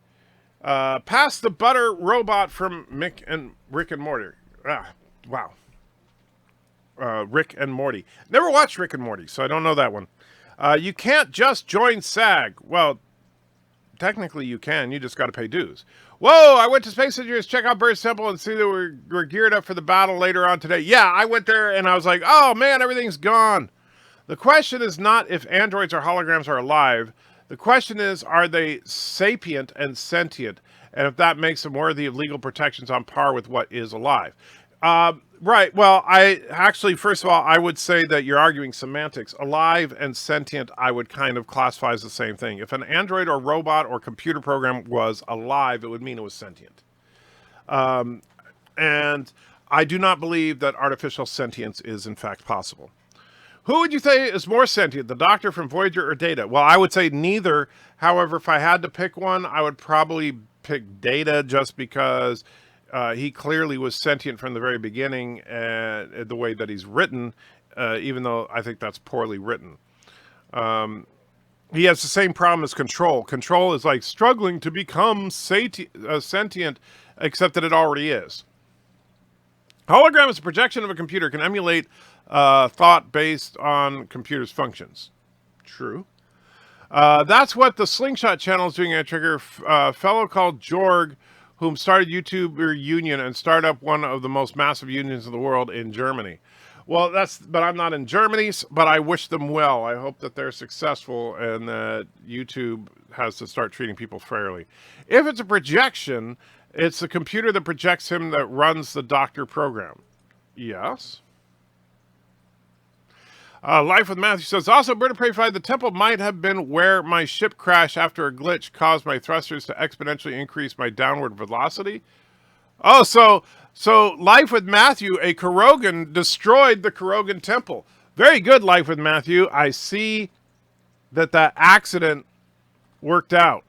pass the butter robot from Rick and Morty. Wow, Rick and Morty. Never watched Rick and Morty, so I don't know that one. You can't just join SAG. Well. Technically, you can. You just got to pay dues. Whoa! I went to Space Engineers, check out Bird's Temple, and see that we're geared up for the battle later on today. Yeah, I went there, and I was like, oh, man, everything's gone. The question is not if androids or holograms are alive. The question is, are they sapient and sentient? And if that makes them worthy of legal protections on par with what is alive. Right. Well, first of all, I would say that you're arguing semantics. Alive and sentient, I would kind of classify as the same thing. If an android or robot or computer program was alive, it would mean it was sentient. And I do not believe that artificial sentience is in fact possible. Who would you say is more sentient, the Doctor from Voyager or Data? Well, I would say neither. However, if I had to pick one, I would probably pick Data just because... he clearly was sentient from the very beginning, the way that he's written, even though I think that's poorly written. He has the same problem as Control. Control is like struggling to become sentient, except that it already is. Hologram is a projection of a computer, can emulate thought based on computer's functions. True. That's what the Slingshot channel is doing at Trigger. A fellow called Jorg, whom started YouTuber Union and started up one of the most massive unions in the world in Germany. Well, but I'm not in Germany, but I wish them well. I hope that they're successful and that YouTube has to start treating people fairly. If it's a projection, it's the computer that projects him that runs the Doctor program. Yes. Life with Matthew says, also, BIRDOPREY 5, the temple might have been where my ship crashed after a glitch caused my thrusters to exponentially increase my downward velocity. Oh, so Life with Matthew, a Carogan, destroyed the Carogan temple. Very good, Life with Matthew. I see that accident worked out.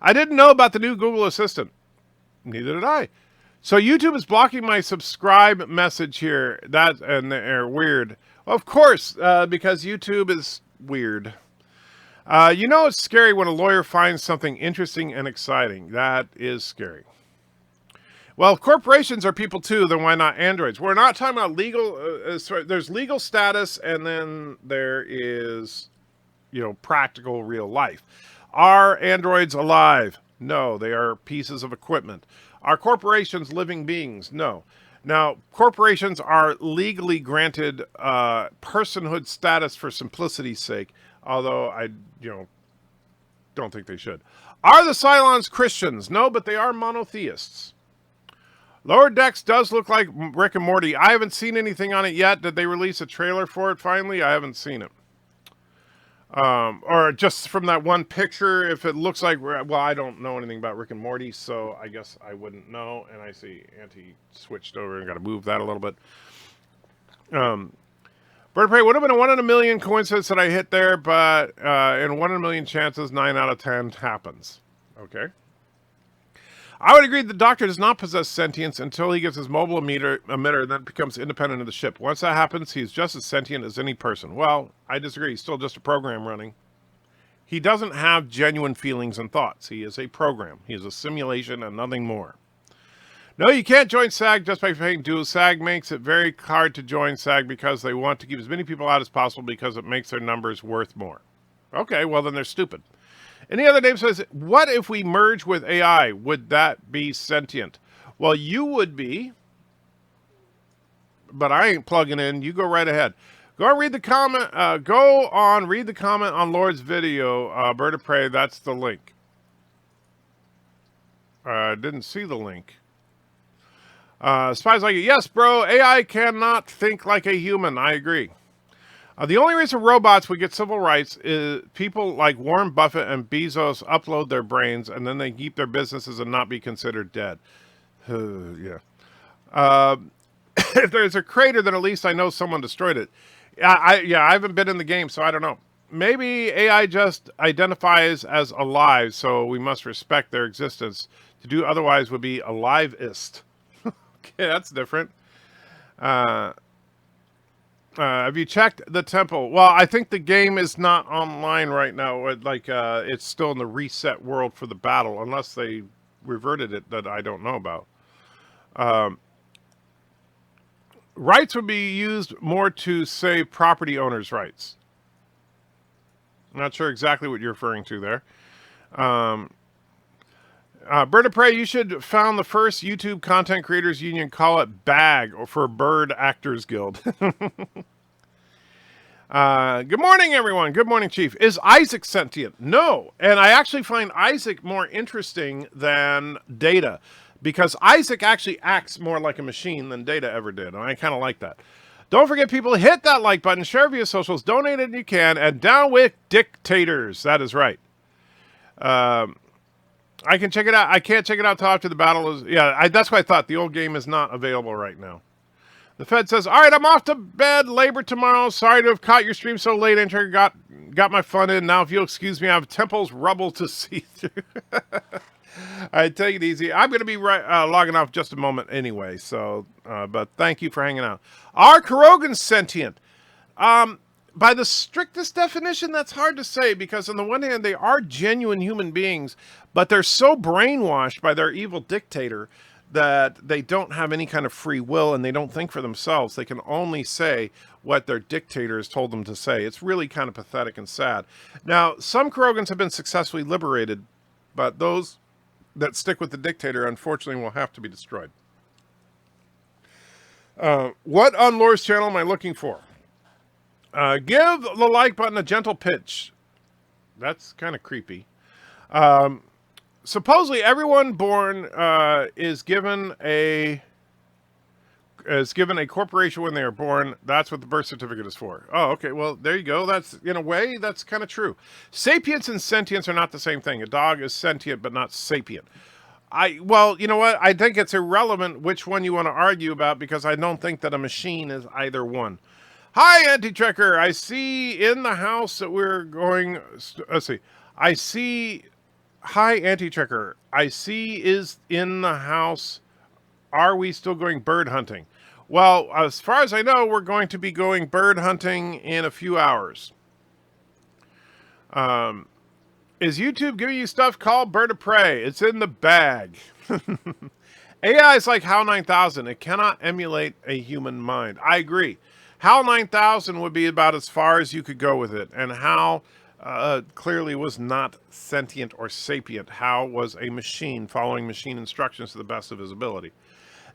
I didn't know about the new Google Assistant. Neither did I. So YouTube is blocking my subscribe message here. And they're weird. Of course, because YouTube is weird. You know it's scary when a lawyer finds something interesting and exciting. That is scary. Well, corporations are people too, then why not androids? We're not talking about legal... there's legal status, and then there is, practical real life. Are androids alive? No, they are pieces of equipment. Are corporations living beings? No. Now, corporations are legally granted personhood status for simplicity's sake, although I, don't think they should. Are the Cylons Christians? No, but they are monotheists. Lower Decks does look like Rick and Morty. I haven't seen anything on it yet. Did they release a trailer for it finally? I haven't seen it. Or just from that one picture, if it looks like... Well, I don't know anything about Rick and Morty, so I guess I wouldn't know. And I see Auntie switched over and got to move that a little bit. BIRDOPREY would have been a 1 in a million coincidence that I hit there, but in 1 in a million chances, 9 out of 10 happens. Okay. I would agree the Doctor does not possess sentience until he gets his mobile emitter and then becomes independent of the ship. Once that happens, he's just as sentient as any person. Well, I disagree. He's still just a program running. He doesn't have genuine feelings and thoughts. He is a program. He is a simulation and nothing more. No, you can't join SAG just by paying dues. SAG makes it very hard to join SAG because they want to keep as many people out as possible because it makes their numbers worth more. Okay, well then they're stupid. Any other name says, what if we merge with AI? Would that be sentient? Well, you would be, but I ain't plugging in. You go right ahead. Go and read the comment. Read the comment on Lord's video. BIRDOPREY, that's the link. I didn't see the link. Spies like it. Yes, bro. AI cannot think like a human. I agree. The only reason robots would get civil rights is people like Warren Buffett and Bezos upload their brains and then they keep their businesses and not be considered dead. Yeah. If there's a crater, then at least I know someone destroyed it. I haven't been in the game, so I don't know. Maybe AI just identifies as alive, so we must respect their existence. To do otherwise would be aliveist. Okay, that's different. Have you checked the temple? Well, I think the game is not online right now. It's still in the reset world for the battle, unless they reverted it that I don't know about. Rights would be used more to save property owners' rights. I'm not sure exactly what you're referring to there. BIRDOPREY, you should found the first YouTube Content Creators Union. Call it BAG, or for Bird Actors Guild. Good morning, everyone. Good morning, Chief. Is Isaac sentient? No. And I actually find Isaac more interesting than Data, because Isaac actually acts more like a machine than Data ever did. And I kind of like that. Don't forget, people, hit that like button, share via socials, donate it if you can, and down with dictators. That is right. I can check it out. I can't check it out till after the battle is. Yeah, that's what I thought. The old game is not available right now. The Fed says, all right, I'm off to bed. Labor tomorrow. Sorry to have caught your stream so late. Enter got my fun in. Now, if you'll excuse me, I have Temple's rubble to see through. All right, take it easy. I'm going to be logging off just a moment anyway. So, but thank you for hanging out. Are Carogans sentient? By the strictest definition, that's hard to say, because on the one hand, they are genuine human beings, but they're so brainwashed by their evil dictator that they don't have any kind of free will and they don't think for themselves. They can only say what their dictator has told them to say. It's really kind of pathetic and sad. Now, some Carogans have been successfully liberated, but those that stick with the dictator, unfortunately, will have to be destroyed. What on Lore's channel am I looking for? Give the like button a gentle pitch. That's kind of creepy. Supposedly, everyone born is given a corporation when they are born. That's what the birth certificate is for. Oh, okay. Well, there you go. That's, in a way, that's kind of true. Sapience and sentience are not the same thing. A dog is sentient, but not sapient. Well, you know what? I think it's irrelevant which one you want to argue about, because I don't think that a machine is either one. Hi, Anti-Trekker. I see in the house that we're going... Let's see. I see... Hi, Anti-Trekker. I see is in the house. Are we still going bird hunting? Well, as far as I know, we're going to be going bird hunting in a few hours. Is YouTube giving you stuff called BIRDOPREY? It's in the bag. AI is like HAL 9000. It cannot emulate a human mind. I agree. HAL 9000 would be about as far as you could go with it. And HAL clearly was not sentient or sapient. HAL was a machine following machine instructions to the best of his ability.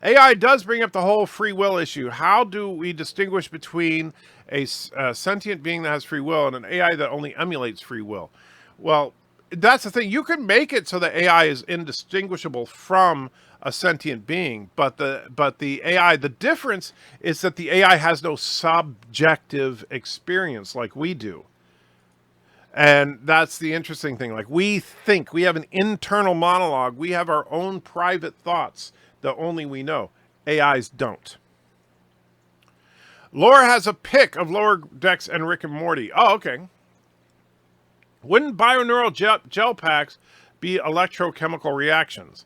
AI does bring up the whole free will issue. How do we distinguish between a sentient being that has free will and an AI that only emulates free will? Well, that's the thing. You can make it so that AI is indistinguishable from a sentient being, but the AI, the difference is that the AI has no subjective experience like we do. And that's the interesting thing. Like, we think, we have an internal monologue. We have our own private thoughts that only we know. AIs don't. Laura has a pic of Lower Decks and Rick and Morty. Oh, okay. Wouldn't bioneural gel packs be electrochemical reactions?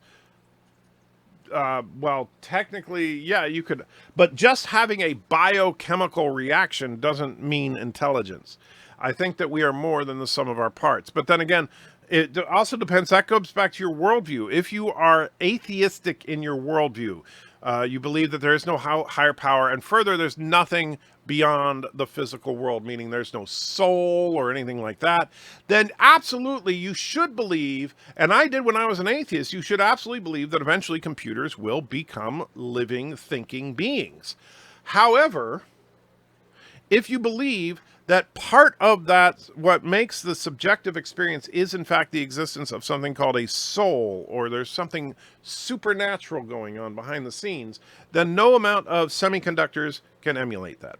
Well, technically, yeah, you could. But just having a biochemical reaction doesn't mean intelligence. I think that we are more than the sum of our parts. But then again, it also depends. That goes back to your worldview. If you are atheistic in your worldview, you believe that there is no higher power, and further, there's nothing beyond the physical world, meaning there's no soul or anything like that, then absolutely you should believe, and I did when I was an atheist, you should absolutely believe that eventually computers will become living, thinking beings. However, if you believe that part of that, what makes the subjective experience is in fact the existence of something called a soul, or there's something supernatural going on behind the scenes, then no amount of semiconductors can emulate that.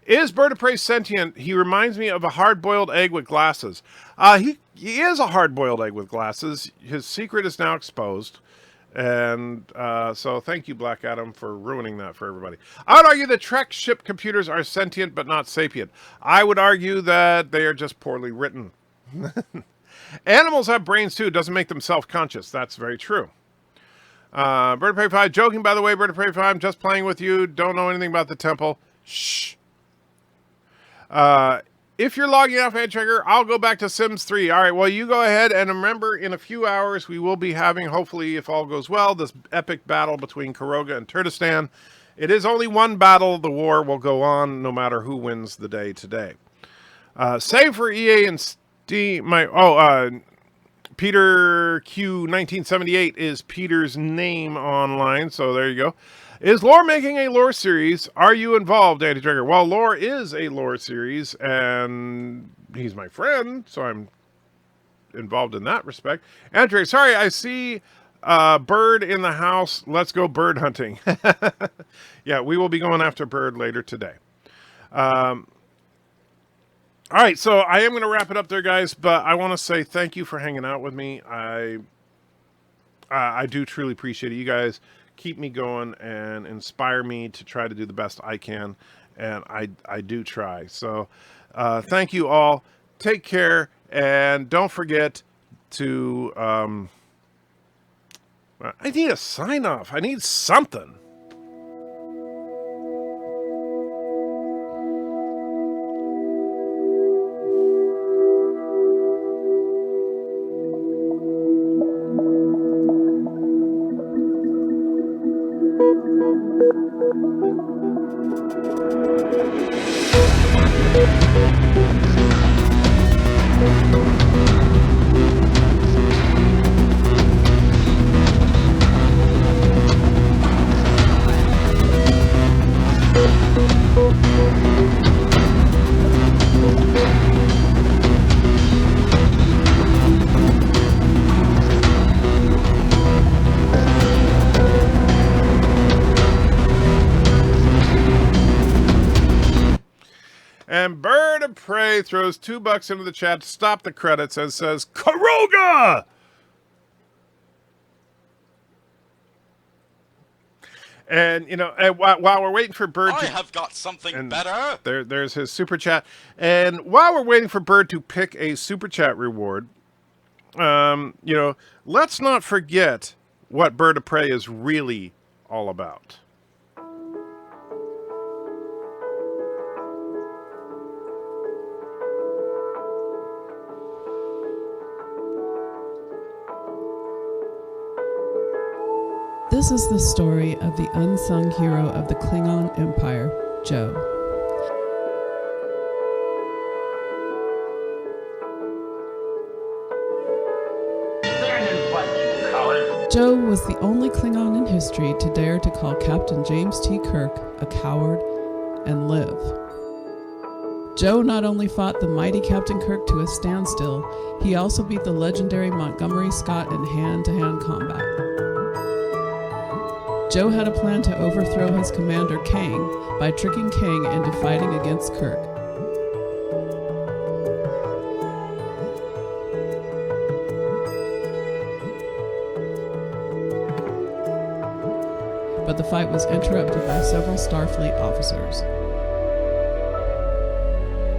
Is BIRDOPREY sentient? He reminds me of a hard-boiled egg with glasses. He is a hard-boiled egg with glasses. His secret is now exposed. And so thank you, Black Adam, for ruining that for everybody. I would argue that Trek ship computers are sentient but not sapient. I would argue that they are just poorly written. Animals have brains too. It doesn't make them self-conscious. That's very true. BIRDOPREY 5, joking by the way, BIRDOPREY 5, I'm just playing with you. Don't know anything about the temple. Shh. If you're logging off Head Trigger, I'll go back to Sims 3. All right, well, you go ahead, and remember, in a few hours, we will be having, hopefully, if all goes well, this epic battle between Caroga and Turtistan. It is only one battle. The war will go on no matter who wins the day today. Save for EA and Steam. Peter Q 1978 is Peter's name online, so there you go. Is Lore making a lore series? Are you involved, Andy Trigger? Well, Lore is a lore series, and he's my friend, so I'm involved in that respect. Andrew, sorry, I see bird in the house. Let's go bird hunting. Yeah, we will be going after bird later today. All right, so I am going to wrap it up there, guys, but I want to say thank you for hanging out with me. I do truly appreciate it. You guys keep me going and inspire me to try to do the best I can, and I do try. So thank you all. Take care, and don't forget to I need a sign off. I need something. And BIRDOPREY throws $2 into the chat to stop the credits and says, Caroga! And, you know, while we're waiting for Bird I have got something better. There's his super chat. And while we're waiting for Bird to pick a super chat reward, you know, let's not forget what BIRDOPREY is really all about. This is the story of the unsung hero of the Klingon Empire, Joe. Joe was the only Klingon in history to dare to call Captain James T. Kirk a coward and live. Joe not only fought the mighty Captain Kirk to a standstill, he also beat the legendary Montgomery Scott in hand-to-hand combat. Joe had a plan to overthrow his commander, Kang, by tricking Kang into fighting against Kirk. But the fight was interrupted by several Starfleet officers.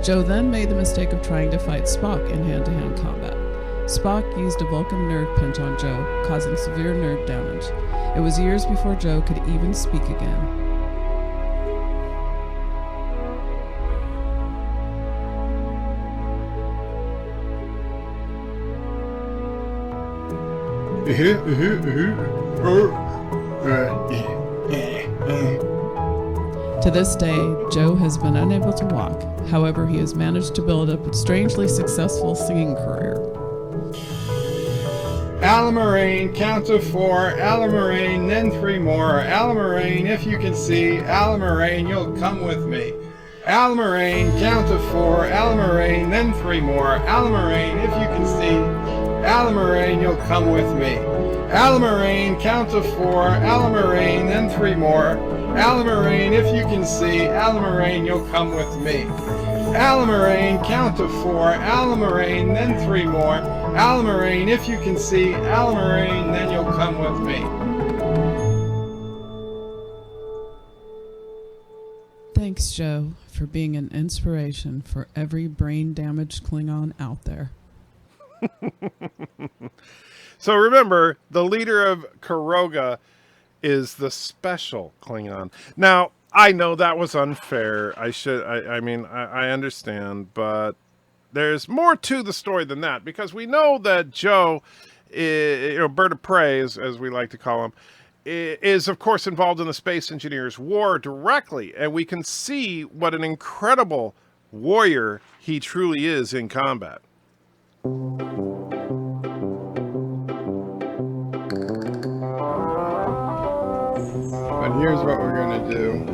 Joe then made the mistake of trying to fight Spock in hand-to-hand combat. Spock used a Vulcan nerve pinch on Joe, causing severe nerve damage. It was years before Joe could even speak again. To this day, Joe has been unable to walk. However, he has managed to build up a strangely successful singing career. Alamarine, count to 4, Alamarine, then 3 more. Alamarine, if you can see, Alamarine, you'll come with me. Almarine, count to 4. Almarine, then 3 more. Almarine, if you can see. Almarine, you'll come with me. Almarine, count to 4. Almarine, then 3 more. Almarine, if you can see. Almarine, you'll come with me. Almarine, count to 4. Almarine, then 3 more. Almarine, if you can see. Almarine, then you'll come with me. Thanks, Joe, for being an inspiration for every brain-damaged Klingon out there. So remember, the leader of Caroga is the special Klingon. Now, I know that was unfair. I mean, I understand, but there's more to the story than that, because we know that Joe, BIRDOPREY, as we like to call him, is of course involved in the Space Engineers War directly, and we can see what an incredible warrior he truly is in combat. But here's what we're going to do.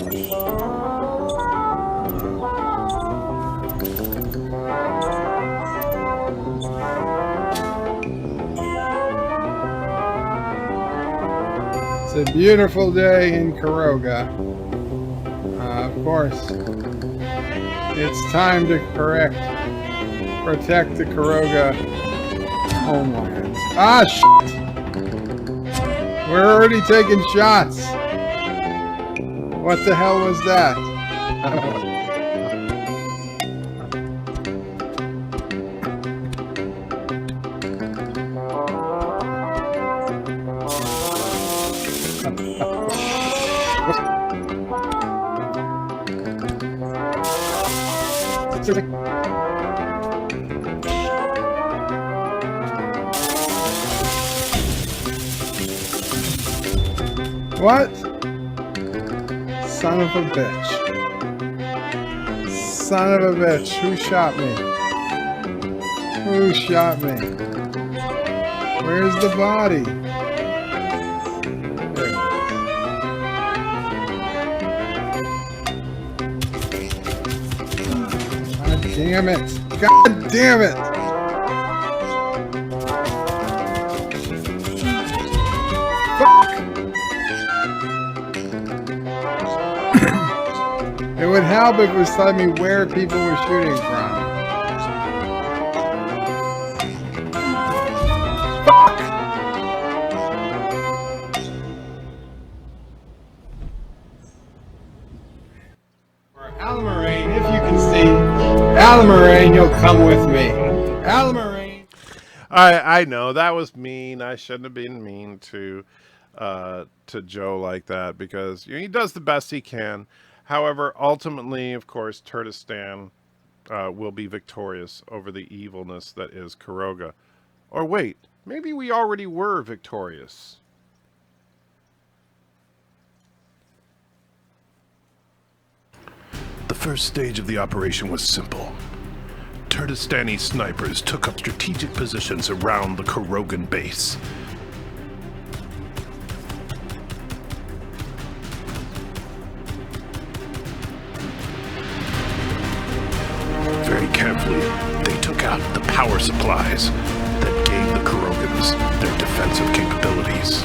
It's a beautiful day in Caroga. Of course, it's time to protect the Caroga homelands. Ah, shit! We're already taking shots. What the hell was that? What? Son of a bitch. Son of a bitch. Who shot me? Who shot me? Where's the body? There it is. God damn it. God damn it. It would help if it was telling me where people were shooting from. Fuck! Or Almarine, if you can see. Almarine, you'll come with me. Almarine. I know that was mean. I shouldn't have been mean to Joe like that, because he does the best he can. However, ultimately, of course, Turkestan will be victorious over the evilness that is Caroga. Or wait, maybe we already were victorious. The first stage of the operation was simple. Turkestani snipers took up strategic positions around the Carogan base. Very carefully, they took out the power supplies that gave the Carogans their defensive capabilities.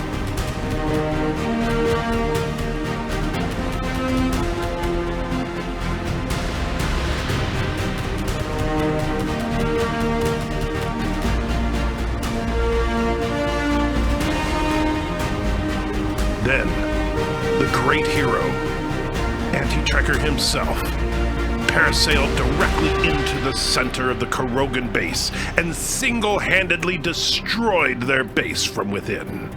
Then, the great hero, Anti-Trekker himself, parasailed directly into the center of the Carogan base and single-handedly destroyed their base from within.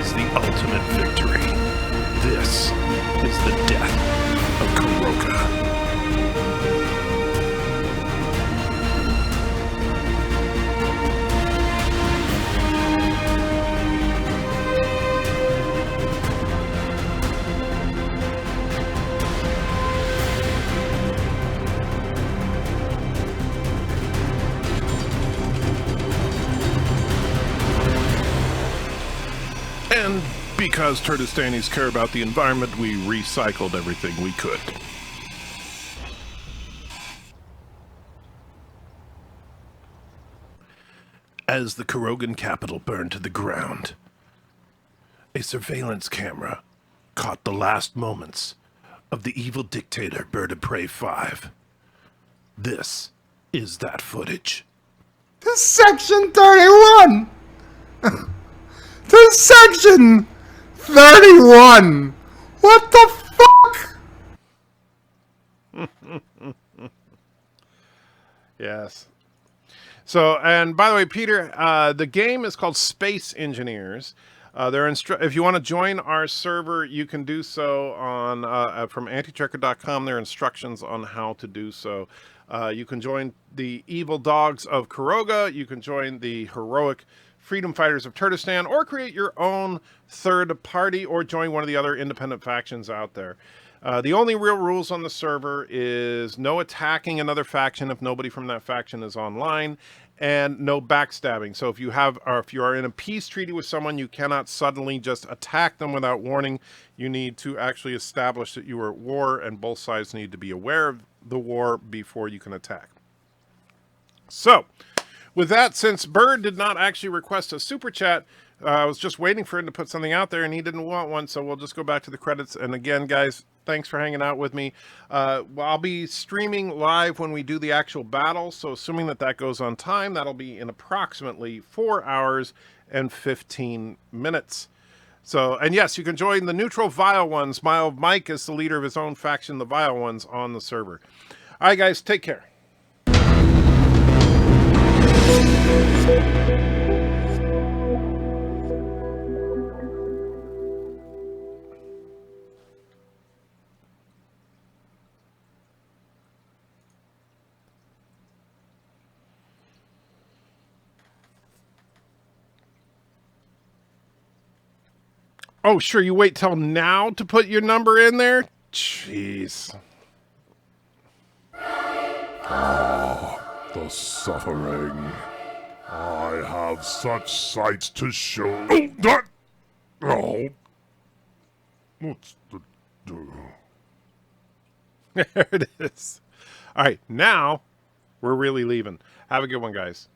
is the ultimate victory. This is the death of Caroga. And because Turdistanis care about the environment, we recycled everything we could. As the Carogan capital burned to the ground, a surveillance camera caught the last moments of the evil dictator BIRDOPREY 5. This is that footage. To Section 31! To Section 31! What the fuck? Yes. So, and by the way, Peter, the game is called Space Engineers. If you want to join our server, you can do so on from antichecker.com. There are instructions on how to do so. You can join the evil dogs of Caroga. You can join the heroic freedom fighters of Turdistan, or create your own third party, or join one of the other independent factions out there. The only real rules on the server is no attacking another faction if nobody from that faction is online, and no backstabbing. So if you are in a peace treaty with someone, you cannot suddenly just attack them without warning. You need to actually establish that you are at war, and both sides need to be aware of the war before you can attack. So, with that, since Bird did not actually request a super chat, I was just waiting for him to put something out there, and he didn't want one, so we'll just go back to the credits. And again, guys, thanks for hanging out with me. I'll be streaming live when we do the actual battle, so assuming that that goes on time, that'll be in approximately 4 hours and 15 minutes. So, and yes, you can join the neutral Vile Ones. Mike is the leader of his own faction, the Vile Ones, on the server. All right, guys, take care. Oh, sure, you wait till now to put your number in there? Jeez. Ah, the suffering. I have such sights to show. Oh, that! Oh. What's the do? There it is. All right, now we're really leaving. Have a good one, guys.